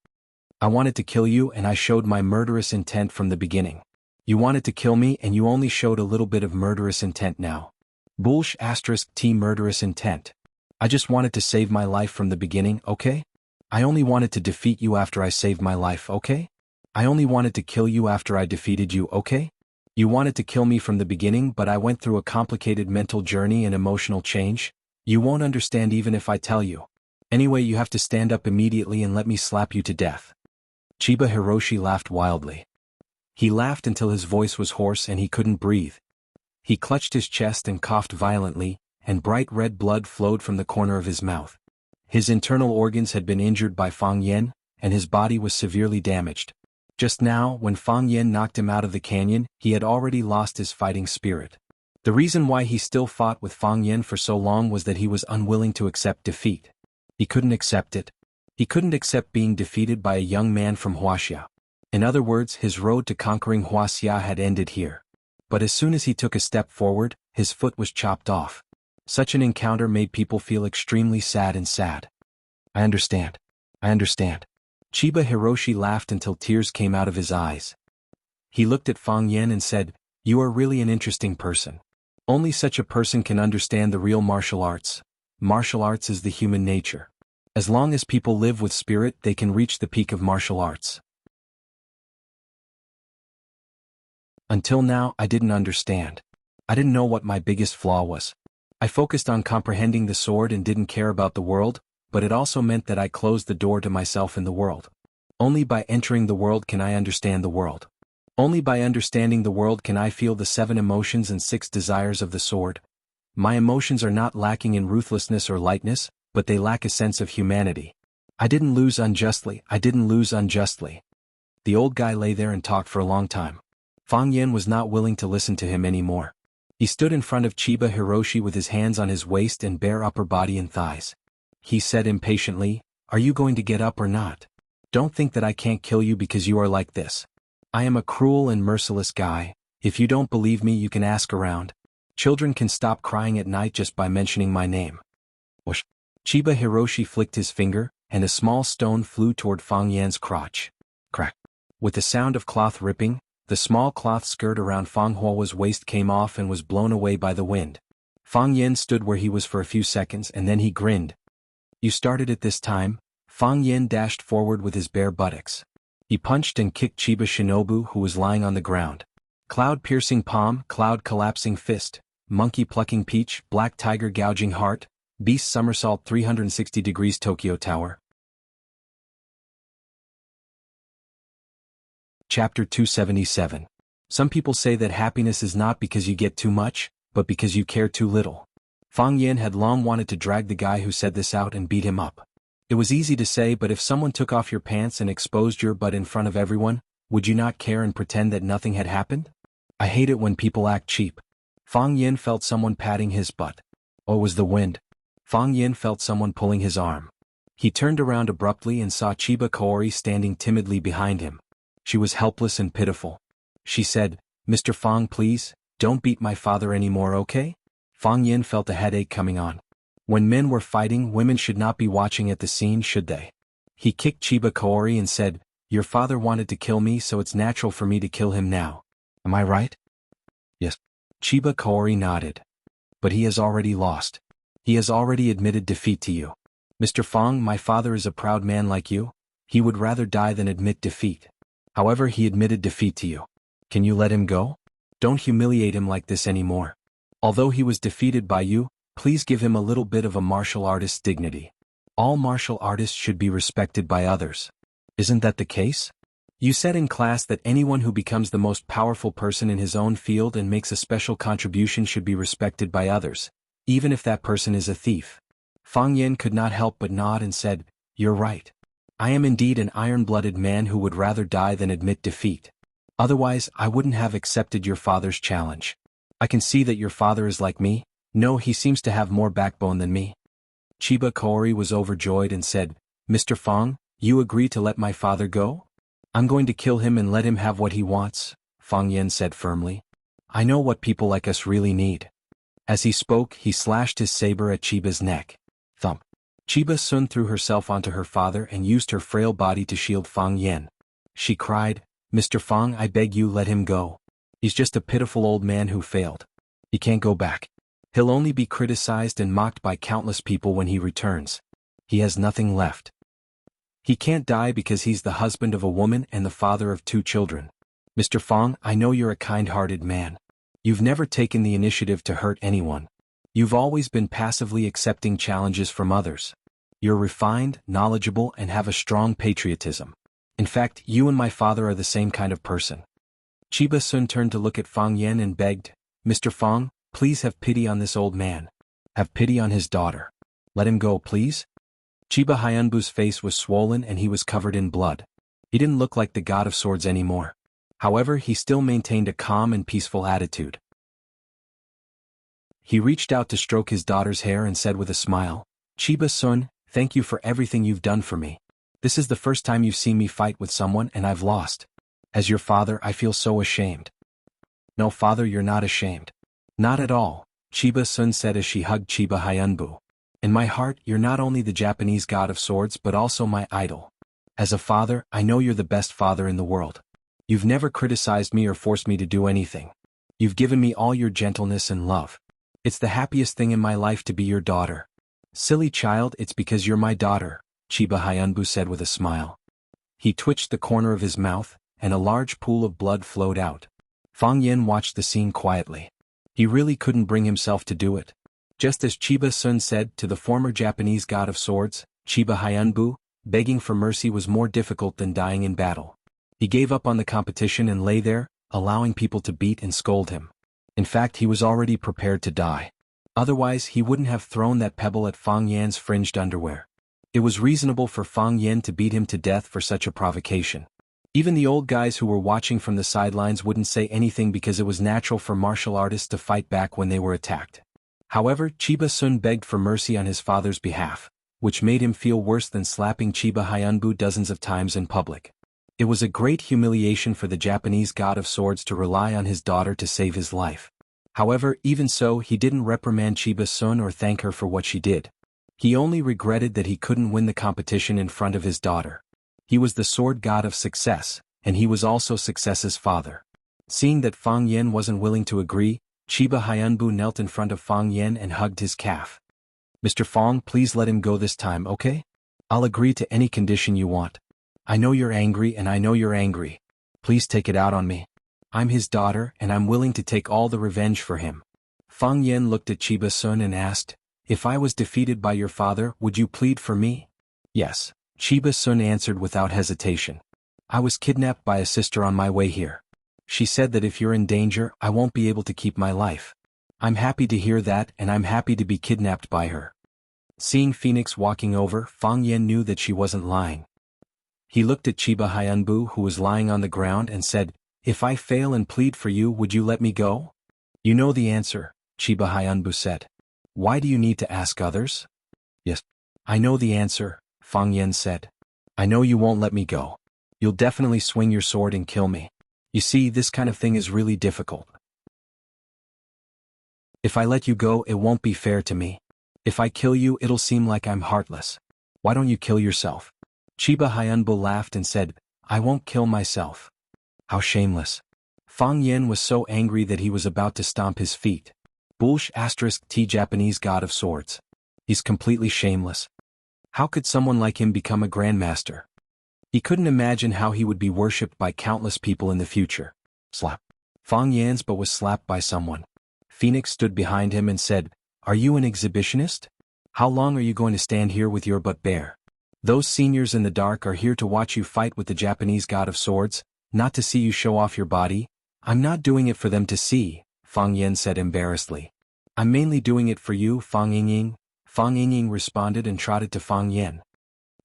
I wanted to kill you and I showed my murderous intent from the beginning. You wanted to kill me and you only showed a little bit of murderous intent now. Bullsh *T murderous intent. I just wanted to save my life from the beginning, okay? I only wanted to defeat you after I saved my life, okay? I only wanted to kill you after I defeated you, okay? You wanted to kill me from the beginning, but I went through a complicated mental journey and emotional change. You won't understand even if I tell you. Anyway, you have to stand up immediately and let me slap you to death. Chiba Hiroshi laughed wildly. He laughed until his voice was hoarse and he couldn't breathe. He clutched his chest and coughed violently, and bright red blood flowed from the corner of his mouth. His internal organs had been injured by Fang Yen, and his body was severely damaged. Just now, when Fang Yen knocked him out of the canyon, he had already lost his fighting spirit. The reason why he still fought with Fang Yen for so long was that he was unwilling to accept defeat. He couldn't accept it. He couldn't accept being defeated by a young man from Wuxia. In other words, his road to conquering Wuxia had ended here. But as soon as he took a step forward, his foot was chopped off. Such an encounter made people feel extremely sad. I understand. Chiba Hiroshi laughed until tears came out of his eyes. He looked at Fang Yen and said, You are really an interesting person. Only such a person can understand the real martial arts. Martial arts is the human nature. As long as people live with spirit, they can reach the peak of martial arts. Until now, I didn't understand. I didn't know what my biggest flaw was. I focused on comprehending the sword and didn't care about the world, but it also meant that I closed the door to myself in the world. Only by entering the world can I understand the world. Only by understanding the world can I feel the 7 emotions and 6 desires of the sword. My emotions are not lacking in ruthlessness or lightness, but they lack a sense of humanity. I didn't lose unjustly. The old guy lay there and talked for a long time. Fang Yen was not willing to listen to him anymore. He stood in front of Chiba Hiroshi with his hands on his waist and bare upper body and thighs. He said impatiently, Are you going to get up or not? Don't think that I can't kill you because you are like this. I am a cruel and merciless guy. If you don't believe me, you can ask around. Children can stop crying at night just by mentioning my name. Whoosh. Chiba Hiroshi flicked his finger, and a small stone flew toward Fang Yan's crotch. Crack. With the sound of cloth ripping, the small cloth skirt around Fang Huo's waist came off and was blown away by the wind. Fang Yen stood where he was for a few seconds and then he grinned. You started it this time? Fang Yen dashed forward with his bare buttocks. He punched and kicked Chiba Shinobu, who was lying on the ground. Cloud-piercing palm, cloud-collapsing fist, monkey-plucking peach, black tiger gouging heart, beast somersault 360 degrees Tokyo Tower. Chapter 277. Some people say that happiness is not because you get too much, but because you care too little. Fang Yen had long wanted to drag the guy who said this out and beat him up. It was easy to say, but if someone took off your pants and exposed your butt in front of everyone, would you not care and pretend that nothing had happened? I hate it when people act cheap. Fang Yen felt someone patting his butt. Oh, it was the wind. Fang Yen felt someone pulling his arm. He turned around abruptly and saw Chiba Kaori standing timidly behind him. She was helpless and pitiful. She said, Mr. Fang, please, don't beat my father anymore, okay? Fang Yen felt a headache coming on. When men were fighting, women should not be watching at the scene, should they? He kicked Chiba Kaori and said, Your father wanted to kill me, so it's natural for me to kill him now. Am I right? Yes. Chiba Kaori nodded. But he has already lost. He has already admitted defeat to you. Mr. Fang, my father is a proud man like you. He would rather die than admit defeat. However, he admitted defeat to you. Can you let him go? Don't humiliate him like this anymore. Although he was defeated by you, please give him a little bit of a martial artist's dignity. All martial artists should be respected by others. Isn't that the case? You said in class that anyone who becomes the most powerful person in his own field and makes a special contribution should be respected by others. even if that person is a thief. Fang Yen could not help but nod and said, "You're right. I am indeed an iron-blooded man who would rather die than admit defeat. Otherwise, I wouldn't have accepted your father's challenge. I can see that your father is like me. No, he seems to have more backbone than me." Chiba Kaori was overjoyed and said, "Mr. Fang, you agree to let my father go?" "I'm going to kill him and let him have what he wants," Fang Yen said firmly. "I know what people like us really need." As he spoke, he slashed his saber at Chiba's neck. Thump. Chiba Sun threw herself onto her father and used her frail body to shield Fang Yen. She cried, "Mr. Fang, I beg you, let him go. He's just a pitiful old man who failed. He can't go back. He'll only be criticized and mocked by countless people when he returns. He has nothing left. He can't die because he's the husband of a woman and the father of 2 children. Mr. Fang, I know you're a kind-hearted man. You've never taken the initiative to hurt anyone. You've always been passively accepting challenges from others. You're refined, knowledgeable, and have a strong patriotism. In fact, you and my father are the same kind of person." Chiba Sun turned to look at Fang Yen and begged, "Mr. Fang, please have pity on this old man. Have pity on his daughter. Let him go, please." Chiba Hyunbu's face was swollen and he was covered in blood. He didn't look like the god of swords anymore. However, he still maintained a calm and peaceful attitude. He reached out to stroke his daughter's hair and said with a smile, "Chiba Sun, thank you for everything you've done for me. This is the first time you've seen me fight with someone and I've lost. As your father, I feel so ashamed." "No, father, you're not ashamed." "Not at all," Chiba Sun said as she hugged Chiba Hyunbu. "In my heart, you're not only the Japanese god of swords but also my idol. As a father, I know you're the best father in the world. You've never criticized me or forced me to do anything. You've given me all your gentleness and love. It's the happiest thing in my life to be your daughter." "Silly child, it's because you're my daughter," Chiba Hyunbu said with a smile. He twitched the corner of his mouth, and a large pool of blood flowed out. Fang Yen watched the scene quietly. He really couldn't bring himself to do it. Just as Chiba Sun said to the former Japanese god of swords, Chiba Hyunbu, begging for mercy was more difficult than dying in battle. He gave up on the competition and lay there, allowing people to beat and scold him. In fact, he was already prepared to die. Otherwise, he wouldn't have thrown that pebble at Fang Yan's fringed underwear. It was reasonable for Fang Yan to beat him to death for such a provocation. Even the old guys who were watching from the sidelines wouldn't say anything because it was natural for martial artists to fight back when they were attacked. However, Chiba Sun begged for mercy on his father's behalf, which made him feel worse than slapping Chiba Hyunbu dozens of times in public. It was a great humiliation for the Japanese god of swords to rely on his daughter to save his life. However, even so, he didn't reprimand Chiba Sun or thank her for what she did. He only regretted that he couldn't win the competition in front of his daughter. He was the sword god of success, and he was also success's father. Seeing that Fang Yan wasn't willing to agree, Chiba Hyunbu knelt in front of Fang Yan and hugged his calf. "Mr. Fang, please let him go this time, okay? I'll agree to any condition you want. I know you're angry and I know you're angry. Please take it out on me. I'm his daughter and I'm willing to take all the revenge for him." Fang Yan looked at Chiba Sun and asked, "If I was defeated by your father, would you plead for me?" "Yes," Chiba Sun answered without hesitation. "I was kidnapped by a sister on my way here. She said that if you're in danger, I won't be able to keep my life. I'm happy to hear that and I'm happy to be kidnapped by her." Seeing Phoenix walking over, Fang Yan knew that she wasn't lying. He looked at Chiba Hyunbu who was lying on the ground and said, "If I fail and plead for you, would you let me go?" "You know the answer," Chiba Hyunbu said. "Why do you need to ask others?" "Yes, I know the answer," Fang Yan said. "I know you won't let me go. You'll definitely swing your sword and kill me. You see, this kind of thing is really difficult. If I let you go, it won't be fair to me. If I kill you, it'll seem like I'm heartless. Why don't you kill yourself?" Chiba Hyunbu laughed and said, "I won't kill myself." How shameless. Fang Yan was so angry that he was about to stomp his feet. Bulsh *T Japanese god of swords. He's completely shameless. How could someone like him become a grandmaster? He couldn't imagine how he would be worshipped by countless people in the future. Slap. Fang Yan's butt was slapped by someone. Phoenix stood behind him and said, "Are you an exhibitionist? How long are you going to stand here with your butt bare? Those seniors in the dark are here to watch you fight with the Japanese god of swords, not to see you show off your body." "I'm not doing it for them to see," Fang Yan said embarrassedly. I'm mainly doing it for you, Fang Yingying. Fang Yingying responded and trotted to Fang Yan.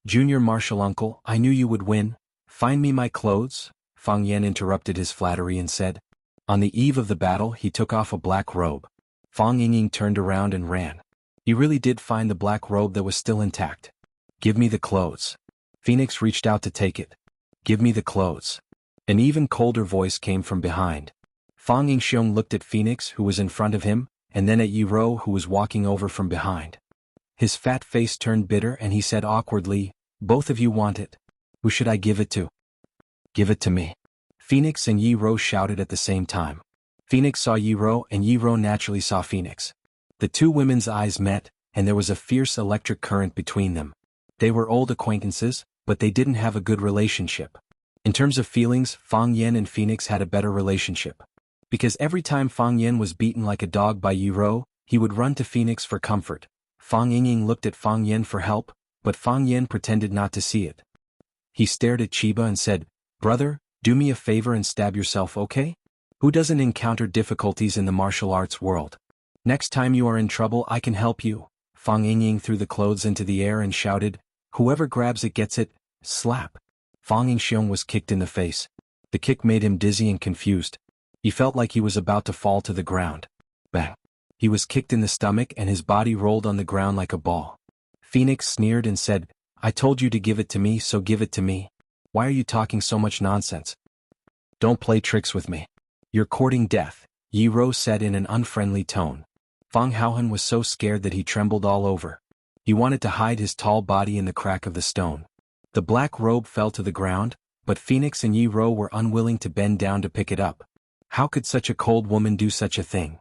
Junior Martial Uncle, I knew you would win. Find me my clothes? Fang Yan interrupted his flattery and said. On the eve of the battle he took off a black robe. Fang Yingying turned around and ran. He really did find the black robe that was still intact. Give me the clothes. Phoenix reached out to take it. Give me the clothes. An even colder voice came from behind. Fang Yingxiong looked at Phoenix who was in front of him, and then at Yi Ro who was walking over from behind. His fat face turned bitter and he said awkwardly, both of you want it. Who should I give it to? Give it to me. Phoenix and Yi Ro shouted at the same time. Phoenix saw Yi Ro and Yi Ro naturally saw Phoenix. The two women's eyes met, and there was a fierce electric current between them. They were old acquaintances, but they didn't have a good relationship. In terms of feelings, Fang Yan and Phoenix had a better relationship. Because every time Fang Yan was beaten like a dog by Yi Ro, he would run to Phoenix for comfort. Fang Yingying looked at Fang Yan for help, but Fang Yan pretended not to see it. He stared at Chiba and said, Brother, do me a favor and stab yourself, okay? Who doesn't encounter difficulties in the martial arts world? Next time you are in trouble I can help you. Fang Yingying threw the clothes into the air and shouted, whoever grabs it gets it, slap. Fang Yingxiong was kicked in the face. The kick made him dizzy and confused. He felt like he was about to fall to the ground. Bang. He was kicked in the stomach and his body rolled on the ground like a ball. Phoenix sneered and said, I told you to give it to me, so give it to me. Why are you talking so much nonsense? Don't play tricks with me. You're courting death, Yi Ro said in an unfriendly tone. Fang Haohan was so scared that he trembled all over. He wanted to hide his tall body in the crack of the stone. The black robe fell to the ground, but Phoenix and Yi Ro were unwilling to bend down to pick it up. How could such a cold woman do such a thing?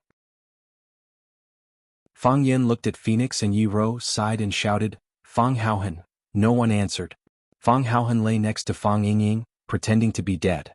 Fang Yan looked at Phoenix and Yi Ro, sighed and shouted, Fang Haohan. No one answered. Fang Haohan lay next to Fang Yingying, pretending to be dead.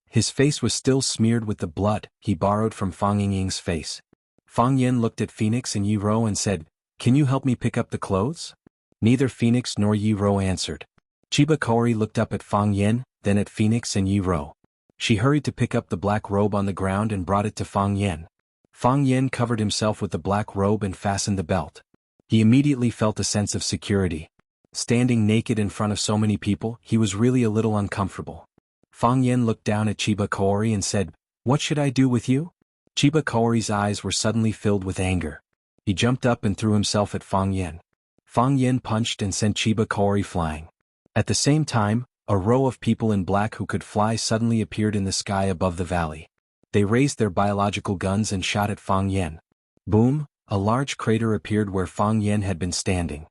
His face was still smeared with the blood he borrowed from Fang Yingying's face. Fang Yan looked at Phoenix and Yi Ro and said, Can you help me pick up the clothes? Neither Phoenix nor Yi Ro answered. Chiba Kaori looked up at Fang Yan, then at Phoenix and Yi Ro. She hurried to pick up the black robe on the ground and brought it to Fang Yan. Fang Yan covered himself with the black robe and fastened the belt. He immediately felt a sense of security. Standing naked in front of so many people, he was really a little uncomfortable. Fang Yan looked down at Chiba Kaori and said, What should I do with you? Chiba Kaori's eyes were suddenly filled with anger. He jumped up and threw himself at Fang Yan. Fang Yan punched and sent Chiba Kaori flying. At the same time, a row of people in black who could fly suddenly appeared in the sky above the valley. They raised their biological guns and shot at Fang Yan. Boom, a large crater appeared where Fang Yan had been standing.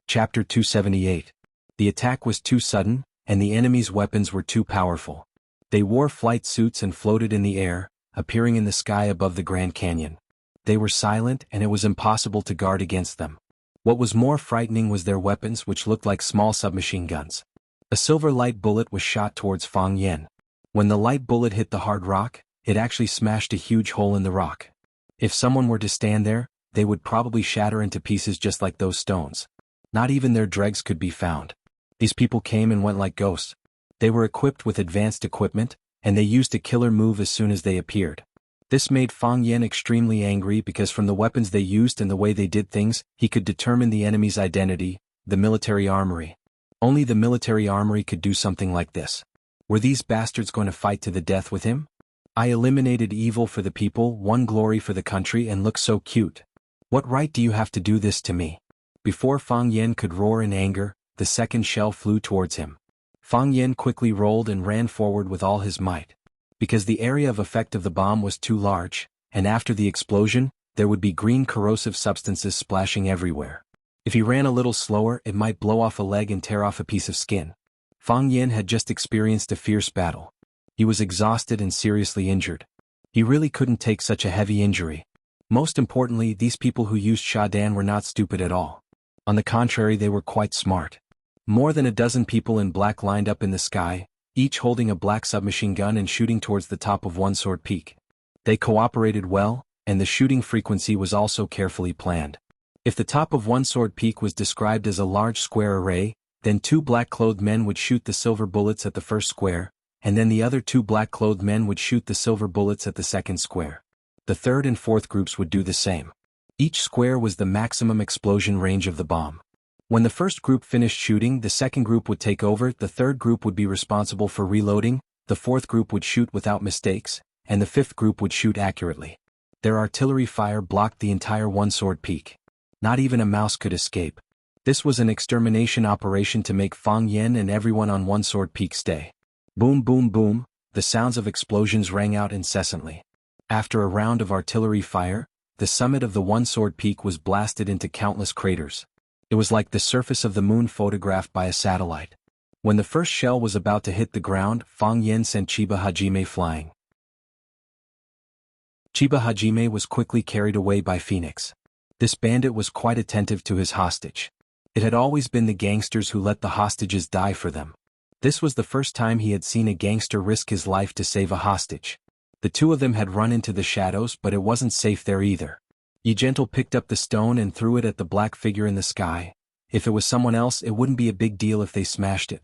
Chapter 278. The attack was too sudden, and the enemy's weapons were too powerful. They wore flight suits and floated in the air, appearing in the sky above the Grand Canyon. They were silent and it was impossible to guard against them. What was more frightening was their weapons, which looked like small submachine guns. A silver light bullet was shot towards Fang Yan. When the light bullet hit the hard rock, it actually smashed a huge hole in the rock. If someone were to stand there, they would probably shatter into pieces just like those stones. Not even their dregs could be found. These people came and went like ghosts. They were equipped with advanced equipment, and they used a killer move as soon as they appeared. This made Fang Yan extremely angry because from the weapons they used and the way they did things, he could determine the enemy's identity, the military armory. Only the military armory could do something like this. Were these bastards going to fight to the death with him? I eliminated evil for the people, won glory for the country, and look so cute. What right do you have to do this to me? Before Fang Yan could roar in anger, the second shell flew towards him. Fang Yan quickly rolled and ran forward with all his might. Because the area of effect of the bomb was too large, and after the explosion, there would be green corrosive substances splashing everywhere. If he ran a little slower, it might blow off a leg and tear off a piece of skin. Fang Yan had just experienced a fierce battle. He was exhausted and seriously injured. He really couldn't take such a heavy injury. Most importantly, these people who used Shadan were not stupid at all. On the contrary, they were quite smart. More than a dozen people in black lined up in the sky, each holding a black submachine gun and shooting towards the top of One Sword Peak. They cooperated well, and the shooting frequency was also carefully planned. If the top of One Sword Peak was described as a large square array, then two black-clothed men would shoot the silver bullets at the first square, and then the other two black-clothed men would shoot the silver bullets at the second square. The third and fourth groups would do the same. Each square was the maximum explosion range of the bomb. When the first group finished shooting, the second group would take over, the third group would be responsible for reloading, the fourth group would shoot without mistakes, and the fifth group would shoot accurately. Their artillery fire blocked the entire one-sword peak. Not even a mouse could escape. This was an extermination operation to make Fang Yen and everyone on one-sword peak stay. Boom boom boom, the sounds of explosions rang out incessantly. After a round of artillery fire, the summit of the one-sword peak was blasted into countless craters. It was like the surface of the moon photographed by a satellite. When the first shell was about to hit the ground, Fang Yen sent Chiba Hajime flying. Chiba Hajime was quickly carried away by Phoenix. This bandit was quite attentive to his hostage. It had always been the gangsters who let the hostages die for them. This was the first time he had seen a gangster risk his life to save a hostage. The two of them had run into the shadows, but it wasn't safe there either. Yi Gentle picked up the stone and threw it at the black figure in the sky. If it was someone else, it wouldn't be a big deal if they smashed it.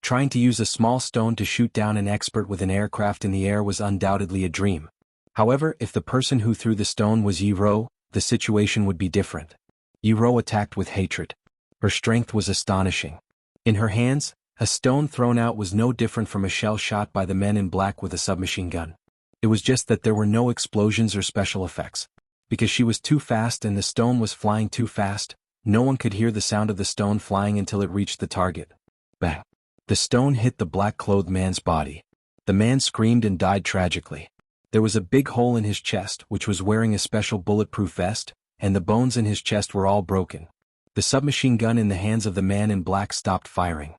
Trying to use a small stone to shoot down an expert with an aircraft in the air was undoubtedly a dream. However, if the person who threw the stone was Yi Ro, the situation would be different. Yi Ro attacked with hatred. Her strength was astonishing. In her hands, a stone thrown out was no different from a shell shot by the men in black with a submachine gun. It was just that there were no explosions or special effects. Because she was too fast and the stone was flying too fast, no one could hear the sound of the stone flying until it reached the target. Bang! The stone hit the black-clothed man's body. The man screamed and died tragically. There was a big hole in his chest, which was wearing a special bulletproof vest, and the bones in his chest were all broken. The submachine gun in the hands of the man in black stopped firing.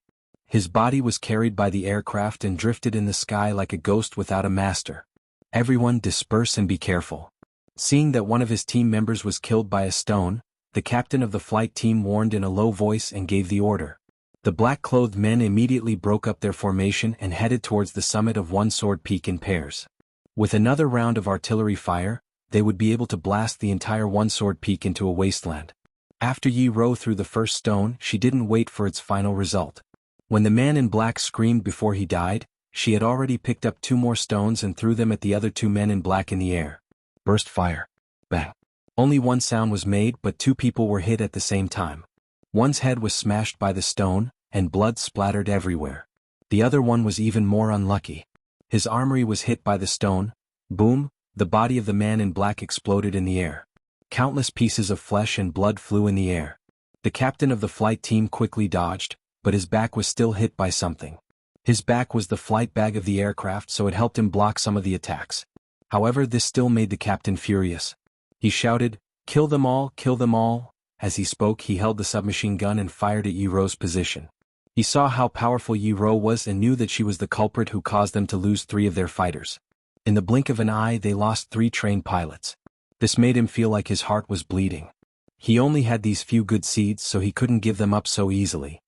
His body was carried by the aircraft and drifted in the sky like a ghost without a master. Everyone disperse and be careful. Seeing that one of his team members was killed by a stone, the captain of the flight team warned in a low voice and gave the order. The black-clothed men immediately broke up their formation and headed towards the summit of one-sword peak in pairs. With another round of artillery fire, they would be able to blast the entire one-sword peak into a wasteland. After Yi Ro threw the first stone, she didn't wait for its final result. When the man in black screamed before he died, she had already picked up 2 more stones and threw them at the other 2 men in black in the air. Burst fire. Bang. Only one sound was made, but 2 people were hit at the same time. One's head was smashed by the stone, and blood splattered everywhere. The other one was even more unlucky. His armory was hit by the stone. Boom, the body of the man in black exploded in the air. Countless pieces of flesh and blood flew in the air. The captain of the flight team quickly dodged, but his back was still hit by something. His back was the flight bag of the aircraft, so it helped him block some of the attacks. However, this still made the captain furious. He shouted, "Kill them all, kill them all." As he spoke, he held the submachine gun and fired at Yi Ro's position. He saw how powerful Yi Ro was and knew that she was the culprit who caused them to lose 3 of their fighters. In the blink of an eye, they lost 3 trained pilots. This made him feel like his heart was bleeding. He only had these few good seeds, so he couldn't give them up so easily.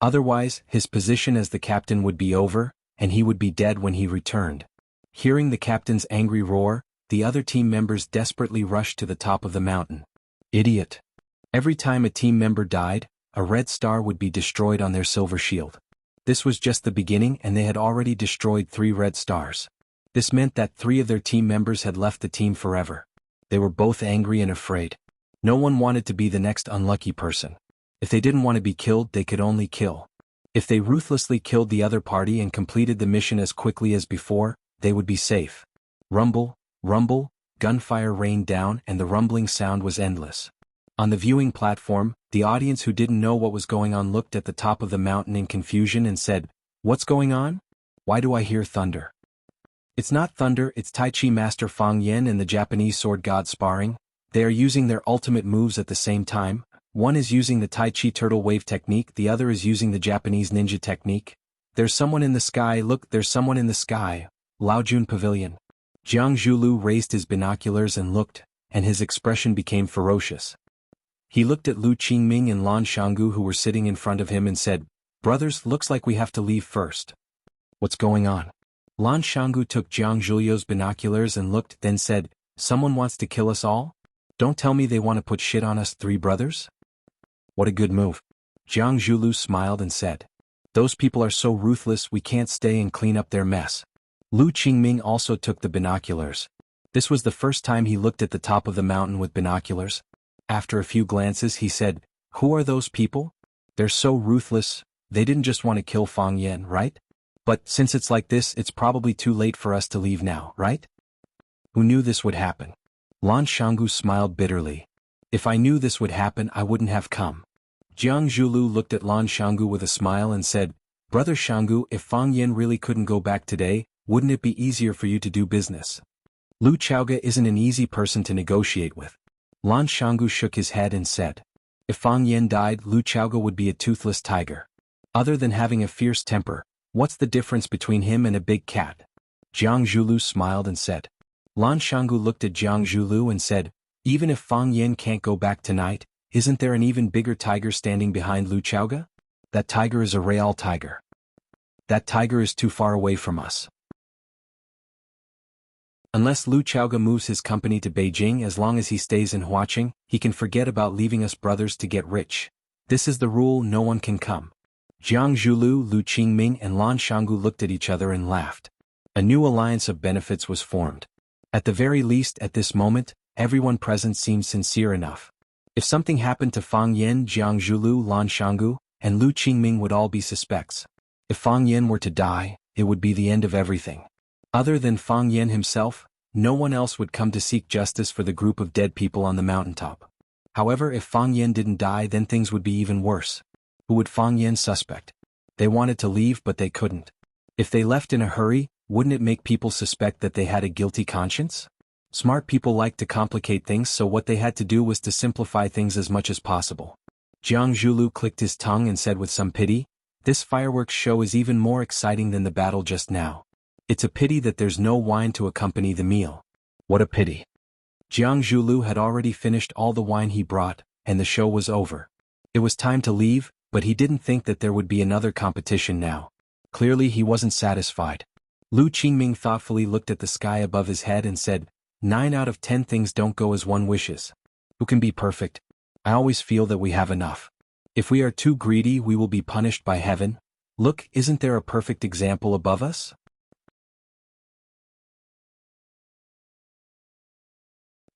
Otherwise, his position as the captain would be over, and he would be dead when he returned. Hearing the captain's angry roar, the other team members desperately rushed to the top of the mountain. Idiot! Every time a team member died, a red star would be destroyed on their silver shield. This was just the beginning, and they had already destroyed 3 red stars. This meant that 3 of their team members had left the team forever. They were both angry and afraid. No one wanted to be the next unlucky person. If they didn't want to be killed, they could only kill. If they ruthlessly killed the other party and completed the mission as quickly as before, they would be safe. Rumble, rumble, gunfire rained down, and the rumbling sound was endless. On the viewing platform, the audience who didn't know what was going on looked at the top of the mountain in confusion and said, "What's going on? Why do I hear thunder?" It's not thunder, it's Tai Chi Master Fang Yen and the Japanese sword god sparring. They are using their ultimate moves at the same time. One is using the Tai Chi turtle wave technique, the other is using the Japanese ninja technique. There's someone in the sky, look, there's someone in the sky. Laojun Pavilion. Jiang Zhulu raised his binoculars and looked, and his expression became ferocious. He looked at Lu Qingming and Lan Shanggu who were sitting in front of him and said, "Brothers, looks like we have to leave first." "What's going on?" Lan Shanggu took Jiang Zhulio's binoculars and looked, then said, "Someone wants to kill us all? Don't tell me they want to put shit on us 3 brothers? What a good move." Jiang Zhulu smiled and said, Those people are so ruthless we can't stay and clean up their mess. Lu Qingming also took the binoculars. This was the first time he looked at the top of the mountain with binoculars. After a few glances he said, "Who are those people? They're so ruthless, they didn't just want to kill Fang Yan, right? But since it's like this, it's probably too late for us to leave now, right?" Who knew this would happen? Lan Shanggu smiled bitterly. "If I knew this would happen, I wouldn't have come." Jiang Zhulu looked at Lan Shanggu with a smile and said, "Brother Shanggu, if Fang Yan really couldn't go back today, wouldn't it be easier for you to do business?" Lu Chaoga isn't an easy person to negotiate with. Lan Shanggu shook his head and said, "If Fang Yan died, Lu Chaoga would be a toothless tiger. Other than having a fierce temper, what's the difference between him and a big cat?" Jiang Zhulu smiled and said. Lan Shanggu looked at Jiang Zhulu and said, "Even if Fang Yan can't go back tonight, isn't there an even bigger tiger standing behind Lu Chaoga? That tiger is a real tiger. That tiger is too far away from us. Unless Lu Chaoga moves his company to Beijing, as long as he stays in Huaqing, he can forget about leaving us brothers to get rich. This is the rule, no one can come." Jiang Zhulu, Lu Qingming and Lan Shanggu looked at each other and laughed. A new alliance of benefits was formed. At the very least, at this moment, everyone present seemed sincere enough. If something happened to Fang Yan, Jiang Zhulu, Lan Shanggu, and Lu Qingming would all be suspects. If Fang Yan were to die, it would be the end of everything. Other than Fang Yan himself, no one else would come to seek justice for the group of dead people on the mountaintop. However, if Fang Yan didn't die, then things would be even worse. Who would Fang Yan suspect? They wanted to leave but they couldn't. If they left in a hurry, wouldn't it make people suspect that they had a guilty conscience? Smart people like to complicate things, so what they had to do was to simplify things as much as possible. Jiang Zhulu clicked his tongue and said with some pity, "This fireworks show is even more exciting than the battle just now. It's a pity that there's no wine to accompany the meal. What a pity." Jiang Zhulu had already finished all the wine he brought, and the show was over. It was time to leave, but he didn't think that there would be another competition now. Clearly he wasn't satisfied. Lu Qingming thoughtfully looked at the sky above his head and said, 9 out of 10 things don't go as one wishes. Who can be perfect? I always feel that we have enough. If we are too greedy, we will be punished by heaven. Look, isn't there a perfect example above us?"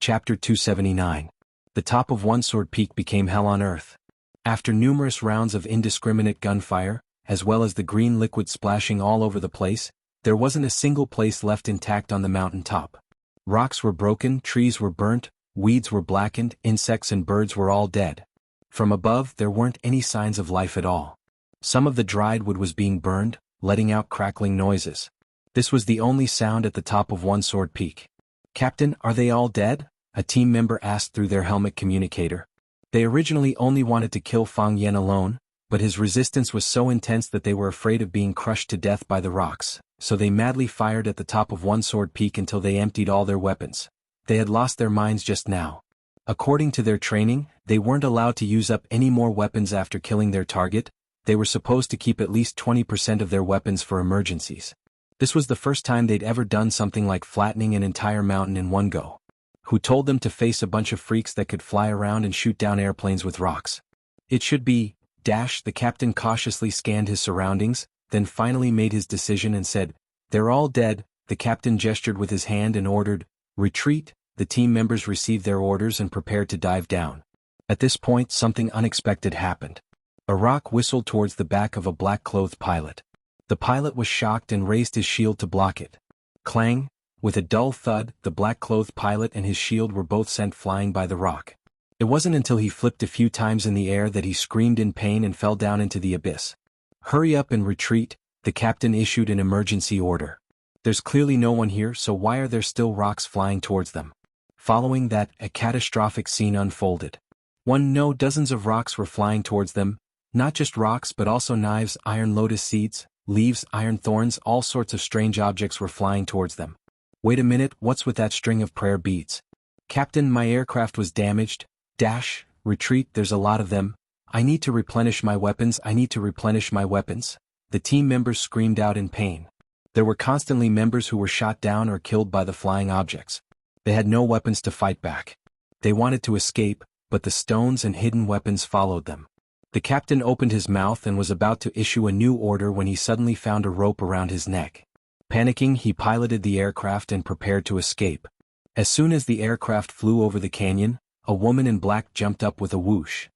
Chapter 279. The top of One Sword Peak became hell on earth. After numerous rounds of indiscriminate gunfire, as well as the green liquid splashing all over the place, there wasn't a single place left intact on the mountain top. Rocks were broken, trees were burnt, weeds were blackened, insects and birds were all dead. From above, there weren't any signs of life at all. Some of the dried wood was being burned, letting out crackling noises. This was the only sound at the top of One Sword Peak. "Captain, are they all dead?" a team member asked through their helmet communicator. They originally only wanted to kill Fang Yan alone, but his resistance was so intense that they were afraid of being crushed to death by the rocks, so they madly fired at the top of One Sword Peak until they emptied all their weapons. They had lost their minds just now. According to their training, they weren't allowed to use up any more weapons after killing their target. They were supposed to keep at least 20% of their weapons for emergencies. This was the first time they'd ever done something like flattening an entire mountain in one go. Who told them to face a bunch of freaks that could fly around and shoot down airplanes with rocks? It should be, the captain cautiously scanned his surroundings, then finally made his decision and said, "They're all dead." The captain gestured with his hand and ordered, "Retreat." The team members received their orders and prepared to dive down. At this point, something unexpected happened. A rock whistled towards the back of a black-clothed pilot. The pilot was shocked and raised his shield to block it. Clang! With a dull thud, the black-clothed pilot and his shield were both sent flying by the rock. It wasn't until he flipped a few times in the air that he screamed in pain and fell down into the abyss. "Hurry up and retreat," the captain issued an emergency order. "There's clearly no one here, so why are there still rocks flying towards them?" Following that, a catastrophic scene unfolded. Dozens of rocks were flying towards them, not just rocks but also knives, iron lotus seeds, leaves, iron thorns, all sorts of strange objects were flying towards them. "Wait a minute, what's with that string of prayer beads?" "Captain, my aircraft was damaged." Retreat, there's a lot of them. I need to replenish my weapons. The team members screamed out in pain. There were constantly members who were shot down or killed by the flying objects. They had no weapons to fight back. They wanted to escape, but the stones and hidden weapons followed them. The captain opened his mouth and was about to issue a new order when he suddenly found a rope around his neck. Panicking, he piloted the aircraft and prepared to escape. As soon as the aircraft flew over the canyon, a woman in black jumped up with a whoosh.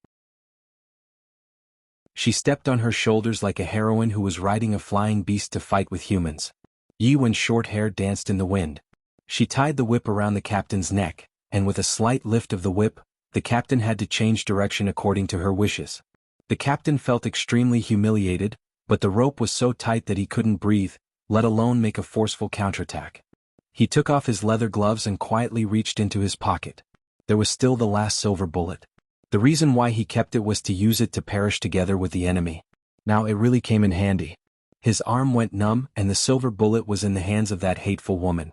She stepped on her shoulders like a heroine who was riding a flying beast to fight with humans. Yiwen's short hair danced in the wind. She tied the whip around the captain's neck, and with a slight lift of the whip, the captain had to change direction according to her wishes. The captain felt extremely humiliated, but the rope was so tight that he couldn't breathe, let alone make a forceful counterattack. He took off his leather gloves and quietly reached into his pocket. There was still the last silver bullet. The reason why he kept it was to use it to perish together with the enemy. Now it really came in handy. His arm went numb and the silver bullet was in the hands of that hateful woman.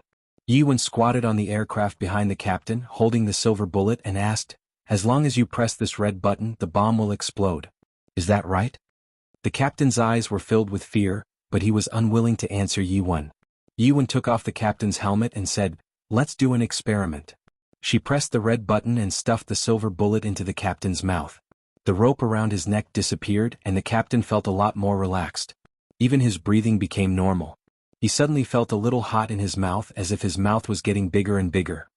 Yiwen squatted on the aircraft behind the captain, holding the silver bullet, and asked, "As long as you press this red button, the bomb will explode. Is that right?" The captain's eyes were filled with fear, but he was unwilling to answer Yiwen. Yiwen took off the captain's helmet and said, "Let's do an experiment." She pressed the red button and stuffed the silver bullet into the captain's mouth. The rope around his neck disappeared and the captain felt a lot more relaxed. Even his breathing became normal. He suddenly felt a little hot in his mouth, as if his mouth was getting bigger and bigger.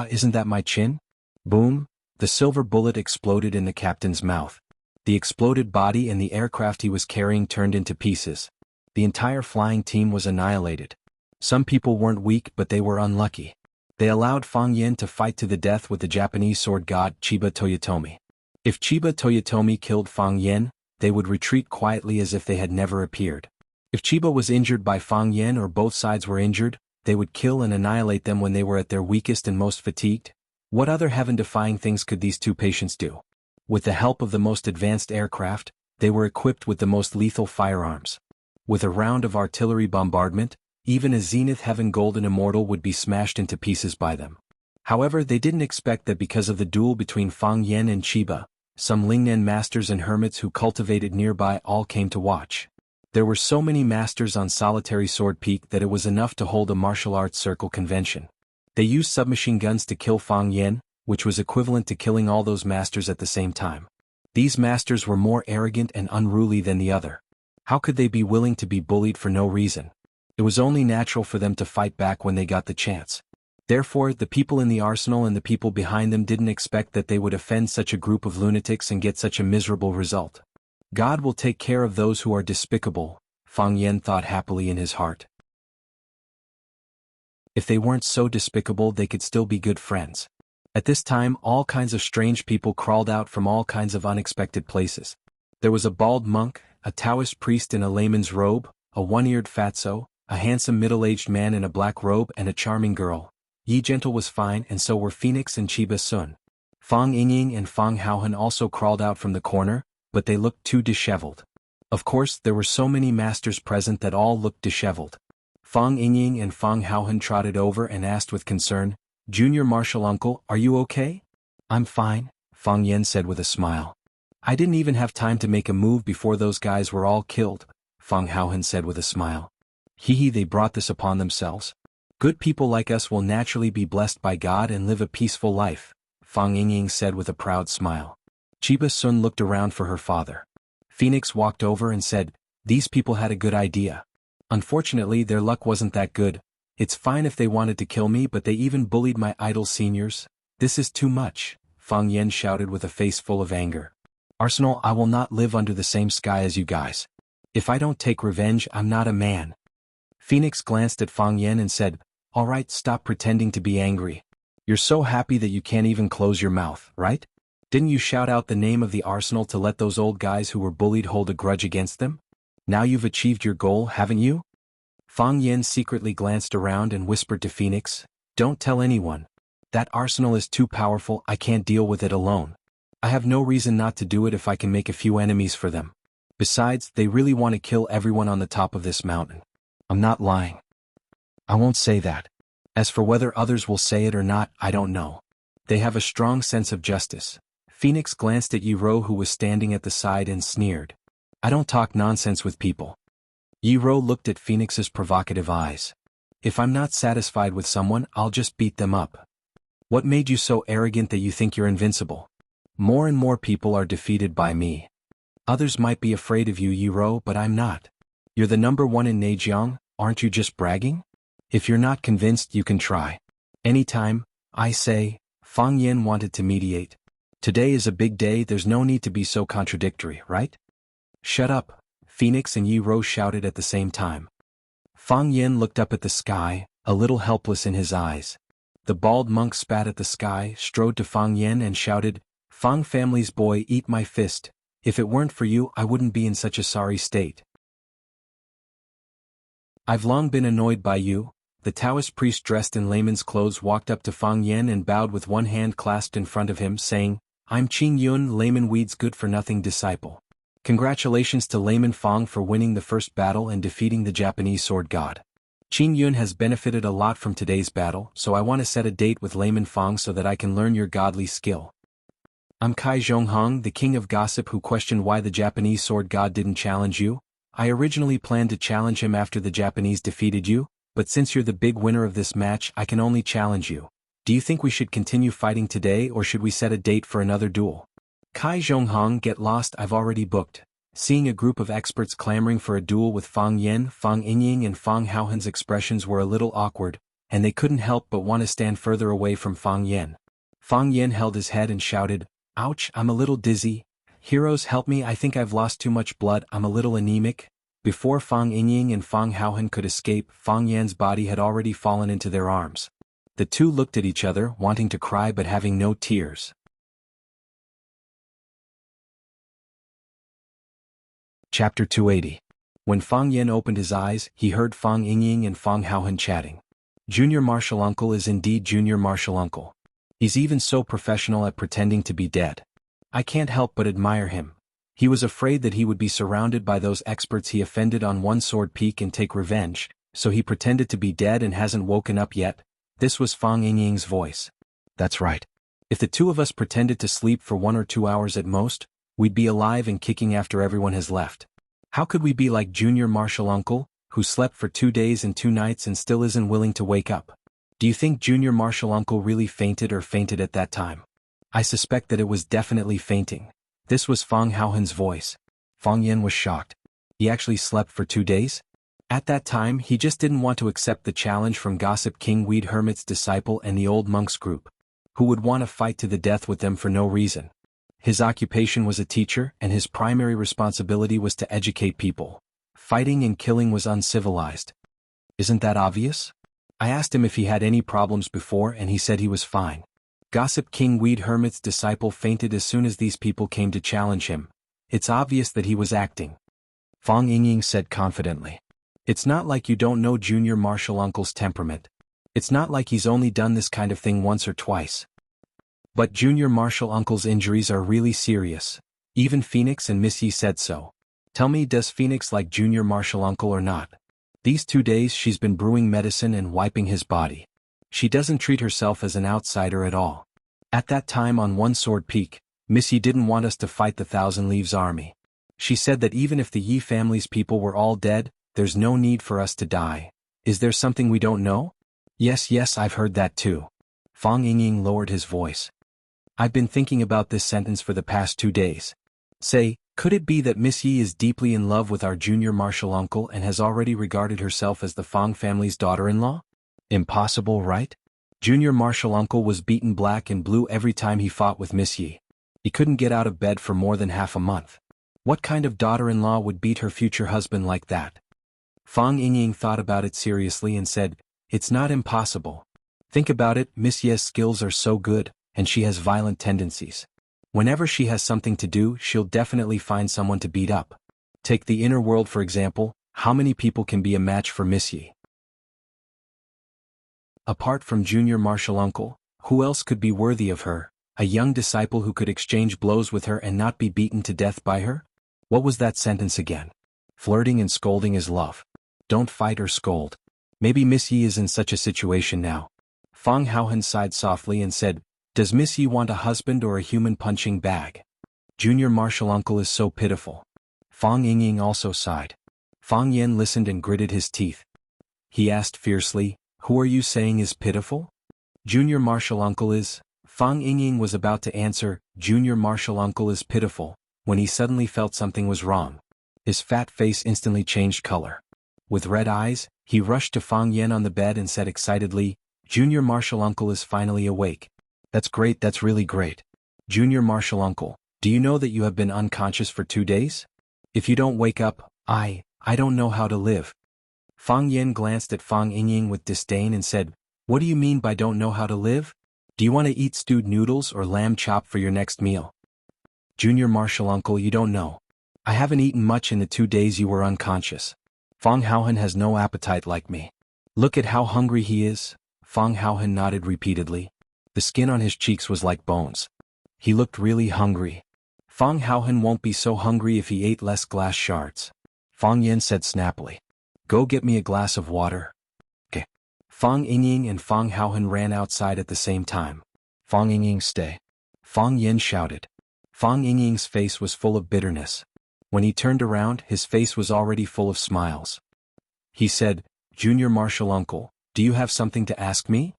Isn't that my chin?" Boom! The silver bullet exploded in the captain's mouth. The exploded body and the aircraft he was carrying turned into pieces. The entire flying team was annihilated. Some people weren't weak, but they were unlucky. They allowed Fang Yin to fight to the death with the Japanese sword god Chiba Toyotomi. If Chiba Toyotomi killed Fang Yin, they would retreat quietly as if they had never appeared. If Chiba was injured by Fang Yin or both sides were injured, they would kill and annihilate them when they were at their weakest and most fatigued. What other heaven-defying things could these two patients do? With the help of the most advanced aircraft, they were equipped with the most lethal firearms. With a round of artillery bombardment, even a Zenith Heaven Golden Immortal would be smashed into pieces by them. However, they didn't expect that because of the duel between Fang Yin and Chiba, some Lingnan masters and hermits who cultivated nearby all came to watch. There were so many masters on Solitary Sword Peak that it was enough to hold a martial arts circle convention. They used submachine guns to kill Fang Yin, which was equivalent to killing all those masters at the same time. These masters were more arrogant and unruly than the other. How could they be willing to be bullied for no reason? It was only natural for them to fight back when they got the chance. Therefore, the people in the arsenal and the people behind them didn't expect that they would offend such a group of lunatics and get such a miserable result. God will take care of those who are despicable, Fang Yin thought happily in his heart. If they weren't so despicable, they could still be good friends. At this time, all kinds of strange people crawled out from all kinds of unexpected places. There was a bald monk, a Taoist priest in a layman's robe, a one-eared fatso, a handsome middle-aged man in a black robe, and a charming girl. Yi Gentle was fine, and so were Phoenix and Chiba Sun. Fang Yingying and Fang Haohan also crawled out from the corner, but they looked too disheveled. Of course, there were so many masters present that all looked disheveled. Fang Yingying and Fang Haohan trotted over and asked with concern, "Junior Martial Uncle, are you okay?" "I'm fine," Fang Yin said with a smile. "I didn't even have time to make a move before those guys were all killed," Fang Haohan said with a smile. "Hee, they brought this upon themselves. Good people like us will naturally be blessed by God and live a peaceful life," Fang Yingying said with a proud smile. Chiba Sun looked around for her father. Phoenix walked over and said, "These people had a good idea. Unfortunately, their luck wasn't that good. It's fine if they wanted to kill me, but they even bullied my idol seniors. This is too much," Fang Yin shouted with a face full of anger. "Arsenal, I will not live under the same sky as you guys. If I don't take revenge, I'm not a man." Phoenix glanced at Fang Yin and said, "All right, stop pretending to be angry. You're so happy that you can't even close your mouth, right? Didn't you shout out the name of the arsenal to let those old guys who were bullied hold a grudge against them? Now you've achieved your goal, haven't you?" Fang Yin secretly glanced around and whispered to Phoenix, "Don't tell anyone. That arsenal is too powerful, I can't deal with it alone. I have no reason not to do it if I can make a few enemies for them. Besides, they really want to kill everyone on the top of this mountain. I'm not lying. I won't say that. As for whether others will say it or not, I don't know. They have a strong sense of justice." Phoenix glanced at Yiro, who was standing at the side, and sneered, "I don't talk nonsense with people." Yiro looked at Phoenix's provocative eyes. "If I'm not satisfied with someone, I'll just beat them up. What made you so arrogant that you think you're invincible? More and more people are defeated by me. Others might be afraid of you, Yiro, but I'm not. You're the number one in Neijiang, aren't you just bragging? If you're not convinced, you can try. Anytime, I say. Fang Yen wanted to mediate. Today is a big day, there's no need to be so contradictory, right? Shut up, Phoenix and Yiro shouted at the same time. Fang Yen looked up at the sky, a little helpless in his eyes. The bald monk spat at the sky, strode to Fang Yen and shouted, Fang family's boy, eat my fist. If it weren't for you, I wouldn't be in such a sorry state. I've long been annoyed by you. The Taoist priest dressed in layman's clothes walked up to Fang Yen and bowed with one hand clasped in front of him, saying, I'm Qing Yun, layman Weed's good-for-nothing disciple. Congratulations to layman Fang for winning the first battle and defeating the Japanese sword god. Qing Yun has benefited a lot from today's battle, so I want to set a date with layman Fang so that I can learn your godly skill. I'm Kai Zhonghong, the king of gossip who questioned why the Japanese sword god didn't challenge you. I originally planned to challenge him after the Japanese defeated you, but since you're the big winner of this match, I can only challenge you. Do you think we should continue fighting today or should we set a date for another duel? Kai Zhonghong, get lost, I've already booked. Seeing a group of experts clamoring for a duel with Fang Yen, Fang Yingying and Fang Haohan's expressions were a little awkward, and they couldn't help but want to stand further away from Fang Yen. Fang Yen held his head and shouted, Ouch, I'm a little dizzy. Heroes help me, I think I've lost too much blood, I'm a little anemic. Before Fang Yingying and Fang Haohan could escape, Fang Yan's body had already fallen into their arms. The two looked at each other, wanting to cry but having no tears. Chapter 280. When Fang Yen opened his eyes, he heard Fang Yingying and Fang Haohan chatting. Junior Martial Uncle is indeed Junior Martial Uncle. He's even so professional at pretending to be dead. I can't help but admire him. He was afraid that he would be surrounded by those experts he offended on One Sword Peak and take revenge, so he pretended to be dead and hasn't woken up yet. This was Fang Yingying's voice. That's right. If the two of us pretended to sleep for 1 or 2 hours at most, we'd be alive and kicking after everyone has left. How could we be like Junior Martial Uncle, who slept for 2 days and 2 nights and still isn't willing to wake up? Do you think Junior Martial Uncle really fainted at that time? I suspect that it was definitely fainting. This was Fang Haohan's voice. Fang Yen was shocked. He actually slept for 2 days? At that time, he just didn't want to accept the challenge from Gossip King Weed Hermit's disciple and the old monks group, who would want to fight to the death with them for no reason. His occupation was a teacher, and his primary responsibility was to educate people. Fighting and killing was uncivilized. Isn't that obvious? I asked him if he had any problems before and he said he was fine. Gossip King Weed Hermit's disciple fainted as soon as these people came to challenge him. It's obvious that he was acting. Fang Yingying said confidently. It's not like you don't know Junior Martial Uncle's temperament. It's not like he's only done this kind of thing once or twice. But Junior Martial Uncle's injuries are really serious. Even Phoenix and Miss Yi said so. Tell me, does Phoenix like Junior Martial Uncle or not? These 2 days she's been brewing medicine and wiping his body. She doesn't treat herself as an outsider at all. At that time on One Sword Peak, Miss Yi didn't want us to fight the Thousand Leaves army. She said that even if the Yi family's people were all dead, there's no need for us to die. Is there something we don't know? Yes, I've heard that too. Fang Yingying lowered his voice. I've been thinking about this sentence for the past 2 days. Say, could it be that Miss Yi is deeply in love with our Junior Martial Uncle and has already regarded herself as the Fang family's daughter-in-law? Impossible, right? Junior Martial Uncle was beaten black and blue every time he fought with Miss Yi. He couldn't get out of bed for more than half a month. What kind of daughter-in-law would beat her future husband like that? Fang Yingying thought about it seriously and said, It's not impossible. Think about it, Miss Yi's skills are so good, and she has violent tendencies. Whenever she has something to do, she'll definitely find someone to beat up. Take the inner world for example, how many people can be a match for Miss Yi? Apart from Junior Martial Uncle, who else could be worthy of her? A young disciple who could exchange blows with her and not be beaten to death by her? What was that sentence again? Flirting and scolding is love. Don't fight or scold. Maybe Miss Yi is in such a situation now. Fang Haohan sighed softly and said, Does Miss Yi want a husband or a human punching bag? Junior Martial Uncle is so pitiful. Fang Yingying also sighed. Fang Yen listened and gritted his teeth. He asked fiercely, Who are you saying is pitiful? Junior Martial Uncle is. Fang Yingying was about to answer, Junior Martial Uncle is pitiful, when he suddenly felt something was wrong. His fat face instantly changed color. With red eyes, he rushed to Fang Yen on the bed and said excitedly, "Junior Martial Uncle is finally awake. That's great, that's really great. Junior Martial Uncle, do you know that you have been unconscious for 2 days? If you don't wake up, I don't know how to live." Fang Yen glanced at Fang Yingying with disdain and said, "What do you mean by don't know how to live? Do you want to eat stewed noodles or lamb chop for your next meal?" "Junior Martial Uncle, you don't know. I haven't eaten much in the 2 days you were unconscious. Fang Haohan has no appetite like me. Look at how hungry he is." Fang Haohan nodded repeatedly. The skin on his cheeks was like bones. He looked really hungry. Fang Haohan won't be so hungry if he ate less glass shards. Fang Yen said snappily. "Go get me a glass of water." "Okay." Fang Yingying and Fang Haohan ran outside at the same time. "Fang Yingying, stay." Fang Yen shouted. Fang Yingying's face was full of bitterness. When he turned around, his face was already full of smiles. He said, "Junior Martial Uncle, do you have something to ask me?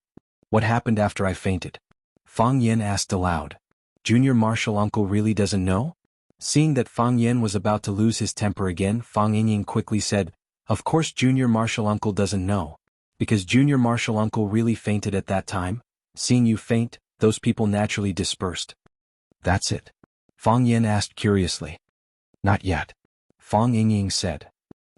What happened after I fainted?" Fang Yen asked aloud. Junior Martial Uncle really doesn't know? Seeing that Fang Yen was about to lose his temper again, Fang Yingying quickly said, "Of course Junior Martial Uncle doesn't know. Because Junior Martial Uncle really fainted at that time. Seeing you faint, those people naturally dispersed." "That's it?" Fang Yen asked curiously. "Not yet," Fang Yingying said.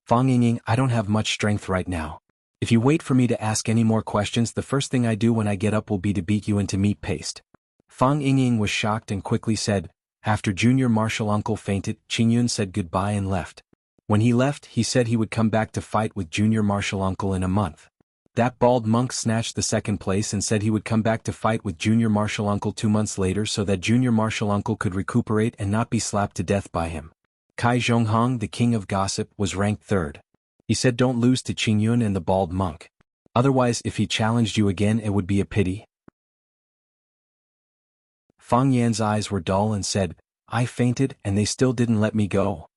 "Fang Yingying, I don't have much strength right now. If you wait for me to ask any more questions, the first thing I do when I get up will be to beat you into meat paste." Fang Yingying was shocked and quickly said, "After Junior Martial Uncle fainted, Qingyun said goodbye and left. When he left, he said he would come back to fight with Junior Martial Uncle in a month. That bald monk snatched the second place and said he would come back to fight with Junior Martial Uncle 2 months later so that Junior Martial Uncle could recuperate and not be slapped to death by him. Kai Zhonghong, the king of gossip, was ranked 3rd. He said don't lose to Qingyun and the bald monk. Otherwise, if he challenged you again, it would be a pity." Fang Yan's eyes were dull and said, "I fainted and they still didn't let me go."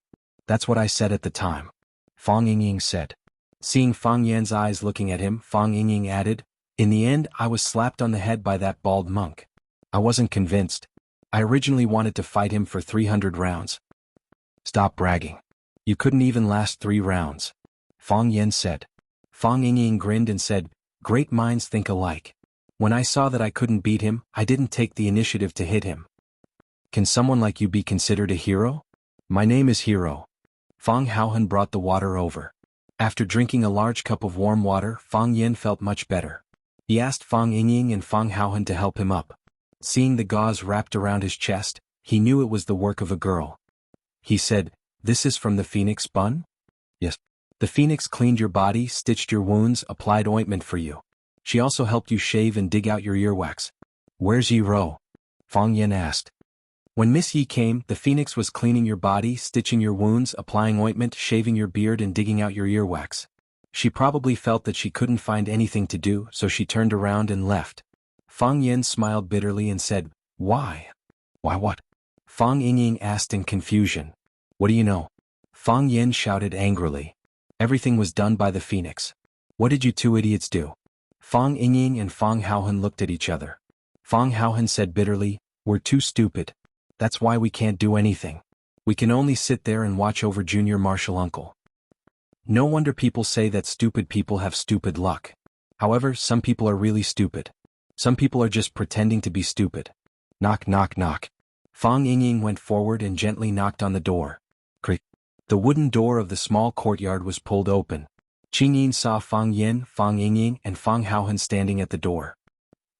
"That's what I said at the time," Fang Yingying said. Seeing Fang Yan's eyes looking at him, Fang Yingying added, "In the end, I was slapped on the head by that bald monk. I wasn't convinced. I originally wanted to fight him for 300 rounds. "Stop bragging. You couldn't even last 3 rounds," Fang Yen said. Fang Yingying grinned and said, "Great minds think alike. When I saw that I couldn't beat him, I didn't take the initiative to hit him." "Can someone like you be considered a hero?" "My name is Hero." Fang Haohan brought the water over. After drinking a large cup of warm water, Fang Yen felt much better. He asked Fang Yingying and Fang Haohan to help him up. Seeing the gauze wrapped around his chest, he knew it was the work of a girl. He said, "This is from the phoenix bun?" "Yes." "The phoenix cleaned your body, stitched your wounds, applied ointment for you. She also helped you shave and dig out your earwax." "Where's Yi Ro?" Fang Yen asked. "When Miss Yi came, the phoenix was cleaning your body, stitching your wounds, applying ointment, shaving your beard and digging out your earwax. She probably felt that she couldn't find anything to do, so she turned around and left." Fang Yen smiled bitterly and said, "Why?" "Why what?" Fang Yingying asked in confusion. "What do you know?" Fang Yen shouted angrily. "Everything was done by the phoenix. What did you 2 idiots do?" Fang Yingying and Fang Haohan looked at each other. Fang Haohan said bitterly, "We're too stupid. That's why we can't do anything. We can only sit there and watch over Junior Martial Uncle. No wonder people say that stupid people have stupid luck. However, some people are really stupid. Some people are just pretending to be stupid." Knock, knock, knock. Fang Yingying went forward and gently knocked on the door. Creak. The wooden door of the small courtyard was pulled open. Qingyin saw Fang Yen, Fang Yingying, and Fang Haohan standing at the door.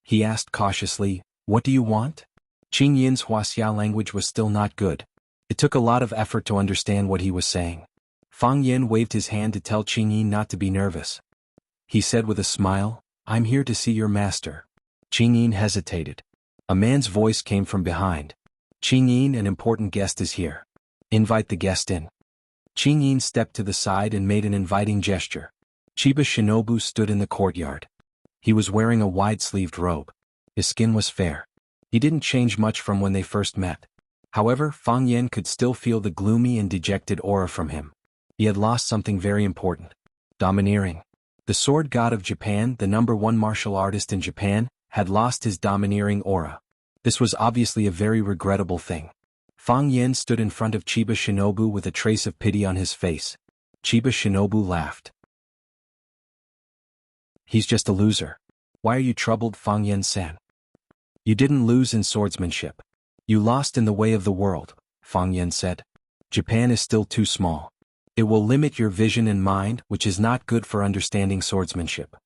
He asked cautiously, "What do you want?" Qingyin's Wuxia language was still not good. It took a lot of effort to understand what he was saying. Fang Yen waved his hand to tell Qingyin not to be nervous. He said with a smile, "I'm here to see your master." Qingyin hesitated. A man's voice came from behind. "Qingyin, an important guest is here. Invite the guest in." Qingyin stepped to the side and made an inviting gesture. Chiba Shinobu stood in the courtyard. He was wearing a wide-sleeved robe. His skin was fair. He didn't change much from when they first met. However, Fang Yen could still feel the gloomy and dejected aura from him. He had lost something very important. Domineering. The sword god of Japan, the #1 martial artist in Japan, had lost his domineering aura. This was obviously a very regrettable thing. Fang Yen stood in front of Chiba Shinobu with a trace of pity on his face. Chiba Shinobu laughed. He's just a loser. Why are you troubled, Fang Yen-san? You didn't lose in swordsmanship. You lost in the way of the world, Fang Yen said. Japan is still too small. It will limit your vision and mind, which is not good for understanding swordsmanship.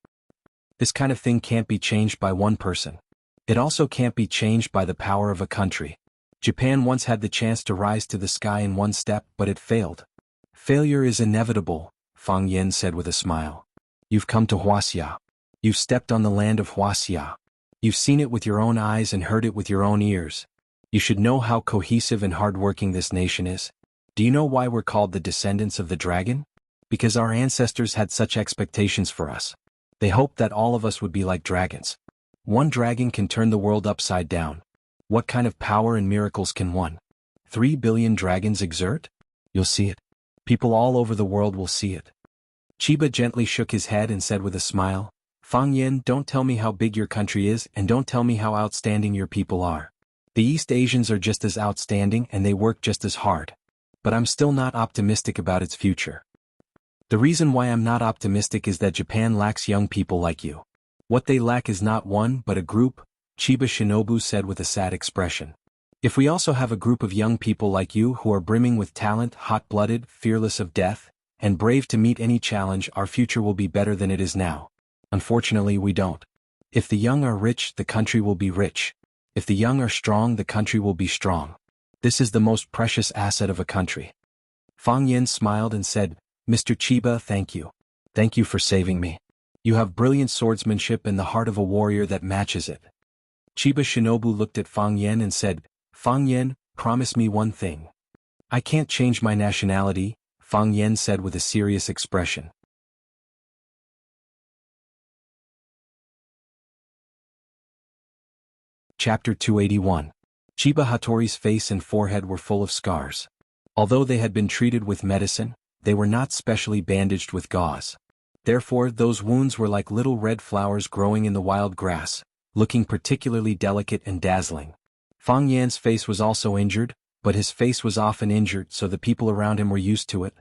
This kind of thing can't be changed by one person. It also can't be changed by the power of a country. Japan once had the chance to rise to the sky in one step, but it failed. Failure is inevitable, Fang Yen said with a smile. You've come to Wuxia. You've stepped on the land of Wuxia. You've seen it with your own eyes and heard it with your own ears. You should know how cohesive and hardworking this nation is. Do you know why we're called the descendants of the dragon? Because our ancestors had such expectations for us. They hoped that all of us would be like dragons. One dragon can turn the world upside down. What kind of power and miracles can 3 billion dragons exert? You'll see it. People all over the world will see it. Chiba gently shook his head and said with a smile, Fang Yen, don't tell me how big your country is and don't tell me how outstanding your people are. The East Asians are just as outstanding and they work just as hard. But I'm still not optimistic about its future. The reason why I'm not optimistic is that Japan lacks young people like you. What they lack is not one but a group, Chiba Shinobu said with a sad expression. If we also have a group of young people like you who are brimming with talent, hot-blooded, fearless of death, and brave to meet any challenge, our future will be better than it is now. Unfortunately, we don't. If the young are rich, the country will be rich. If the young are strong, the country will be strong. This is the most precious asset of a country. Fang Yen smiled and said, Mr. Chiba, thank you. Thank you for saving me. You have brilliant swordsmanship and the heart of a warrior that matches it. Chiba Shinobu looked at Fang Yen and said, Fang Yen, promise me one thing. I can't change my nationality, Fang Yen said with a serious expression. Chapter 281. Chiba Hattori's face and forehead were full of scars. Although they had been treated with medicine, they were not specially bandaged with gauze. Therefore, those wounds were like little red flowers growing in the wild grass, looking particularly delicate and dazzling. Fang Yan's face was also injured, but his face was often injured so the people around him were used to it.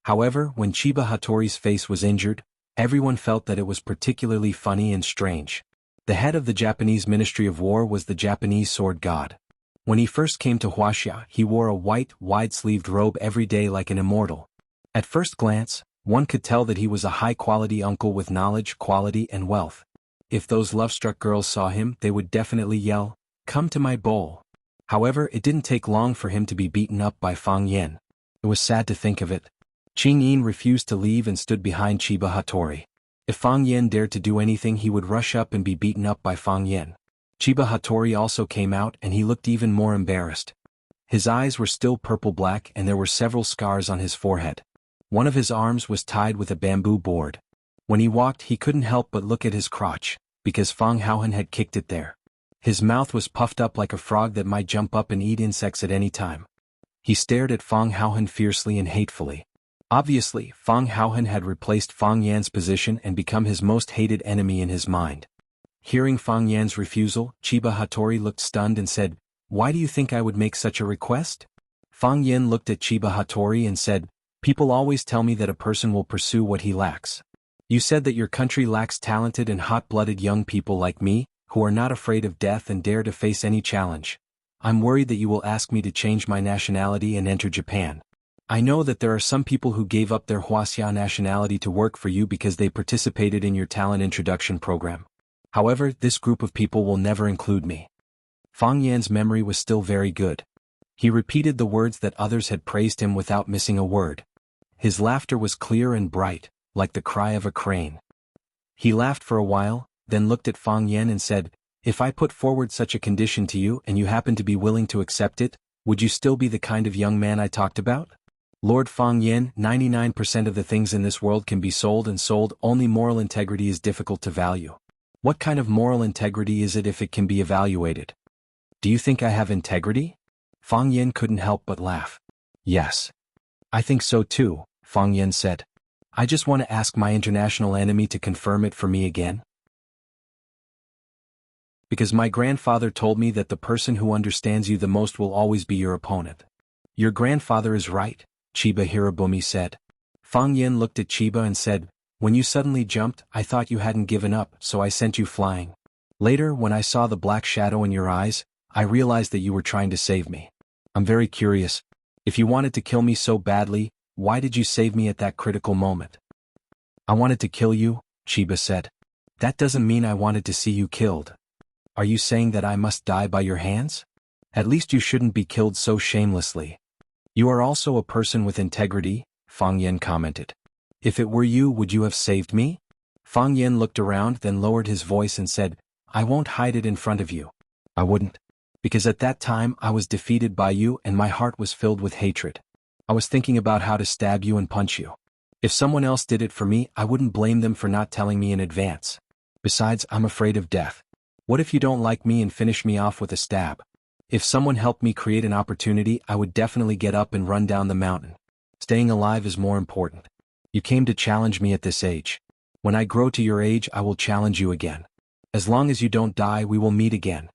However, when Chiba Hattori's face was injured, everyone felt that it was particularly funny and strange. The head of the Japanese Ministry of War was the Japanese sword god. When he first came to Wuxia, he wore a white, wide-sleeved robe every day like an immortal. At first glance, one could tell that he was a high-quality uncle with knowledge, quality, and wealth. If those love-struck girls saw him, they would definitely yell, "Come to my bowl." However, it didn't take long for him to be beaten up by Fang Yen. It was sad to think of it. Qing Yin refused to leave and stood behind Chiba Hattori. If Fang Yen dared to do anything, he would rush up and be beaten up by Fang Yen. Chiba Hattori also came out and he looked even more embarrassed. His eyes were still purple-black and there were several scars on his forehead. One of his arms was tied with a bamboo board. When he walked, he couldn't help but look at his crotch, because Fang Haohan had kicked it there. His mouth was puffed up like a frog that might jump up and eat insects at any time. He stared at Fang Haohan fiercely and hatefully. Obviously, Fang Haohan had replaced Fang Yan's position and become his most hated enemy in his mind. Hearing Fang Yan's refusal, Chiba Hattori looked stunned and said, "Why do you think I would make such a request?" Fang Yen looked at Chiba Hattori and said, "People always tell me that a person will pursue what he lacks. You said that your country lacks talented and hot-blooded young people like me, who are not afraid of death and dare to face any challenge. I'm worried that you will ask me to change my nationality and enter Japan. I know that there are some people who gave up their Wuxia nationality to work for you because they participated in your talent introduction program. However, this group of people will never include me." Fang Yan's memory was still very good. He repeated the words that others had praised him without missing a word. His laughter was clear and bright, like the cry of a crane. He laughed for a while, then looked at Fang Yen and said, "If I put forward such a condition to you and you happen to be willing to accept it, would you still be the kind of young man I talked about?" Lord Fang Yen, 99% of the things in this world can be sold and sold, only moral integrity is difficult to value. What kind of moral integrity is it if it can be evaluated? Do you think I have integrity? Fang Yen couldn't help but laugh. Yes. I think so too, Fang Yen said. I just want to ask my international enemy to confirm it for me again. Because my grandfather told me that the person who understands you the most will always be your opponent. Your grandfather is right, Chiba Hirobumi said. Fang Yen looked at Chiba and said, when you suddenly jumped, I thought you hadn't given up, so I sent you flying. Later, when I saw the black shadow in your eyes, I realized that you were trying to save me. I'm very curious. If you wanted to kill me so badly, why did you save me at that critical moment? I wanted to kill you, Chiba said. That doesn't mean I wanted to see you killed. Are you saying that I must die by your hands? At least you shouldn't be killed so shamelessly. You are also a person with integrity, Fang Yen commented. If it were you, would you have saved me? Fang Yen looked around, then lowered his voice and said, I won't hide it in front of you. I wouldn't. Because at that time I was defeated by you and my heart was filled with hatred. I was thinking about how to stab you and punch you. If someone else did it for me, I wouldn't blame them for not telling me in advance. Besides, I'm afraid of death. What if you don't like me and finish me off with a stab? If someone helped me create an opportunity, I would definitely get up and run down the mountain. Staying alive is more important. You came to challenge me at this age. When I grow to your age, I will challenge you again. As long as you don't die, we will meet again.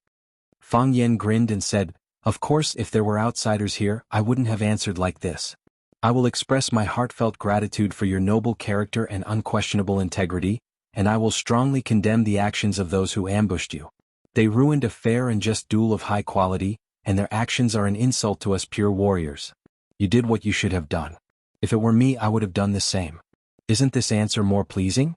Fang Yen grinned and said, of course, if there were outsiders here, I wouldn't have answered like this. I will express my heartfelt gratitude for your noble character and unquestionable integrity, and I will strongly condemn the actions of those who ambushed you. They ruined a fair and just duel of high quality, and their actions are an insult to us pure warriors. You did what you should have done. If it were me, I would have done the same. Isn't this answer more pleasing?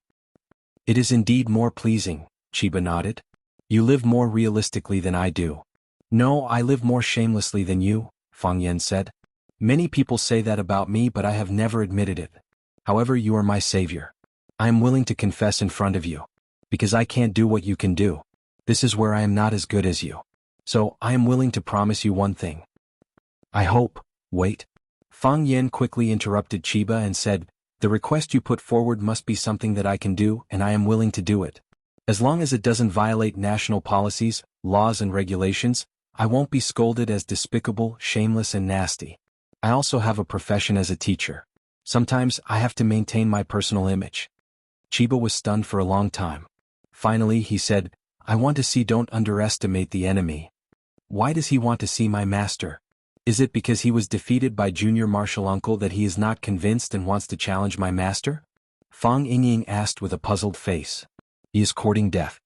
It is indeed more pleasing, Chiba nodded. You live more realistically than I do. No, I live more shamelessly than you, Fang Yen said. Many people say that about me, but I have never admitted it. However, you are my savior. I am willing to confess in front of you. Because I can't do what you can do. This is where I am not as good as you. So, I am willing to promise you one thing. I hope, wait. Fang Yen quickly interrupted Chiba and said, the request you put forward must be something that I can do, and I am willing to do it. As long as it doesn't violate national policies, laws and regulations, I won't be scolded as despicable, shameless and nasty. I also have a profession as a teacher. Sometimes I have to maintain my personal image. Chiba was stunned for a long time. Finally, he said, I want to see. Don't underestimate the enemy. Why does he want to see my master? Is it because he was defeated by Junior Martial Uncle that he is not convinced and wants to challenge my master? Fang Yingying asked with a puzzled face. He is courting death.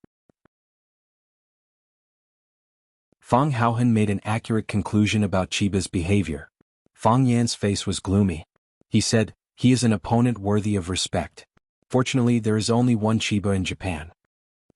Fang Haohan made an accurate conclusion about Chiba's behavior. Fang Yan's face was gloomy. He said, he is an opponent worthy of respect. Fortunately, there is only one Chiba in Japan.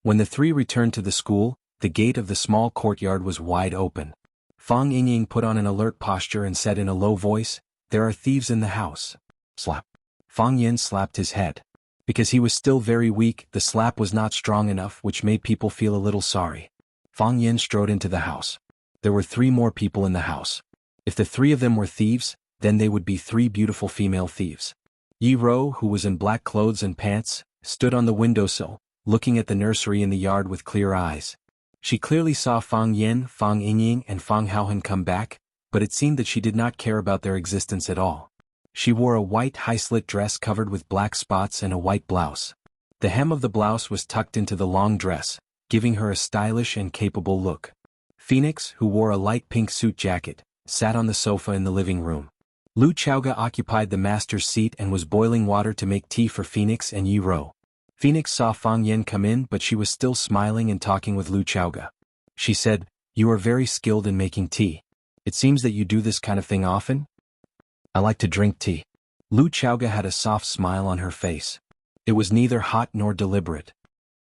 When the three returned to the school, the gate of the small courtyard was wide open. Fang Yingying put on an alert posture and said in a low voice, there are thieves in the house. Slap. Fang Yen slapped his head. Because he was still very weak, the slap was not strong enough, which made people feel a little sorry. Fang Yen strode into the house. There were 3 more people in the house. If the 3 of them were thieves, then they would be 3 beautiful female thieves. Yi Ro, who was in black clothes and pants, stood on the windowsill, looking at the nursery in the yard with clear eyes. She clearly saw Fang Yen, Fang Yingying and Fang Haohan come back, but it seemed that she did not care about their existence at all. She wore a white high-slit dress covered with black spots and a white blouse. The hem of the blouse was tucked into the long dress, giving her a stylish and capable look. Phoenix, who wore a light pink suit jacket, sat on the sofa in the living room. Lu Chaoga occupied the master's seat and was boiling water to make tea for Phoenix and Yi Ro. Phoenix saw Fang Yen come in, but she was still smiling and talking with Lu Chaoga. She said, you are very skilled in making tea. It seems that you do this kind of thing often? I like to drink tea. Lu Chaoga had a soft smile on her face. It was neither hot nor deliberate.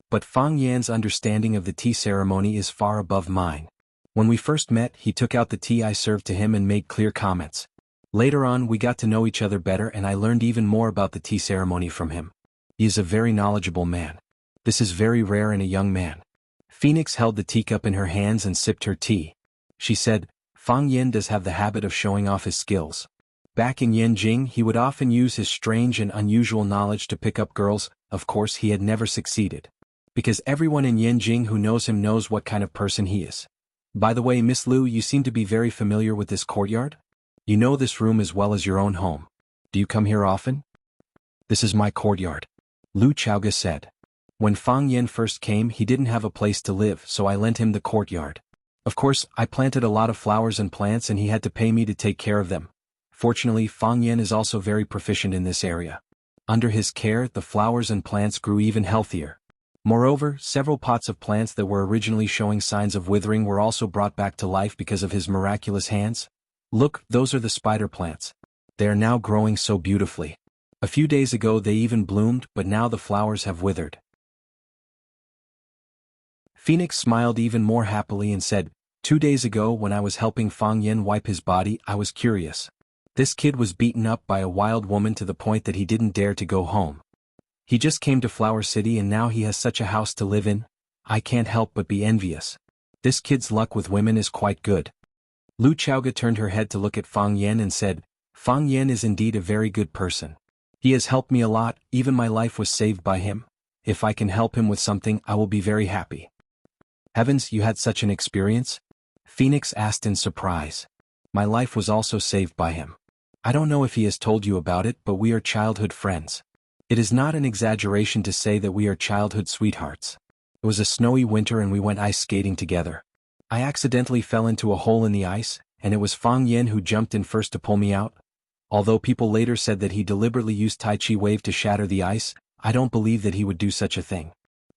But Fang Yan's understanding of the tea ceremony is far above mine. When we first met, he took out the tea I served to him and made clear comments. Later on, we got to know each other better and I learned even more about the tea ceremony from him. He is a very knowledgeable man. This is very rare in a young man. Phoenix held the teacup in her hands and sipped her tea. She said, Fang Yen does have the habit of showing off his skills. Back in Yanjing, he would often use his strange and unusual knowledge to pick up girls. Of course, he had never succeeded. Because everyone in Yanjing who knows him knows what kind of person he is. By the way, Miss Lu, you seem to be very familiar with this courtyard? You know this room as well as your own home. Do you come here often? This is my courtyard. Lu Chaoga said. When Fang Yen first came, he didn't have a place to live, so I lent him the courtyard. Of course, I planted a lot of flowers and plants and he had to pay me to take care of them. Fortunately, Fang Yen is also very proficient in this area. Under his care, the flowers and plants grew even healthier. Moreover, several pots of plants that were originally showing signs of withering were also brought back to life because of his miraculous hands. Look, those are the spider plants. They are now growing so beautifully. A few days ago they even bloomed, but now the flowers have withered. Phoenix smiled even more happily and said, 2 days ago when I was helping Fang Yen wipe his body, I was curious. This kid was beaten up by a wild woman to the point that he didn't dare to go home. He just came to Flower City and now he has such a house to live in. I can't help but be envious. This kid's luck with women is quite good. Lu Chaoga turned her head to look at Fang Yen and said, Fang Yen is indeed a very good person. He has helped me a lot, even my life was saved by him. If I can help him with something, I will be very happy. Heavens, you had such an experience? Phoenix asked in surprise. My life was also saved by him. I don't know if he has told you about it, but we are childhood friends. It is not an exaggeration to say that we are childhood sweethearts. It was a snowy winter and we went ice skating together. I accidentally fell into a hole in the ice, and it was Fang Yen who jumped in first to pull me out. Although people later said that he deliberately used Tai Chi wave to shatter the ice, I don't believe that he would do such a thing.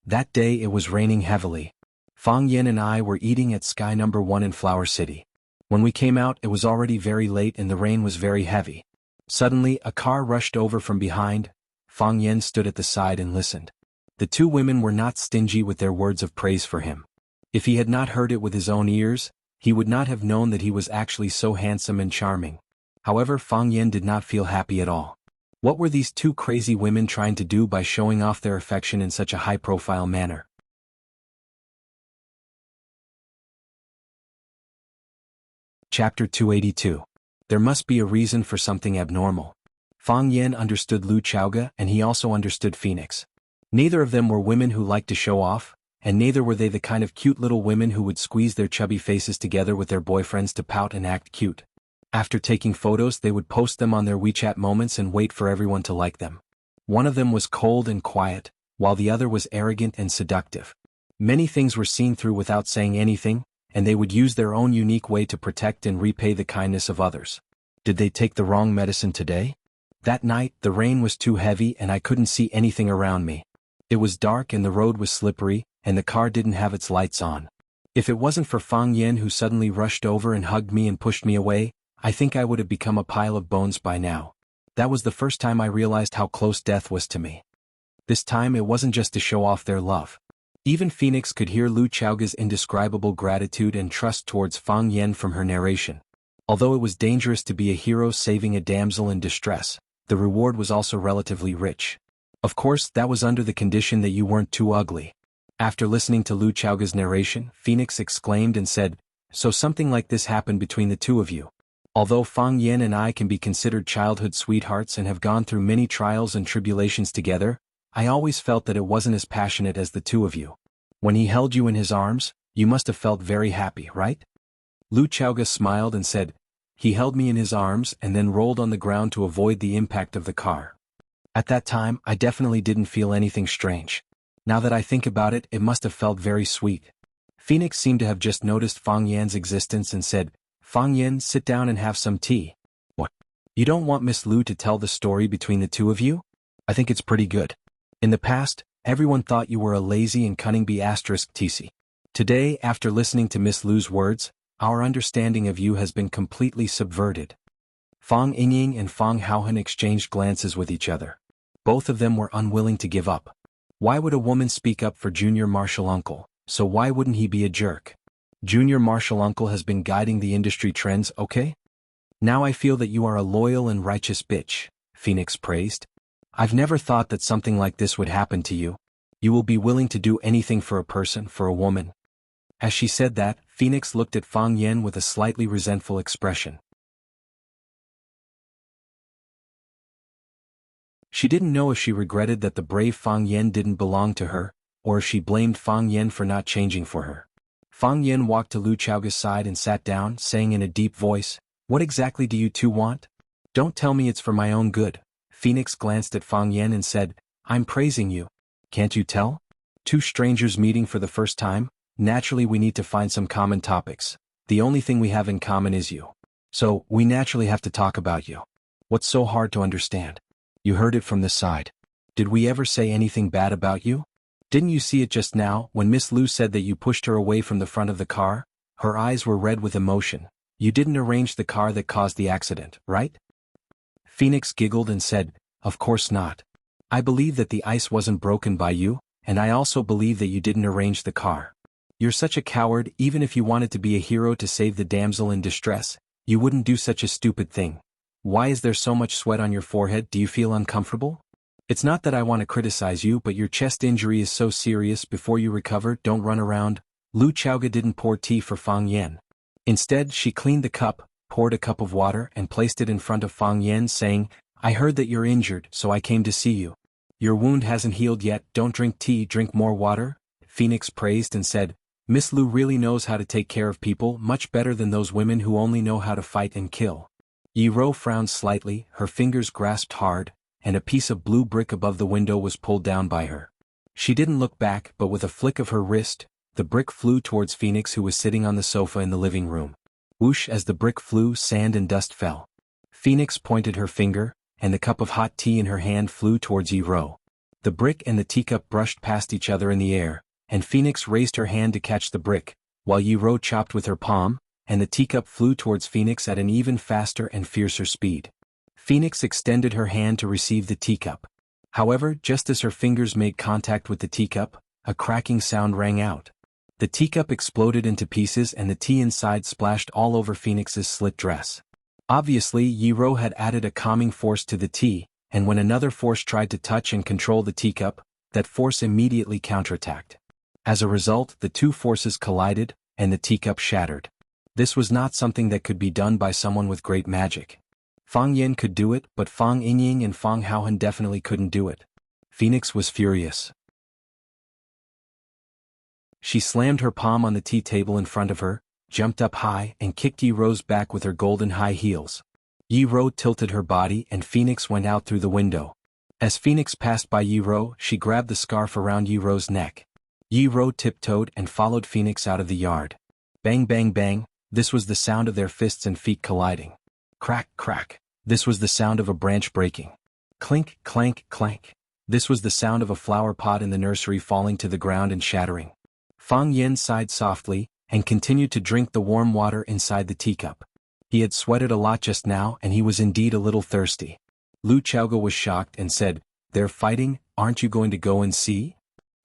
That day it was raining heavily. Fang Yen and I were eating at Sky No. 1 in Flower City. When we came out, it was already very late and the rain was very heavy. Suddenly, a car rushed over from behind. Fang Yen stood at the side and listened. The two women were not stingy with their words of praise for him. If he had not heard it with his own ears, he would not have known that he was actually so handsome and charming. However, Fang Yen did not feel happy at all. What were these two crazy women trying to do by showing off their affection in such a high-profile manner? Chapter 282. There must be a reason for something abnormal. Fang Yen understood Lu Chaoga and he also understood Phoenix. Neither of them were women who liked to show off, and neither were they the kind of cute little women who would squeeze their chubby faces together with their boyfriends to pout and act cute. After taking photos, they would post them on their WeChat moments and wait for everyone to like them. One of them was cold and quiet, while the other was arrogant and seductive. Many things were seen through without saying anything, and they would use their own unique way to protect and repay the kindness of others. Did they take the wrong medicine today? That night, the rain was too heavy and I couldn't see anything around me. It was dark and the road was slippery, and the car didn't have its lights on. If it wasn't for Fang Yen who suddenly rushed over and hugged me and pushed me away, I think I would have become a pile of bones by now. That was the first time I realized how close death was to me. This time it wasn't just to show off their love. Even Phoenix could hear Lu Chaoga's indescribable gratitude and trust towards Fang Yen from her narration. Although it was dangerous to be a hero saving a damsel in distress, the reward was also relatively rich. Of course, that was under the condition that you weren't too ugly. After listening to Lu Chaoga's narration, Phoenix exclaimed and said, So something like this happened between the two of you. Although Fang Yen and I can be considered childhood sweethearts and have gone through many trials and tribulations together, I always felt that it wasn't as passionate as the two of you. When he held you in his arms, you must have felt very happy, right? Lu Chaoga smiled and said, He held me in his arms and then rolled on the ground to avoid the impact of the car. At that time, I definitely didn't feel anything strange. Now that I think about it, it must have felt very sweet. Phoenix seemed to have just noticed Fang Yan's existence and said, Fang Yan, sit down and have some tea. What? You don't want Miss Lu to tell the story between the two of you? I think it's pretty good. In the past, everyone thought you were a lazy and cunning B*TC. Today, after listening to Miss Lu's words, our understanding of you has been completely subverted. Fang Yingying and Fang Haohan exchanged glances with each other. Both of them were unwilling to give up. Why would a woman speak up for Junior Marshal Uncle, so why wouldn't he be a jerk? Junior Marshal Uncle has been guiding the industry trends, okay? Now I feel that you are a loyal and righteous bitch, Phoenix praised. I've never thought that something like this would happen to you. You will be willing to do anything for a person, for a woman. As she said that, Phoenix looked at Fang Yen with a slightly resentful expression. She didn't know if she regretted that the brave Fang Yen didn't belong to her, or if she blamed Fang Yen for not changing for her. Fang Yen walked to Lu Chaoga's side and sat down, saying in a deep voice, What exactly do you two want? Don't tell me it's for my own good. Phoenix glanced at Fang Yen and said, I'm praising you. Can't you tell? Two strangers meeting for the first time? Naturally we need to find some common topics. The only thing we have in common is you. So, we naturally have to talk about you. What's so hard to understand? You heard it from this side. Did we ever say anything bad about you? Didn't you see it just now, when Miss Lu said that you pushed her away from the front of the car? Her eyes were red with emotion. You didn't arrange the car that caused the accident, right? Phoenix giggled and said, of course not. I believe that the ice wasn't broken by you, and I also believe that you didn't arrange the car. You're such a coward. Even if you wanted to be a hero to save the damsel in distress, you wouldn't do such a stupid thing. Why is there so much sweat on your forehead? Do you feel uncomfortable? It's not that I want to criticize you, but your chest injury is so serious. Before you recover, don't run around. Lu Chaoga didn't pour tea for Fang Yan. Instead, she cleaned the cup, poured a cup of water and placed it in front of Fang Yan, saying, I heard that you're injured, so I came to see you. Your wound hasn't healed yet. Don't drink tea, drink more water. Phoenix praised and said, Miss Lu really knows how to take care of people, much better than those women who only know how to fight and kill. Yi Ro frowned slightly, her fingers grasped hard, and a piece of blue brick above the window was pulled down by her. She didn't look back, but with a flick of her wrist, the brick flew towards Phoenix, who was sitting on the sofa in the living room. Whoosh! As the brick flew, sand and dust fell. Phoenix pointed her finger, and the cup of hot tea in her hand flew towards Yi Ro. The brick and the teacup brushed past each other in the air, and Phoenix raised her hand to catch the brick, while Yi Ro chopped with her palm, and the teacup flew towards Phoenix at an even faster and fiercer speed. Phoenix extended her hand to receive the teacup. However, just as her fingers made contact with the teacup, a cracking sound rang out. The teacup exploded into pieces and the tea inside splashed all over Phoenix's slit dress. Obviously, Yi Ro had added a calming force to the tea, and when another force tried to touch and control the teacup, that force immediately counterattacked. As a result, the two forces collided, and the teacup shattered. This was not something that could be done by someone with great magic. Fang Yan could do it, but Fang Yingying and Fang Haohan definitely couldn't do it. Phoenix was furious. She slammed her palm on the tea table in front of her, jumped up high, and kicked Yi Ro's back with her golden high heels. Yi Ro tilted her body and Phoenix went out through the window. As Phoenix passed by Yi Ro, she grabbed the scarf around Yi Ro's neck. Yi Ro tiptoed and followed Phoenix out of the yard. Bang bang bang, this was the sound of their fists and feet colliding. Crack crack, this was the sound of a branch breaking. Clink clank clank, this was the sound of a flower pot in the nursery falling to the ground and shattering. Fang Yan sighed softly, and continued to drink the warm water inside the teacup. He had sweated a lot just now and he was indeed a little thirsty. Lu Chaoga was shocked and said, They're fighting, aren't you going to go and see?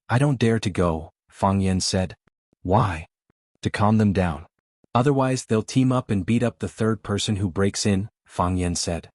I don't dare to go, Fang Yan said. Why? To calm them down. Otherwise they'll team up and beat up the third person who breaks in, Fang Yan said.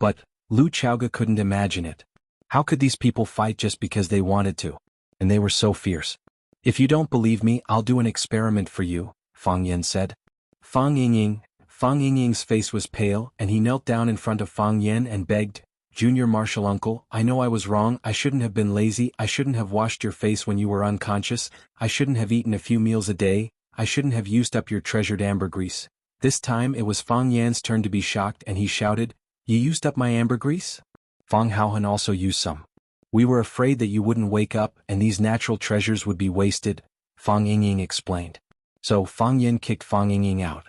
But, Lu Chaoga couldn't imagine it. How could these people fight just because they wanted to? And they were so fierce. If you don't believe me, I'll do an experiment for you, Fang Yan said. Fang Yingying's face was pale and he knelt down in front of Fang Yan and begged, Junior Martial Uncle, I know I was wrong, I shouldn't have been lazy, I shouldn't have washed your face when you were unconscious, I shouldn't have eaten a few meals a day, I shouldn't have used up your treasured ambergris. This time it was Fang Yan's turn to be shocked and he shouted, You used up my ambergris? Fang Haohan also used some. We were afraid that you wouldn't wake up and these natural treasures would be wasted, Fang Yingying explained. So Fang Yan kicked Fang Yingying out.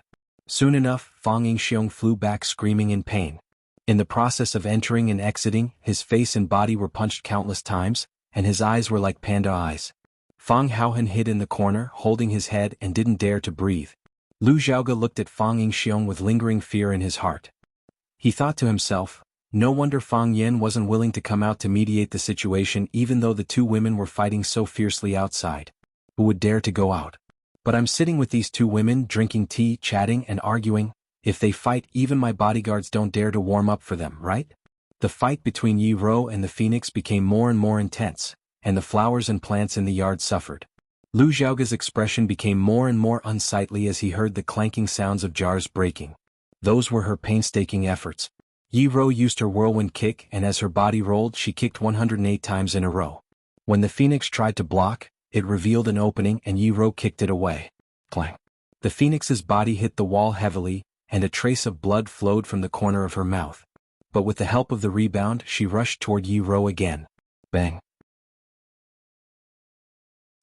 Soon enough, Fang Yingxiong flew back screaming in pain. In the process of entering and exiting, his face and body were punched countless times, and his eyes were like panda eyes. Fang Haohan hid in the corner, holding his head and didn't dare to breathe. Lu Xiaoga looked at Fang Yingxiong with lingering fear in his heart. He thought to himself, no wonder Fang Yan wasn't willing to come out to mediate the situation even though the two women were fighting so fiercely outside. Who would dare to go out? But I'm sitting with these two women drinking tea, chatting and arguing. If they fight, even my bodyguards don't dare to warm up for them, right? The fight between Yi Ro and the Phoenix became more and more intense, and the flowers and plants in the yard suffered. Lu Xiaoga's expression became more and more unsightly as he heard the clanking sounds of jars breaking. Those were her painstaking efforts. Yi Ro used her whirlwind kick and as her body rolled she kicked 108 times in a row. When the Phoenix tried to block, it revealed an opening and Yi Ro kicked it away. Clang. The Phoenix's body hit the wall heavily, and a trace of blood flowed from the corner of her mouth. But with the help of the rebound she rushed toward Yi Ro again. Bang.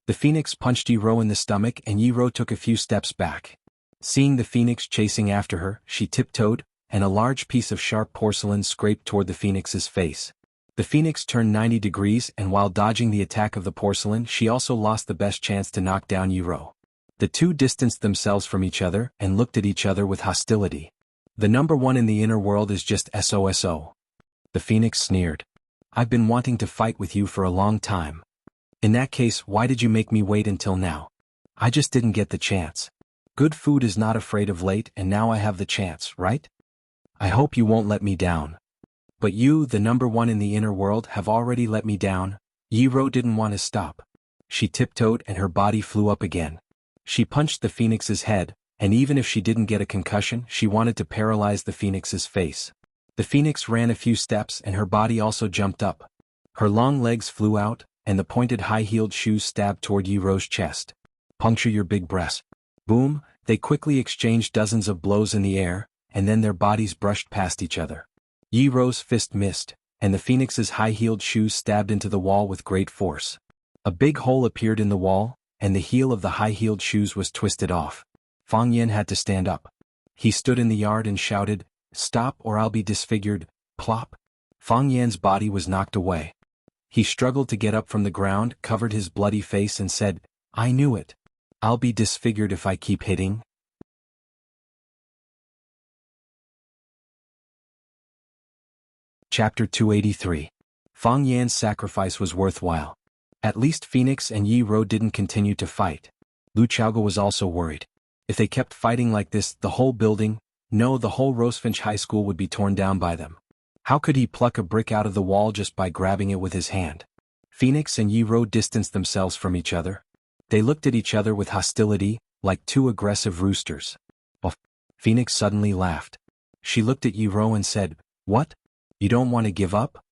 The phoenix punched Yi-Ro in the stomach and Yi-Ro took a few steps back. Seeing the phoenix chasing after her, she tiptoed, and a large piece of sharp porcelain scraped toward the phoenix's face. The phoenix turned 90 degrees and while dodging the attack of the porcelain she also lost the best chance to knock down Yi-Ro. The two distanced themselves from each other and looked at each other with hostility. The number one in the inner world is just SOSO. The phoenix sneered. I've been wanting to fight with you for a long time. In that case, why did you make me wait until now? I just didn't get the chance. Good food is not afraid of late and now I have the chance, right? I hope you won't let me down. But you, the number one in the inner world, have already let me down. Yi-Ro didn't want to stop. She tiptoed and her body flew up again. She punched the phoenix's head, and even if she didn't get a concussion, she wanted to paralyze the phoenix's face. The phoenix ran a few steps and her body also jumped up. Her long legs flew out, and the pointed high-heeled shoes stabbed toward Yi-Ro's chest. Puncture your big breast. Boom, they quickly exchanged dozens of blows in the air, and then their bodies brushed past each other. Yi-Ro's fist missed, and the phoenix's high-heeled shoes stabbed into the wall with great force. A big hole appeared in the wall, and the heel of the high-heeled shoes was twisted off. Fang Yan had to stand up. He stood in the yard and shouted, "Stop or I'll be disfigured." Plop. Fang Yan's body was knocked away. He struggled to get up from the ground, covered his bloody face and said, "I knew it. I'll be disfigured if I keep hitting." Chapter 283. Fang Yan's sacrifice was worthwhile. At least Phoenix and Yi-Ro didn't continue to fight. Lu Chaoge was also worried. If they kept fighting like this, the whole building, no, the whole Rosefinch High School would be torn down by them. How could he pluck a brick out of the wall just by grabbing it with his hand? Phoenix and Yi-Ro distanced themselves from each other. They looked at each other with hostility, like two aggressive roosters. Oh, Phoenix suddenly laughed. She looked at Yi-Ro and said, "What? You don't want to give up?"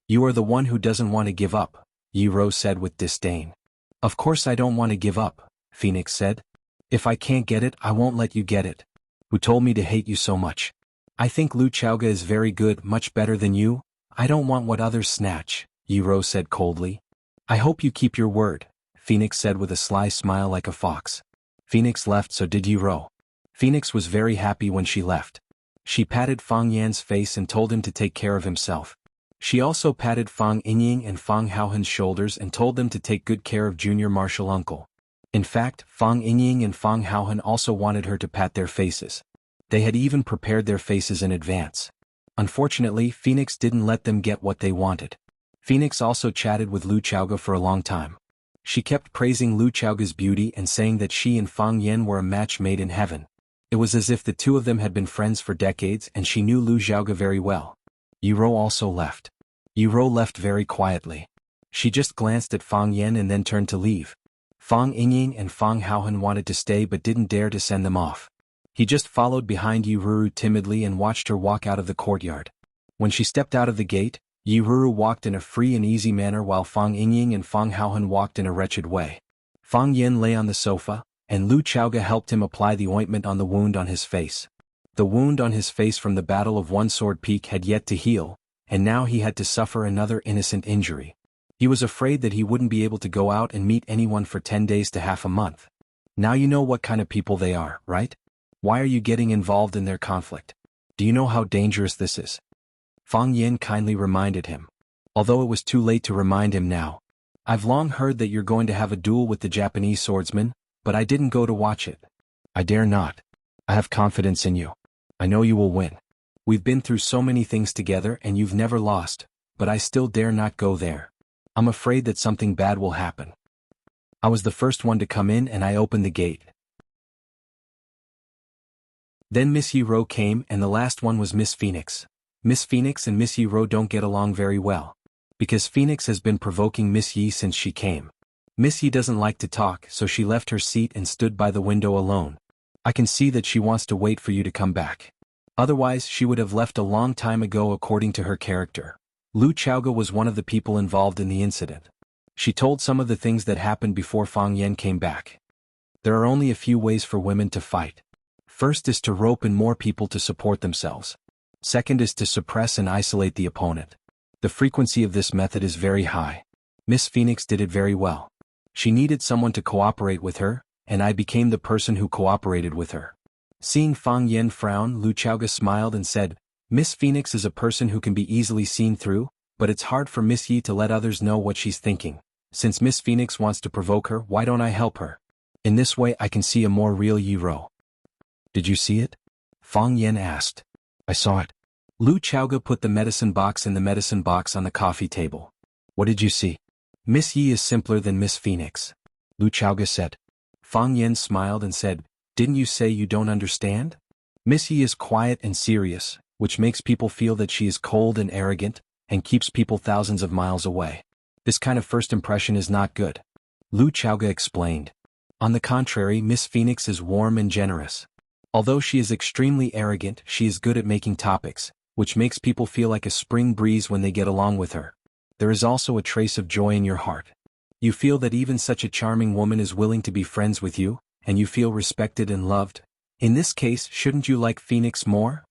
"You are the one who doesn't want to give up," Yi-Ro said with disdain. "Of course I don't want to give up," Phoenix said. "If I can't get it, I won't let you get it. Who told me to hate you so much? I think Lu Chaoge is very good, much better than you. I don't want what others snatch," Yi-Ro said coldly. "I hope you keep your word," Phoenix said with a sly smile like a fox. Phoenix left, so did Yi-Ro. Phoenix was very happy when she left. She patted Fang Yan's face and told him to take care of himself. She also patted Fang Yingying and Fang Haohen's shoulders and told them to take good care of junior martial uncle. In fact, Fang Yingying and Fang Haohen also wanted her to pat their faces. They had even prepared their faces in advance. Unfortunately, Phoenix didn't let them get what they wanted. Phoenix also chatted with Lu Chaoge for a long time. She kept praising Lu Chaoge's beauty and saying that she and Fang Yan were a match made in heaven. It was as if the two of them had been friends for decades and she knew Lu Chaoge very well. Yi-Ro also left. Yi-Ro left very quietly. She just glanced at Fang Yan and then turned to leave. Fang Yingying and Fang Haohen wanted to stay but didn't dare to send them off. He just followed behind Yi-Ro timidly and watched her walk out of the courtyard. When she stepped out of the gate, Yi-Ro walked in a free and easy manner while Fang Yingying and Fang Haohen walked in a wretched way. Fang Yan lay on the sofa, and Lu Chaoge helped him apply the ointment on the wound on his face. The wound on his face from the Battle of One Sword Peak had yet to heal, and now he had to suffer another innocent injury. He was afraid that he wouldn't be able to go out and meet anyone for 10 days to half a month. Now you know what kind of people they are, right? Why are you getting involved in their conflict? Do you know how dangerous this is? Fang Yan kindly reminded him. Although it was too late to remind him now. I've long heard that you're going to have a duel with the Japanese swordsman, but I didn't go to watch it. I dare not. I have confidence in you. I know you will win. We've been through so many things together and you've never lost, but I still dare not go there. I'm afraid that something bad will happen. I was the first one to come in and I opened the gate. Then Miss Yi-Ro came and the last one was Miss Phoenix. Miss Phoenix and Miss Yi-Ro don't get along very well. Because Phoenix has been provoking Miss Yi since she came. Miss Yi doesn't like to talk, so she left her seat and stood by the window alone. I can see that she wants to wait for you to come back. Otherwise she would have left a long time ago according to her character. Lu Chaoge was one of the people involved in the incident. She told some of the things that happened before Fang Yan came back. There are only a few ways for women to fight. First is to rope in more people to support themselves. Second is to suppress and isolate the opponent. The frequency of this method is very high. Miss Phoenix did it very well. She needed someone to cooperate with her, and I became the person who cooperated with her. Seeing Fang Yen frown, Lu Chaoga smiled and said, Miss Phoenix is a person who can be easily seen through, but it's hard for Miss Yi to let others know what she's thinking. Since Miss Phoenix wants to provoke her, why don't I help her? In this way I can see a more real Yi Ro. Did you see it? Fang Yen asked. I saw it. Lu Chaoga put the medicine box in the medicine box on the coffee table. What did you see? Miss Yi is simpler than Miss Phoenix. Lu Chaoga said. Fang Yen smiled and said, Didn't you say you don't understand? Miss Yi is quiet and serious, which makes people feel that she is cold and arrogant, and keeps people thousands of miles away. This kind of first impression is not good. Lu Chaoga explained. On the contrary, Miss Phoenix is warm and generous. Although she is extremely arrogant, she is good at making topics, which makes people feel like a spring breeze when they get along with her. There is also a trace of joy in your heart. You feel that even such a charming woman is willing to be friends with you, and you feel respected and loved. In this case, shouldn't you like Phoenix more?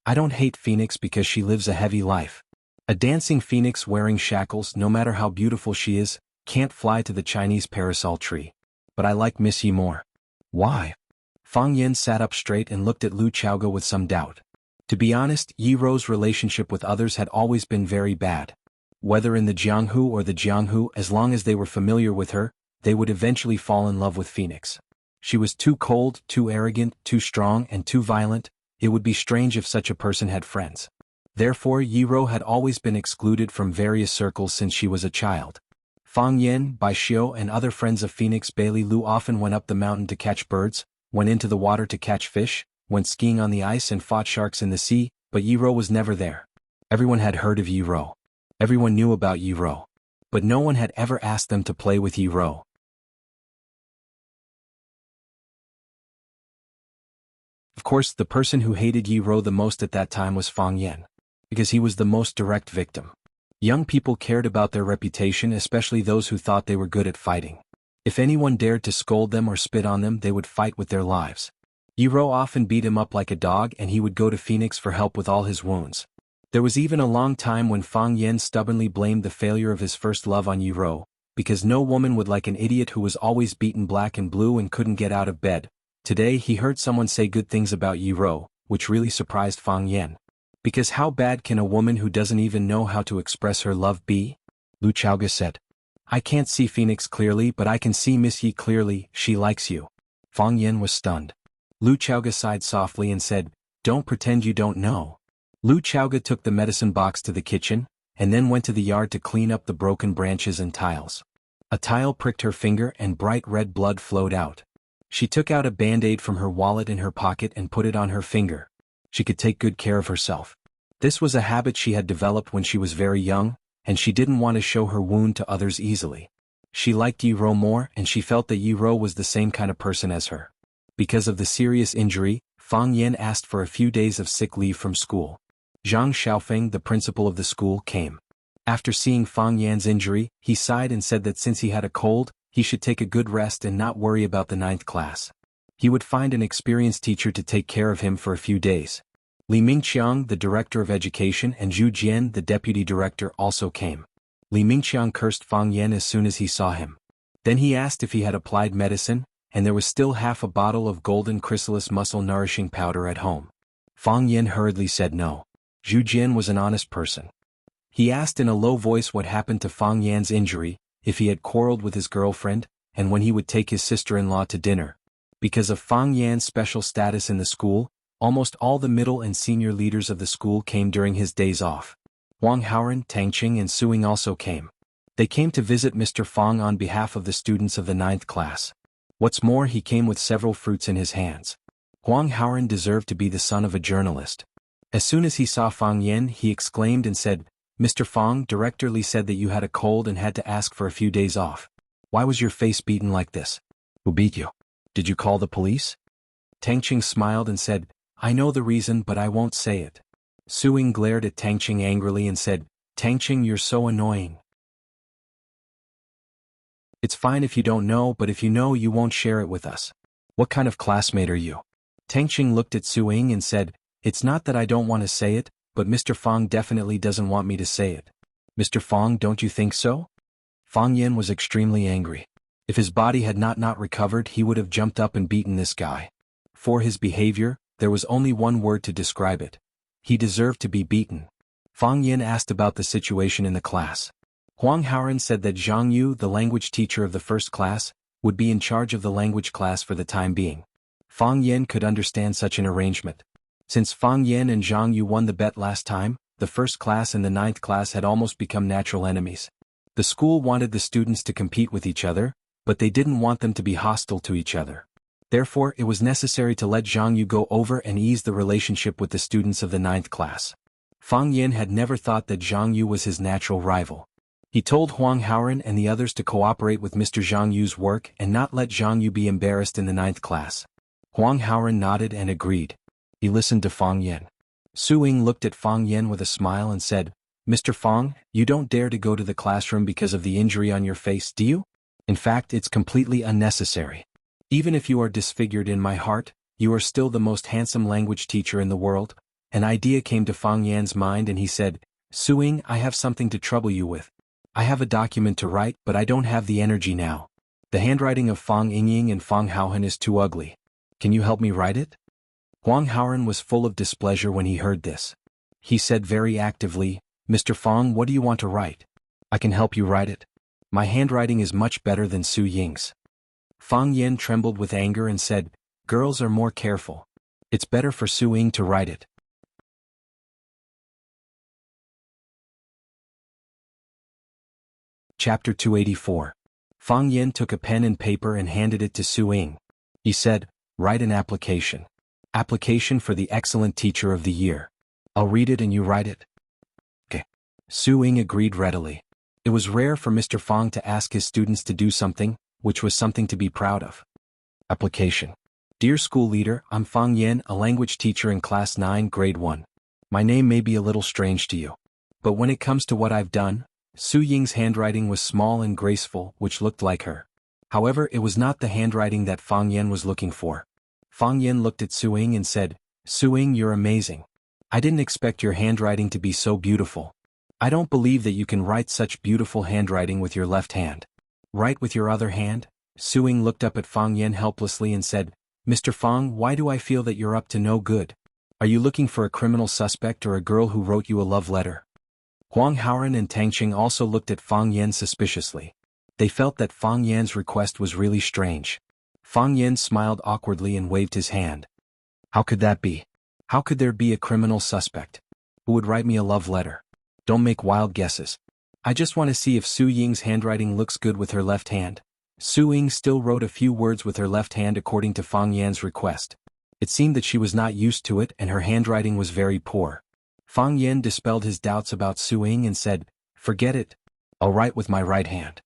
I don't hate Phoenix because she lives a heavy life. A dancing phoenix wearing shackles, no matter how beautiful she is, can't fly to the Chinese parasol tree. But I like Miss Yi more. Why? Fang Yen sat up straight and looked at Lu Chaoga with some doubt. To be honest, Yi Ro's relationship with others had always been very bad. Whether in the Jianghu or the Jianghu, as long as they were familiar with her, they would eventually fall in love with Phoenix. She was too cold, too arrogant, too strong, and too violent. It would be strange if such a person had friends. Therefore, Yi Ro had always been excluded from various circles since she was a child. Fang Yen, Bai Xiu, and other friends of Phoenix Bailey Lu often went up the mountain to catch birds, went into the water to catch fish, went skiing on the ice and fought sharks in the sea, but Yi Ro was never there. Everyone had heard of Yi Ro. Everyone knew about Yi Ro. But no one had ever asked them to play with Yi Ro. Of course, the person who hated Yi Ro the most at that time was Fang Yen, because he was the most direct victim. Young people cared about their reputation, especially those who thought they were good at fighting. If anyone dared to scold them or spit on them, they would fight with their lives. Yi Ro often beat him up like a dog, and he would go to Phoenix for help with all his wounds. There was even a long time when Fang Yen stubbornly blamed the failure of his first love on Yi Ro, because no woman would like an idiot who was always beaten black and blue and couldn't get out of bed. Today he heard someone say good things about Yi Ro, which really surprised Fang Yen. Because how bad can a woman who doesn't even know how to express her love be? Lu Chaoga said. I can't see Phoenix clearly, but I can see Miss Yi clearly. She likes you. Fang Yen was stunned. Lu Chaoga sighed softly and said, Don't pretend you don't know. Lu Chaoga took the medicine box to the kitchen, and then went to the yard to clean up the broken branches and tiles. A tile pricked her finger and bright red blood flowed out. She took out a band-aid from her wallet in her pocket and put it on her finger. She could take good care of herself. This was a habit she had developed when she was very young, and she didn't want to show her wound to others easily. She liked Yi Ro more, and she felt that Yi Ro was the same kind of person as her. Because of the serious injury, Fang Yen asked for a few days of sick leave from school. Zhang Xiaofeng, the principal of the school, came. After seeing Fang Yan's injury, he sighed and said that since he had a cold, he should take a good rest and not worry about the 9th class. He would find an experienced teacher to take care of him for a few days. Li Mingqiang, the director of education, and Zhu Jian, the deputy director, also came. Li Mingqiang cursed Fang Yen as soon as he saw him. Then he asked if he had applied medicine, and there was still half a bottle of golden chrysalis muscle nourishing powder at home. Fang Yen hurriedly said no. Zhu Jian was an honest person. He asked in a low voice what happened to Fang Yan's injury, if he had quarreled with his girlfriend, and when he would take his sister-in-law to dinner. Because of Fang Yan's special status in the school, almost all the middle and senior leaders of the school came during his days off. Huang Haoran, Tang Qing, and Suing also came. They came to visit Mr. Fang on behalf of the students of the 9th class. What's more, he came with several fruits in his hands. Huang Haoran deserved to be the son of a journalist. As soon as he saw Fang Yen, he exclaimed and said, Mr. Fang, Director Li said that you had a cold and had to ask for a few days off. Why was your face beaten like this? Who beat you? Did you call the police? Tang Qing smiled and said, I know the reason, but I won't say it. Suing glared at Tang Qing angrily and said, Tang Qing, you're so annoying. It's fine if you don't know, but if you know, you won't share it with us. What kind of classmate are you? Tang Qing looked at Suing and said, It's not that I don't want to say it, but Mr. Fang definitely doesn't want me to say it. Mr. Fang, don't you think so? Fang Yen was extremely angry. If his body had not recovered, he would have jumped up and beaten this guy. For his behavior, there was only one word to describe it. He deserved to be beaten. Fang Yin asked about the situation in the class. Huang Haoren said that Zhang Yu, the language teacher of the first class, would be in charge of the language class for the time being. Fang Yin could understand such an arrangement. Since Fang Yin and Zhang Yu won the bet last time, the first class and the ninth class had almost become natural enemies. The school wanted the students to compete with each other, but they didn't want them to be hostile to each other. Therefore, it was necessary to let Zhang Yu go over and ease the relationship with the students of the ninth class. Fang Yin had never thought that Zhang Yu was his natural rival. He told Huang Haoren and the others to cooperate with Mr. Zhang Yu's work and not let Zhang Yu be embarrassed in the ninth class. Huang Haoren nodded and agreed. He listened to Fang Yin. Su Ying looked at Fang Yin with a smile and said, "Mr. Fang, you don't dare to go to the classroom because of the injury on your face, do you? In fact, it's completely unnecessary. Even if you are disfigured in my heart, you are still the most handsome language teacher in the world." An idea came to Fang Yan's mind and he said, "Su Ying, I have something to trouble you with. I have a document to write, but I don't have the energy now. The handwriting of Fang Yingying and Fang Haohen is too ugly. Can you help me write it?" Huang Haoren was full of displeasure when he heard this. He said very actively, "Mr. Fang, what do you want to write? I can help you write it. My handwriting is much better than Su Ying's." Fang Yin trembled with anger and said, "Girls are more careful. It's better for Su Ying to write it." Chapter 284. Fang Yin took a pen and paper and handed it to Su Ying. He said, "Write an application. Application for the excellent teacher of the year. I'll read it and you write it." Okay. Su Ying agreed readily. It was rare for Mr. Fang to ask his students to do something, which was something to be proud of. Application. Dear school leader, I'm Fang Yin, a language teacher in class 9, grade 1. My name may be a little strange to you. But when it comes to what I've done, Su Ying's handwriting was small and graceful, which looked like her. However, it was not the handwriting that Fang Yin was looking for. Fang Yin looked at Su Ying and said, "Su Ying, you're amazing. I didn't expect your handwriting to be so beautiful. I don't believe that you can write such beautiful handwriting with your left hand. Write with your other hand?" Su Ying looked up at Fang Yin helplessly and said, "Mr. Fang, why do I feel that you're up to no good? Are you looking for a criminal suspect or a girl who wrote you a love letter?" Huang Haoren and Tangqing also looked at Fang Yin suspiciously. They felt that Fang Yan's request was really strange. Fang Yin smiled awkwardly and waved his hand. "How could that be? How could there be a criminal suspect? Who would write me a love letter? Don't make wild guesses. I just want to see if Su Ying's handwriting looks good with her left hand." Su Ying still wrote a few words with her left hand according to Fang Yan's request. It seemed that she was not used to it and her handwriting was very poor. Fang Yin dispelled his doubts about Su Ying and said, "Forget it. I'll write with my right hand."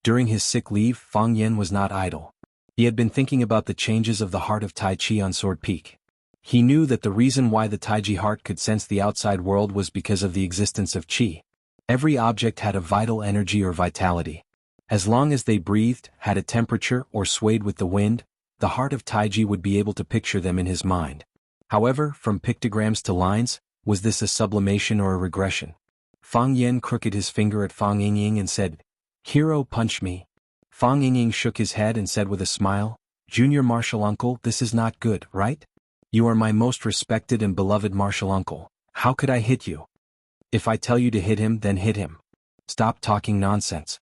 During his sick leave, Fang Yin was not idle. He had been thinking about the changes of the heart of Tai Chi on Sword Peak. He knew that the reason why the Taiji heart could sense the outside world was because of the existence of Qi. Every object had a vital energy or vitality. As long as they breathed, had a temperature, or swayed with the wind, the heart of Taiji would be able to picture them in his mind. However, from pictograms to lines, was this a sublimation or a regression? Fang Yin crooked his finger at Fang Yingying and said, "Hero, punch me." Fang Yingying shook his head and said with a smile, "Junior martial uncle, this is not good, right? You are my most respected and beloved martial uncle. How could I hit you? If I tell you to hit him, then hit him. Stop talking nonsense.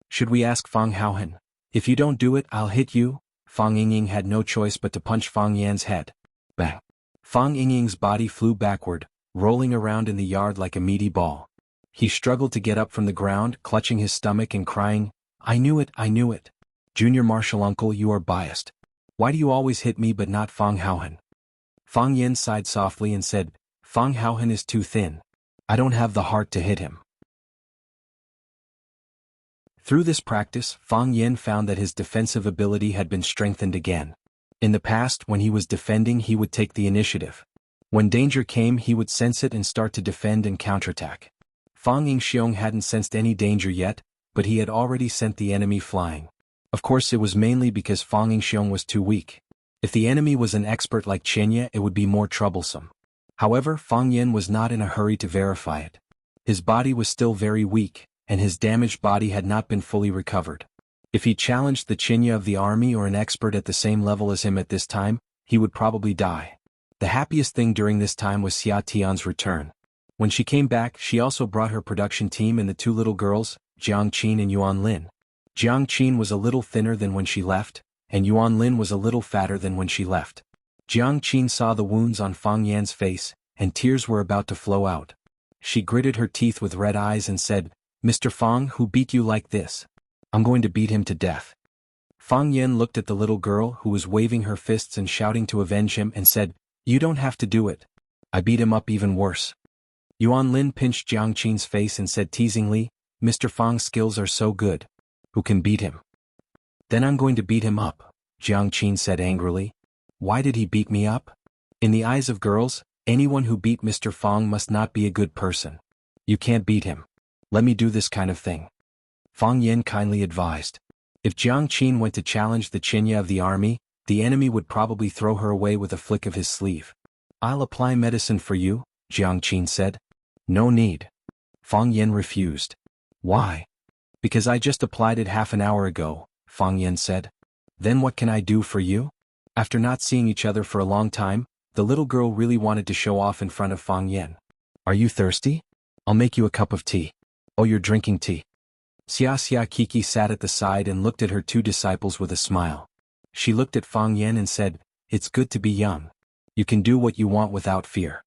Should we ask Fang Haohen? If you don't do it, I'll hit you." Fang Yingying had no choice but to punch Fang Yan's head. Bang! Fang Yingying's body flew backward, rolling around in the yard like a meaty ball. He struggled to get up from the ground, clutching his stomach and crying, "I knew it, I knew it. Junior martial uncle, you are biased. Why do you always hit me but not Fang Haohen?" Fang Yin sighed softly and said, "Fang Haohen is too thin. I don't have the heart to hit him." Through this practice, Fang Yin found that his defensive ability had been strengthened again. In the past, when he was defending, he would take the initiative. When danger came, he would sense it and start to defend and counterattack. Fang Yingxiong hadn't sensed any danger yet, but he had already sent the enemy flying. Of course, it was mainly because Fang Yingxiong was too weak. If the enemy was an expert like Chenya, it would be more troublesome. However, Fang Yin was not in a hurry to verify it. His body was still very weak, and his damaged body had not been fully recovered. If he challenged the Chinya of the army or an expert at the same level as him at this time, he would probably die. The happiest thing during this time was Xia Tian's return. When she came back, she also brought her production team and the two little girls, Jiang Qin and Yuan Lin. Jiang Qin was a little thinner than when she left, and Yuan Lin was a little fatter than when she left. Jiang Qin saw the wounds on Fang Yan's face, and tears were about to flow out. She gritted her teeth with red eyes and said, "Mr. Fang, who beat you like this? I'm going to beat him to death." Fang Yan looked at the little girl who was waving her fists and shouting to avenge him and said, "You don't have to do it. I beat him up even worse." Yuan Lin pinched Jiang Qin's face and said teasingly, "Mr. Fang's skills are so good. Who can beat him?" "Then I'm going to beat him up," Jiang Qin said angrily. "Why did he beat me up?" In the eyes of girls, anyone who beat Mr. Fang must not be a good person. "You can't beat him. Let me do this kind of thing," Fang Yan kindly advised. If Jiang Qin went to challenge the Chinya of the army, the enemy would probably throw her away with a flick of his sleeve. "I'll apply medicine for you," Jiang Qin said. "No need." Fang Yan refused. "Why?" "Because I just applied it half an hour ago," Fang Yan said. "Then what can I do for you?" After not seeing each other for a long time, the little girl really wanted to show off in front of Fang Yan. "Are you thirsty? I'll make you a cup of tea." "Oh, you're drinking tea." Xia Kiki sat at the side and looked at her two disciples with a smile. She looked at Fang Yan and said, "It's good to be young. You can do what you want without fear."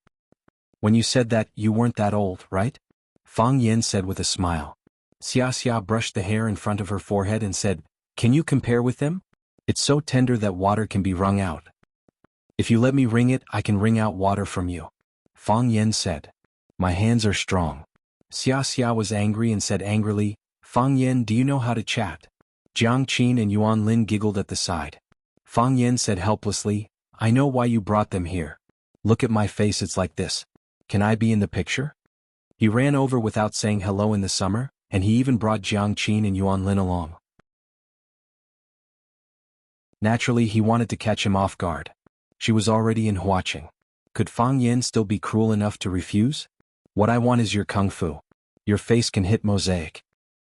"When you said that, you weren't that old, right?" Fang Yan said with a smile. Xia brushed the hair in front of her forehead and said, "Can you compare with them? It's so tender that water can be wrung out." "If you let me wring it, I can wring out water from you," Fang Yan said. "My hands are strong." Xia was angry and said angrily, "Fang Yan, do you know how to chat?" Jiang Qin and Yuan Lin giggled at the side. Fang Yan said helplessly, "I know why you brought them here. Look at my face, it's like this. Can I be in the picture?" He ran over without saying hello in the summer, and he even brought Jiang Qin and Yuan Lin along. Naturally, he wanted to catch him off guard. She was already in Huaqing. Could Fang Yan still be cruel enough to refuse? "What I want is your kung fu. Your face can hit mosaic,"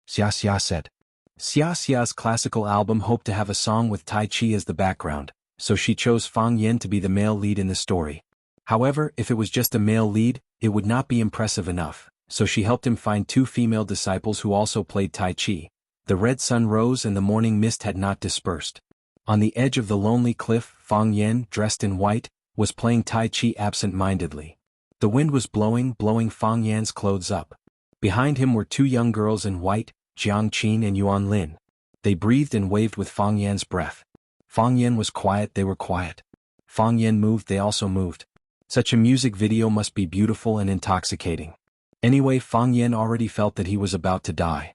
Xia said. Xia's classical album hoped to have a song with Tai Chi as the background, so she chose Fang Yan to be the male lead in the story. However, if it was just a male lead, it would not be impressive enough, so she helped him find two female disciples who also played Tai Chi. The red sun rose and the morning mist had not dispersed. On the edge of the lonely cliff, Fang Yan, dressed in white, was playing Tai Chi absent-mindedly. The wind was blowing Fang Yan's clothes up. Behind him were two young girls in white, Jiang Qin and Yuan Lin. They breathed and waved with Fang Yan's breath. Fang Yan was quiet, they were quiet. Fang Yan moved, they also moved. Such a music video must be beautiful and intoxicating. Anyway, Fang Yan already felt that he was about to die.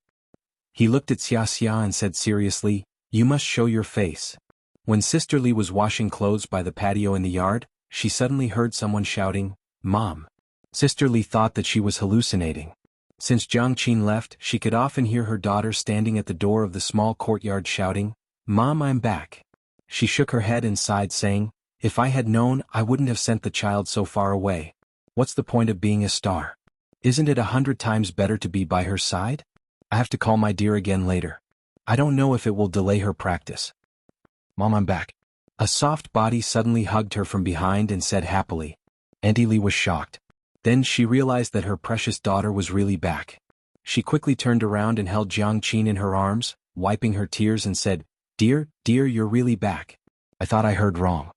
He looked at Xia and said seriously, "You must show your face." When Sister Li was washing clothes by the patio in the yard, she suddenly heard someone shouting, "Mom." Sister Li thought that she was hallucinating. Since Jiang Qin left, she could often hear her daughter standing at the door of the small courtyard shouting, "Mom, I'm back." She shook her head and sighed saying, "If I had known, I wouldn't have sent the child so far away. What's the point of being a star? Isn't it 100 times better to be by her side? I have to call my dear again later. I don't know if it will delay her practice." "Mom, I'm back." A soft body suddenly hugged her from behind and said happily. Auntie Li was shocked. Then she realized that her precious daughter was really back. She quickly turned around and held Jiang Qin in her arms, wiping her tears and said, Dear, you're really back. I thought I heard wrong."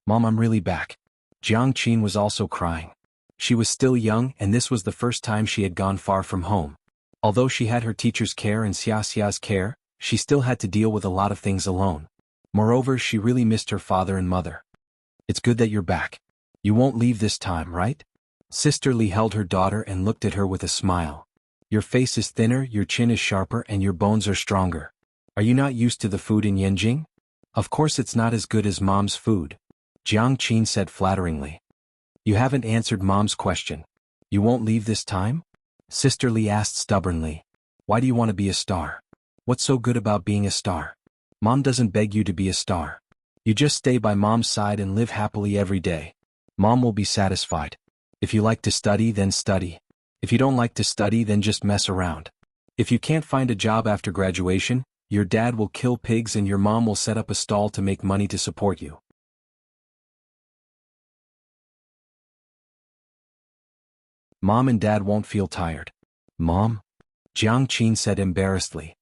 "Mom, I'm really back." Jiang Qin was also crying. She was still young and this was the first time she had gone far from home. Although she had her teacher's care and Xia's care, she still had to deal with a lot of things alone. Moreover, she really missed her father and mother. "It's good that you're back. You won't leave this time, right?" Sister Li held her daughter and looked at her with a smile. "Your face is thinner, your chin is sharper and your bones are stronger. Are you not used to the food in Yanjing?" "Of course it's not as good as Mom's food," Jiang Qin said flatteringly. "You haven't answered Mom's question. You won't leave this time?" Sister Li asked stubbornly. "Why do you want to be a star? What's so good about being a star? Mom doesn't beg you to be a star. You just stay by Mom's side and live happily every day. Mom will be satisfied. If you like to study, then study. If you don't like to study, then just mess around. If you can't find a job after graduation, Your dad will kill pigs and your mom will set up a stall to make money to support you. Mom and Dad won't feel tired. Mom? Jiang Qin said embarrassedly.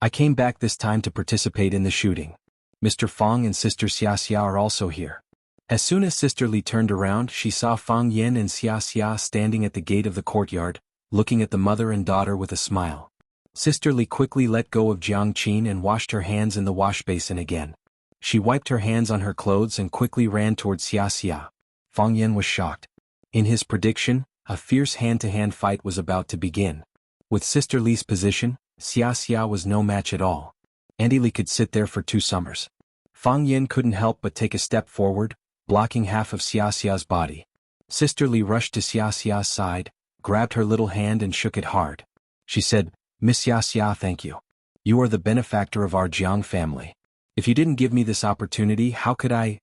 I came back this time to participate in the shooting. Mr. Fang and Sister Xia are also here. As soon as Sister Li turned around, she saw Fang Yan and Xia standing at the gate of the courtyard, looking at the mother and daughter with a smile. Sister Li quickly let go of Jiang Qin and washed her hands in the wash basin again. She wiped her hands on her clothes and quickly ran towards Xia. Fang Yan was shocked. In his prediction, a fierce hand-to-hand fight was about to begin. With Sister Li's position, Xia was no match at all. Auntie Li could sit there for 2 summers. Fang Yan couldn't help but take a step forward, blocking half of Xia's body. Sister Li rushed to Xia's side, grabbed her little hand and shook it hard. She said, Miss Xia, thank you. You are the benefactor of our Jiang family. If you didn't give me this opportunity, how could I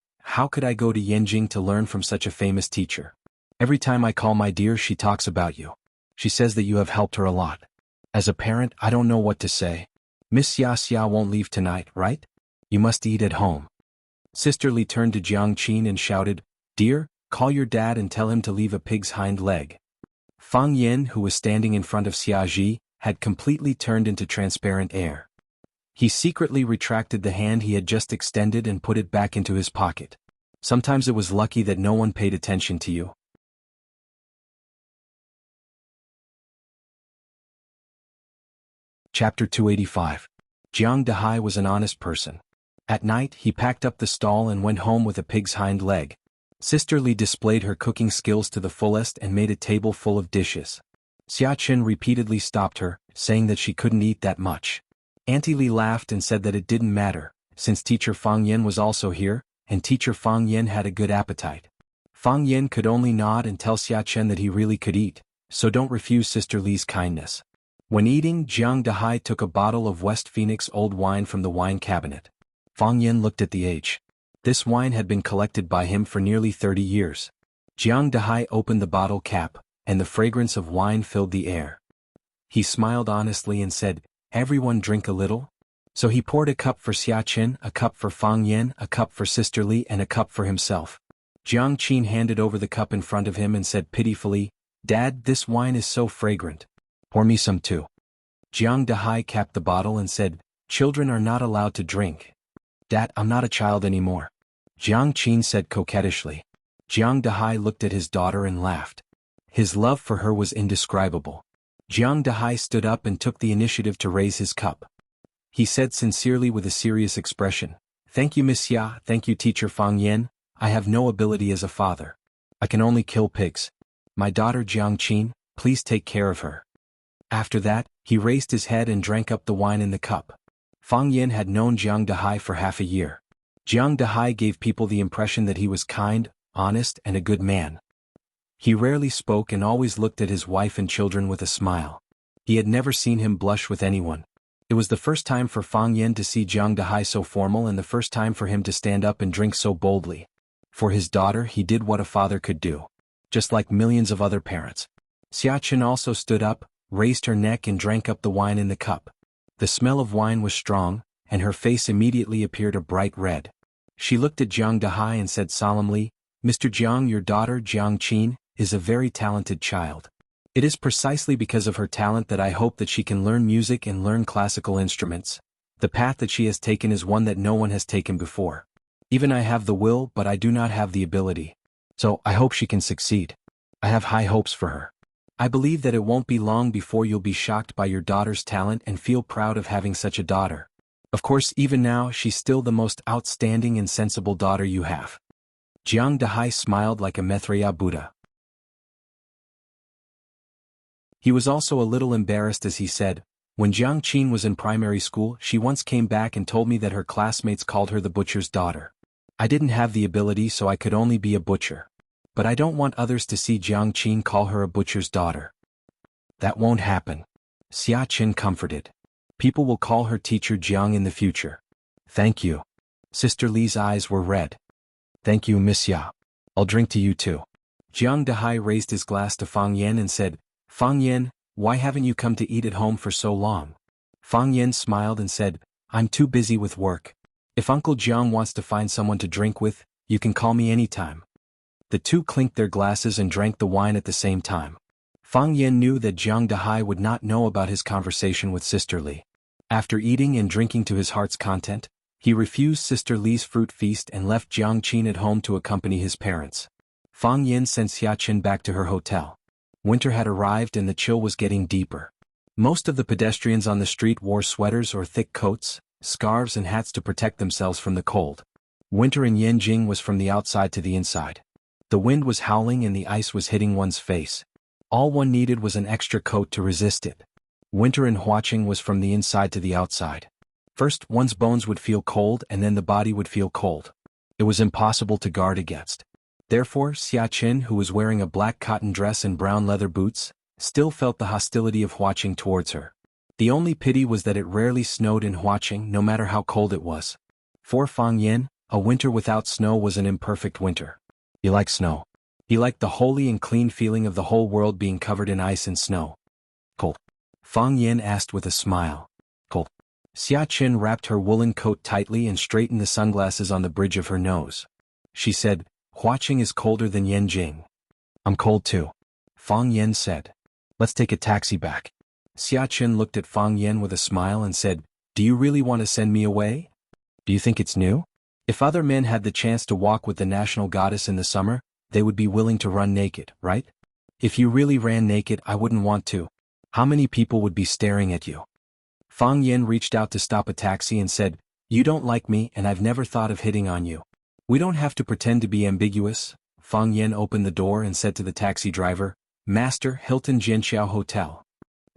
go to Yanjing to learn from such a famous teacher? Every time I call my dear, she talks about you. She says that you have helped her a lot. As a parent, I don't know what to say. Miss Xia won't leave tonight, right? You must eat at home. Sister Li turned to Jiang Qin and shouted, Dear, call your dad and tell him to leave a pig's hind leg. Fang Yan, who was standing in front of Xia, had completely turned into transparent air. He secretly retracted the hand he had just extended and put it back into his pocket. Sometimes it was lucky that no one paid attention to you. Chapter 285. Jiang Dahai was an honest person. At night, he packed up the stall and went home with a pig's hind leg. Sister Li displayed her cooking skills to the fullest and made a table full of dishes. Xia Chen repeatedly stopped her, saying that she couldn't eat that much. Auntie Li laughed and said that it didn't matter, since Teacher Fang Yan was also here, and Teacher Fang Yan had a good appetite. Fang Yan could only nod and tell Xia Chen that he really could eat, so don't refuse Sister Li's kindness. When eating, Jiang Dahai took a bottle of West Phoenix old wine from the wine cabinet. Fang Yan looked at the age. This wine had been collected by him for nearly 30 years. Jiang Dahai opened the bottle cap, and the fragrance of wine filled the air. He smiled honestly and said, Everyone drink a little? So he poured a cup for Xia Chen, a cup for Fang Yan, a cup for Sister Li, and a cup for himself. Jiang Qin handed over the cup in front of him and said pitifully, Dad, this wine is so fragrant. Pour me some too. Jiang Dahai capped the bottle and said, Children are not allowed to drink. Dad, I'm not a child anymore. Jiang Qin said coquettishly. Jiang Dahai looked at his daughter and laughed. His love for her was indescribable. Jiang Dahai stood up and took the initiative to raise his cup. He said sincerely with a serious expression, Thank you, Miss Xia, thank you, Teacher Fang Yan. I have no ability as a father. I can only kill pigs. My daughter Jiang Qin, please take care of her. After that, he raised his head and drank up the wine in the cup. Fang Yan had known Jiang Dahai for half a year. Jiang Dahai gave people the impression that he was kind, honest, and a good man. He rarely spoke and always looked at his wife and children with a smile. He had never seen him blush with anyone. It was the first time for Fang Yan to see Jiang Dahai so formal and the first time for him to stand up and drink so boldly. For his daughter, he did what a father could do. Just like millions of other parents. Xia Chen also stood up, raised her neck and drank up the wine in the cup. The smell of wine was strong, and her face immediately appeared a bright red. She looked at Jiang Dahai and said solemnly, Mr. Jiang, your daughter Jiang Qin is a very talented child. It is precisely because of her talent that I hope that she can learn music and learn classical instruments. The path that she has taken is one that no one has taken before. Even I have the will, but I do not have the ability. So, I hope she can succeed. I have high hopes for her. I believe that it won't be long before you'll be shocked by your daughter's talent and feel proud of having such a daughter. Of course, even now, she's still the most outstanding and sensible daughter you have. Jiang Dahai smiled like a Maitreya Buddha. He was also a little embarrassed as he said, When Jiang Qin was in primary school, she once came back and told me that her classmates called her the butcher's daughter. I didn't have the ability, so I could only be a butcher. But I don't want others to see Jiang Qin call her a butcher's daughter. That won't happen. Xia Chen comforted. People will call her Teacher Jiang in the future. Thank you. Sister Li's eyes were red. Thank you, Miss Xia. I'll drink to you too. Jiang Dahai raised his glass to Fang Yan and said, Fang Yan, why haven't you come to eat at home for so long? Fang Yan smiled and said, I'm too busy with work. If Uncle Jiang wants to find someone to drink with, you can call me anytime. The two clinked their glasses and drank the wine at the same time. Fang Yen knew that Jiang Dahai would not know about his conversation with Sister Li. After eating and drinking to his heart's content, he refused Sister Li's fruit feast and left Jiang Qin at home to accompany his parents. Fang Yen sent Xiaqin back to her hotel. Winter had arrived and the chill was getting deeper. Most of the pedestrians on the street wore sweaters or thick coats, scarves and hats to protect themselves from the cold. Winter in Yanjing was from the outside to the inside. The wind was howling and the ice was hitting one's face. All one needed was an extra coat to resist it. Winter in Huaqing was from the inside to the outside. First, one's bones would feel cold and then the body would feel cold. It was impossible to guard against. Therefore, Xiaqin, who was wearing a black cotton dress and brown leather boots, still felt the hostility of Huaqing towards her. The only pity was that it rarely snowed in Huaqing no matter how cold it was. For Fang Yen, a winter without snow was an imperfect winter. He liked snow. He liked the holy and clean feeling of the whole world being covered in ice and snow. Cold? Fang Yen asked with a smile. Cold. Xiaqin wrapped her woolen coat tightly and straightened the sunglasses on the bridge of her nose. She said, Huaqing is colder than Yanjing. I'm cold too. Fang Yen said. Let's take a taxi back. Xiaqin looked at Fang Yen with a smile and said, Do you really want to send me away? Do you think it's new? If other men had the chance to walk with the national goddess in the summer, they would be willing to run naked, right? If you really ran naked, I wouldn't want to. How many people would be staring at you? Fang Yen reached out to stop a taxi and said, You don't like me and I've never thought of hitting on you. We don't have to pretend to be ambiguous. Fang Yen opened the door and said to the taxi driver, Master, Hilton Jianxiao Hotel.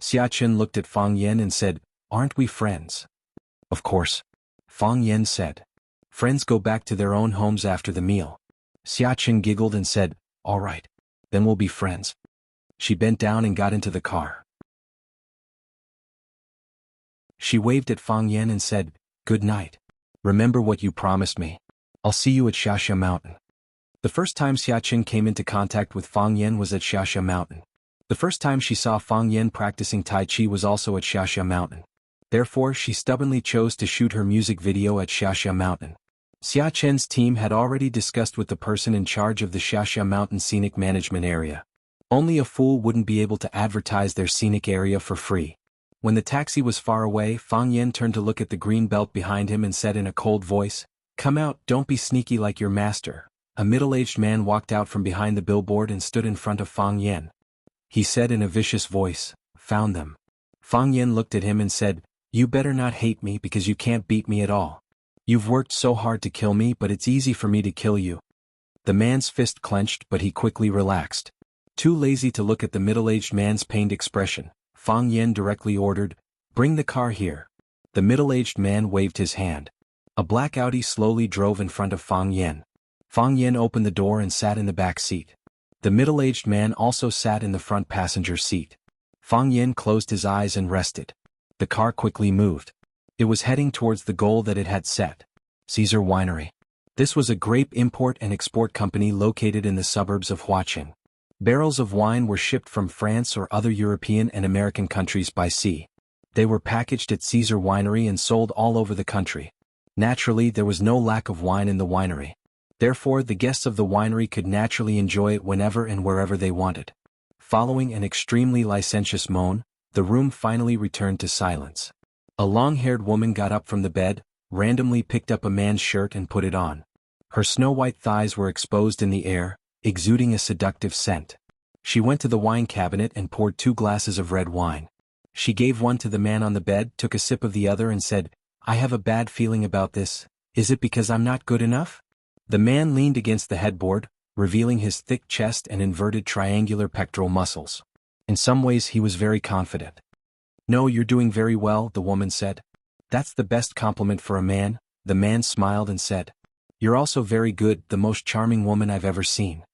Xiaqin looked at Fang Yen and said, Aren't we friends? Of course. Fang Yen said. Friends go back to their own homes after the meal. Xiaqin giggled and said, All right. Then we'll be friends. She bent down and got into the car. She waved at Fang Yen and said, Good night. Remember what you promised me. I'll see you at Xiaxia Mountain. The first time Xiaqin came into contact with Fang Yen was at Xiaxia Mountain. The first time she saw Fang Yen practicing Tai Chi was also at Xiaxia Mountain. Therefore, she stubbornly chose to shoot her music video at Xiaxia Mountain. Xiaqin's team had already discussed with the person in charge of the Xiaxia Mountain Scenic Management Area. Only a fool wouldn't be able to advertise their scenic area for free. When the taxi was far away, Fang Yen turned to look at the green belt behind him and said in a cold voice, Come out, don't be sneaky like your master. A middle-aged man walked out from behind the billboard and stood in front of Fang Yen. He said in a vicious voice, Found them. Fang Yen looked at him and said, You better not hate me because you can't beat me at all. You've worked so hard to kill me but it's easy for me to kill you. The man's fist clenched but he quickly relaxed. Too lazy to look at the middle-aged man's pained expression, Fang Yen directly ordered, Bring the car here. The middle-aged man waved his hand. A black Audi slowly drove in front of Fang Yen. Fang Yen opened the door and sat in the back seat. The middle-aged man also sat in the front passenger seat. Fang Yen closed his eyes and rested. The car quickly moved. It was heading towards the goal that it had set. Caesar Winery. This was a grape import and export company located in the suburbs of Huaqing. Barrels of wine were shipped from France or other European and American countries by sea. They were packaged at Caesar Winery and sold all over the country. Naturally, there was no lack of wine in the winery. Therefore, the guests of the winery could naturally enjoy it whenever and wherever they wanted. Following an extremely licentious moan, the room finally returned to silence. A long-haired woman got up from the bed, randomly picked up a man's shirt and put it on. Her snow-white thighs were exposed in the air, exuding a seductive scent. She went to the wine cabinet and poured 2 glasses of red wine. She gave one to the man on the bed, took a sip of the other and said, I have a bad feeling about this. Is it because I'm not good enough? The man leaned against the headboard, revealing his thick chest and inverted triangular pectoral muscles. In some ways he was very confident. No, you're doing very well, the woman said. That's the best compliment for a man. The man smiled and said, You're also very good, the most charming woman I've ever seen.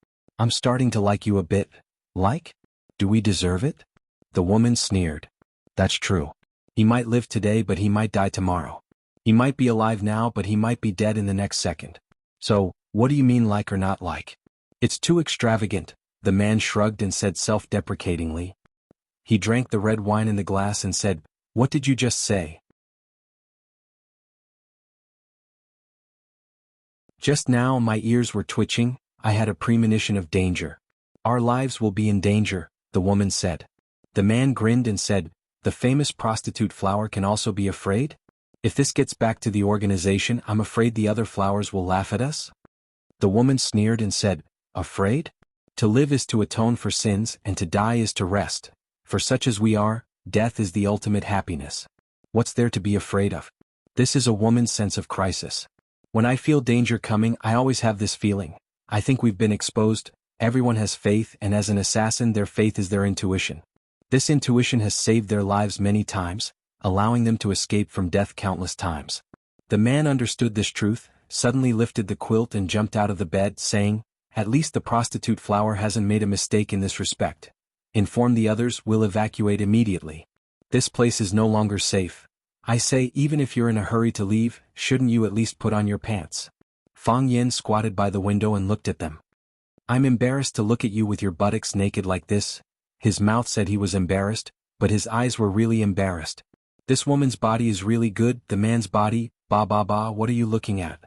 I'm starting to like you a bit. Like? Do we deserve it? The woman sneered. That's true. He might live today but he might die tomorrow. He might be alive now but he might be dead in the next second. So, what do you mean like or not like? It's too extravagant, the man shrugged and said self-deprecatingly. He drank the red wine in the glass and said, What did you just say? Just now my ears were twitching, I had a premonition of danger. Our lives will be in danger, the woman said. The man grinned and said, the famous prostitute flower can also be afraid? If this gets back to the organization, I'm afraid the other flowers will laugh at us? The woman sneered and said, afraid? To live is to atone for sins and to die is to rest. For such as we are, death is the ultimate happiness. What's there to be afraid of? This is a woman's sense of crisis. When I feel danger coming, I always have this feeling. I think we've been exposed, everyone has faith, and as an assassin their faith is their intuition. This intuition has saved their lives many times, allowing them to escape from death countless times. The man understood this truth, suddenly lifted the quilt and jumped out of the bed, saying, at least the prostitute flower hasn't made a mistake in this respect. Inform the others, we'll evacuate immediately. This place is no longer safe. I say, even if you're in a hurry to leave, shouldn't you at least put on your pants? Fang Yen squatted by the window and looked at them. I'm embarrassed to look at you with your buttocks naked like this. His mouth said he was embarrassed, but his eyes were really embarrassed. This woman's body is really good, the man's body, ba ba ba, what are you looking at?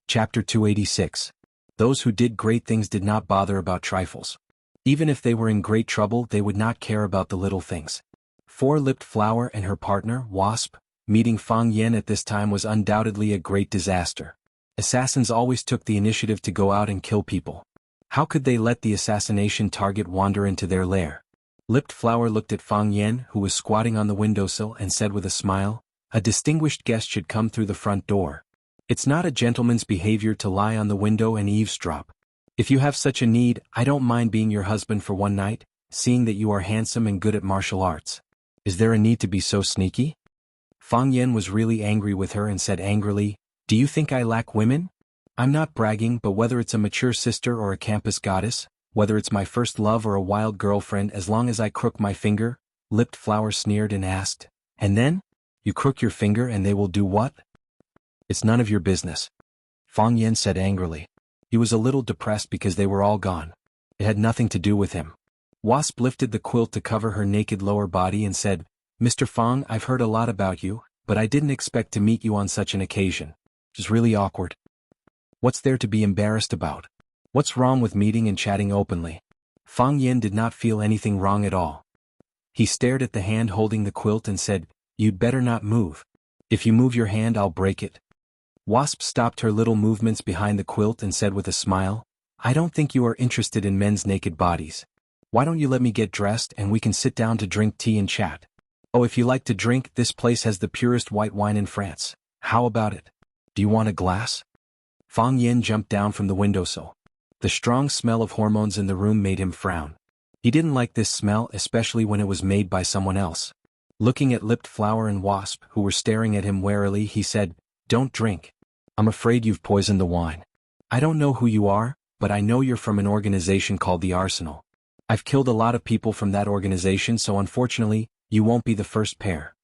Chapter 286. Those who did great things did not bother about trifles. Even if they were in great trouble, they would not care about the little things. Four-lipped Flower and her partner, Wasp, meeting Fang Yen at this time was undoubtedly a great disaster. Assassins always took the initiative to go out and kill people. How could they let the assassination target wander into their lair? Lipped Flower looked at Fang Yen, who was squatting on the windowsill, and said with a smile, a distinguished guest should come through the front door. It's not a gentleman's behavior to lie on the window and eavesdrop. If you have such a need, I don't mind being your husband for one night, seeing that you are handsome and good at martial arts. Is there a need to be so sneaky? Fang Yen was really angry with her and said angrily, do you think I lack women? I'm not bragging, but whether it's a mature sister or a campus goddess, whether it's my first love or a wild girlfriend, as long as I crook my finger, Lipped Flower sneered and asked, and then? You crook your finger and they will do what? It's none of your business. Fang Yen said angrily. He was a little depressed because they were all gone. It had nothing to do with him. Wasp lifted the quilt to cover her naked lower body and said, Mr. Fang, I've heard a lot about you, but I didn't expect to meet you on such an occasion. It's really awkward. What's there to be embarrassed about? What's wrong with meeting and chatting openly? Fang Yen did not feel anything wrong at all. He stared at the hand holding the quilt and said, you'd better not move. If you move your hand, I'll break it. Wasp stopped her little movements behind the quilt and said with a smile, I don't think you are interested in men's naked bodies. Why don't you let me get dressed and we can sit down to drink tea and chat? Oh, if you like to drink, this place has the purest white wine in France. How about it? Do you want a glass? Fang Yen jumped down from the windowsill. The strong smell of hormones in the room made him frown. He didn't like this smell, especially when it was made by someone else. Looking at Lipped Flower and Wasp, who were staring at him warily, he said, don't drink. I'm afraid you've poisoned the wine. I don't know who you are, but I know you're from an organization called the Arsenal. I've killed a lot of people from that organization, so unfortunately, you won't be the first pair.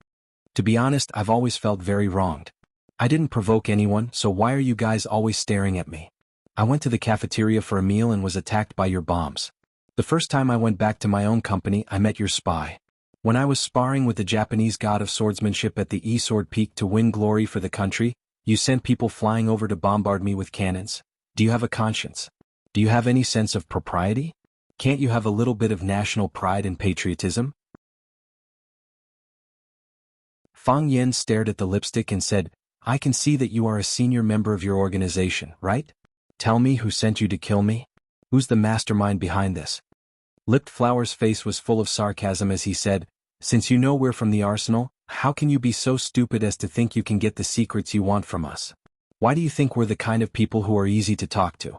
To be honest, I've always felt very wronged. I didn't provoke anyone, so why are you guys always staring at me? I went to the cafeteria for a meal and was attacked by your bombs. The first time I went back to my own company, I met your spy. When I was sparring with the Japanese god of swordsmanship at the E-Sword Peak to win glory for the country, you sent people flying over to bombard me with cannons. Do you have a conscience? Do you have any sense of propriety? Can't you have a little bit of national pride and patriotism? Fang Yen stared at the lipstick and said, I can see that you are a senior member of your organization, right? Tell me who sent you to kill me? Who's the mastermind behind this? Lipped Flower's face was full of sarcasm as he said, since you know we're from the Arsenal, how can you be so stupid as to think you can get the secrets you want from us? Why do you think we're the kind of people who are easy to talk to?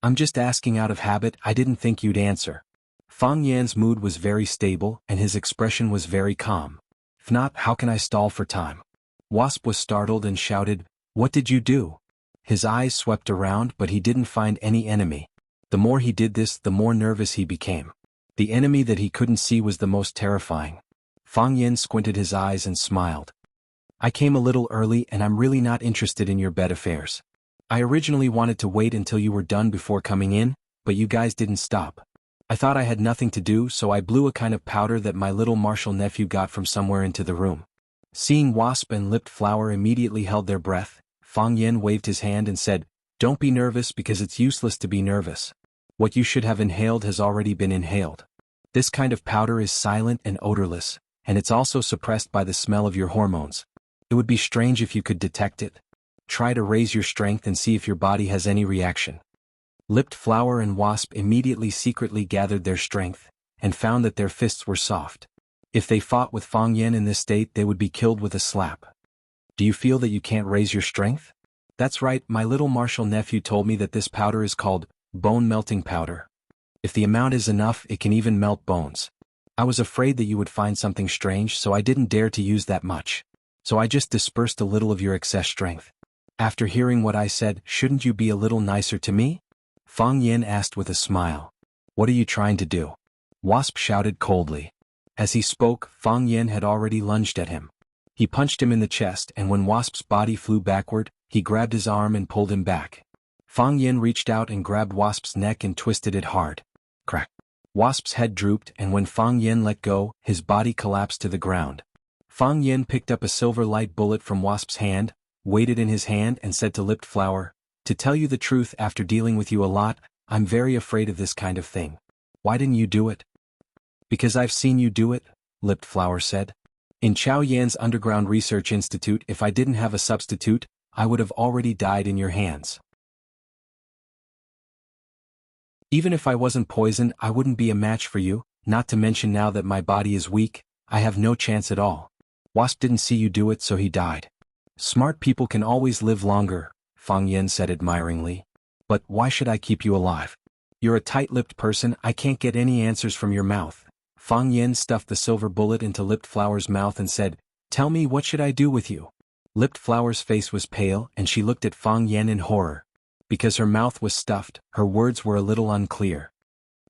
I'm just asking out of habit, I didn't think you'd answer. Fang Yan's mood was very stable and his expression was very calm. If not, how can I stall for time? Wasp was startled and shouted, what did you do? His eyes swept around, but he didn't find any enemy. The more he did this, the more nervous he became. The enemy that he couldn't see was the most terrifying. Fang Yen squinted his eyes and smiled. I came a little early and I'm really not interested in your bed affairs. I originally wanted to wait until you were done before coming in, but you guys didn't stop. I thought I had nothing to do, so I blew a kind of powder that my little martial nephew got from somewhere into the room. Seeing Wasp and Lipped Flower immediately held their breath, Fang Yen waved his hand and said, "Don't be nervous because it's useless to be nervous. What you should have inhaled has already been inhaled. This kind of powder is silent and odorless, and it's also suppressed by the smell of your hormones. It would be strange if you could detect it. Try to raise your strength and see if your body has any reaction." Lipped Flower and Wasp immediately secretly gathered their strength, and found that their fists were soft. If they fought with Fang Yen in this state, they would be killed with a slap. "Do you feel that you can't raise your strength?" "That's right, my little martial nephew told me that this powder is called bone-melting powder. If the amount is enough, it can even melt bones. I was afraid that you would find something strange, so I didn't dare to use that much. So I just dispersed a little of your excess strength." "After hearing what I said, shouldn't you be a little nicer to me?" Fang Yen asked with a smile. "What are you trying to do?" Wasp shouted coldly. As he spoke, Fang Yen had already lunged at him. He punched him in the chest, and when Wasp's body flew backward, he grabbed his arm and pulled him back. Fang Yen reached out and grabbed Wasp's neck and twisted it hard. Crack. Wasp's head drooped, and when Fang Yen let go, his body collapsed to the ground. Fang Yen picked up a silver light bullet from Wasp's hand, weighed it in his hand and said to Lipped Flower, "To tell you the truth, after dealing with you a lot, I'm very afraid of this kind of thing. Why didn't you do it?" "Because I've seen you do it," Lipped Flower said. "In Chao Yan's Underground Research Institute, if I didn't have a substitute, I would have already died in your hands. Even if I wasn't poisoned, I wouldn't be a match for you, not to mention now that my body is weak, I have no chance at all. Wasp didn't see you do it, so he died." "Smart people can always live longer," Fang Yen said admiringly. "But why should I keep you alive? You're a tight-lipped person, I can't get any answers from your mouth." Fang Yen stuffed the silver bullet into Lipped Flower's mouth and said, "Tell me, what should I do with you?" Lipped Flower's face was pale and she looked at Fang Yen in horror. Because her mouth was stuffed, her words were a little unclear.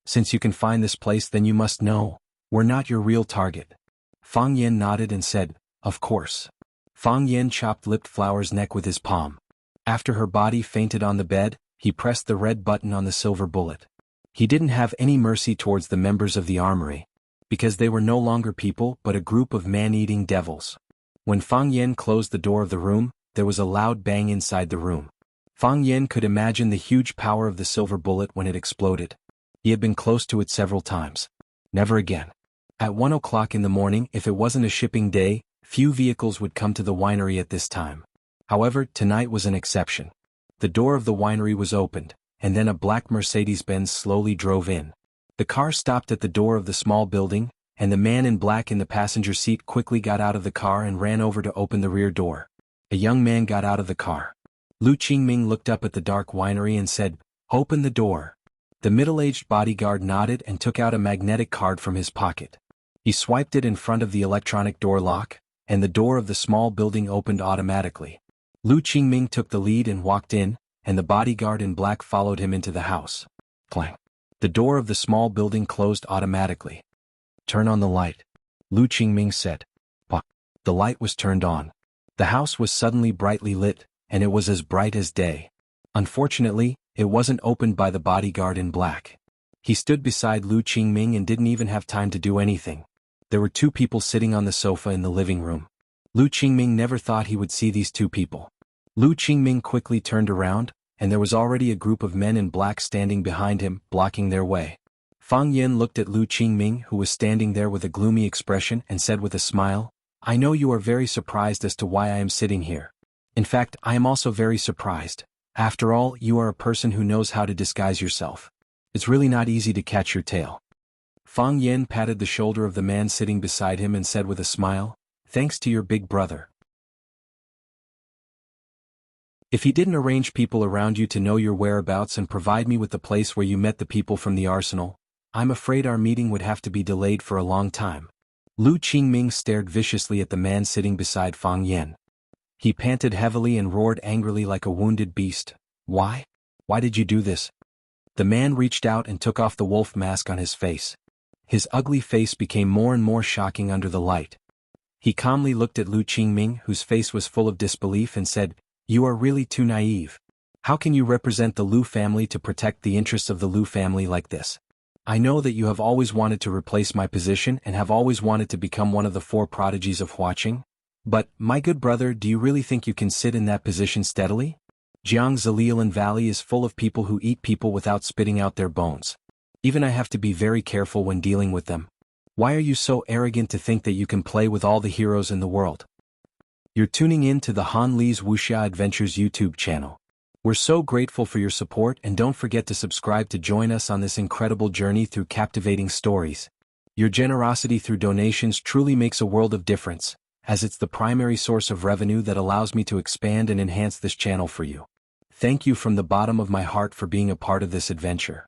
"Since you can find this place, then you must know. We're not your real target." Fang Yen nodded and said, "Of course." Fang Yen chopped Lipped Flower's neck with his palm. After her body fainted on the bed, he pressed the red button on the silver bullet. He didn't have any mercy towards the members of the armory, because they were no longer people but a group of man-eating devils. When Fang Yen closed the door of the room, there was a loud bang inside the room. Fang Yen could imagine the huge power of the silver bullet when it exploded. He had been close to it several times. Never again. At 1 o'clock in the morning, if it wasn't a shipping day, few vehicles would come to the winery at this time. However, tonight was an exception. The door of the winery was opened, and then a black Mercedes-Benz slowly drove in. The car stopped at the door of the small building, and the man in black in the passenger seat quickly got out of the car and ran over to open the rear door. A young man got out of the car. Lu Qingming looked up at the dark winery and said, "Open the door." The middle-aged bodyguard nodded and took out a magnetic card from his pocket. He swiped it in front of the electronic door lock, and the door of the small building opened automatically. Lu Qingming took the lead and walked in, and the bodyguard in black followed him into the house. Clang. The door of the small building closed automatically. "Turn on the light," Lu Qingming said. Pah. The light was turned on. The house was suddenly brightly lit, and it was as bright as day. Unfortunately, it wasn't opened by the bodyguard in black. He stood beside Lu Qingming and didn't even have time to do anything. There were two people sitting on the sofa in the living room. Lu Qingming never thought he would see these two people. Lu Qingming quickly turned around, and there was already a group of men in black standing behind him, blocking their way. Fang Yen looked at Lu Qingming, who was standing there with a gloomy expression, and said with a smile, "I know you are very surprised as to why I am sitting here. In fact, I am also very surprised. After all, you are a person who knows how to disguise yourself. It's really not easy to catch your tail." Fang Yen patted the shoulder of the man sitting beside him and said with a smile, "Thanks to your big brother. If he didn't arrange people around you to know your whereabouts and provide me with the place where you met the people from the arsenal, I'm afraid our meeting would have to be delayed for a long time." Lu Qingming stared viciously at the man sitting beside Fang Yen. He panted heavily and roared angrily like a wounded beast. "Why? Why did you do this?" The man reached out and took off the wolf mask on his face. His ugly face became more and more shocking under the light. He calmly looked at Lu Qingming, whose face was full of disbelief, and said, "You are really too naive. How can you represent the Lu family to protect the interests of the Lu family like this? I know that you have always wanted to replace my position and have always wanted to become one of the four prodigies of Huaqing, But, my good brother, do you really think you can sit in that position steadily? Jiang's Zelilan Valley is full of people who eat people without spitting out their bones. Even I have to be very careful when dealing with them. Why are you so arrogant to think that you can play with all the heroes in the world? You're tuning in to the Han Li's Wuxia Adventures YouTube channel. We're so grateful for your support, and don't forget to subscribe to join us on this incredible journey through captivating stories. Your generosity through donations truly makes a world of difference, as it's the primary source of revenue that allows me to expand and enhance this channel for you. Thank you from the bottom of my heart for being a part of this adventure.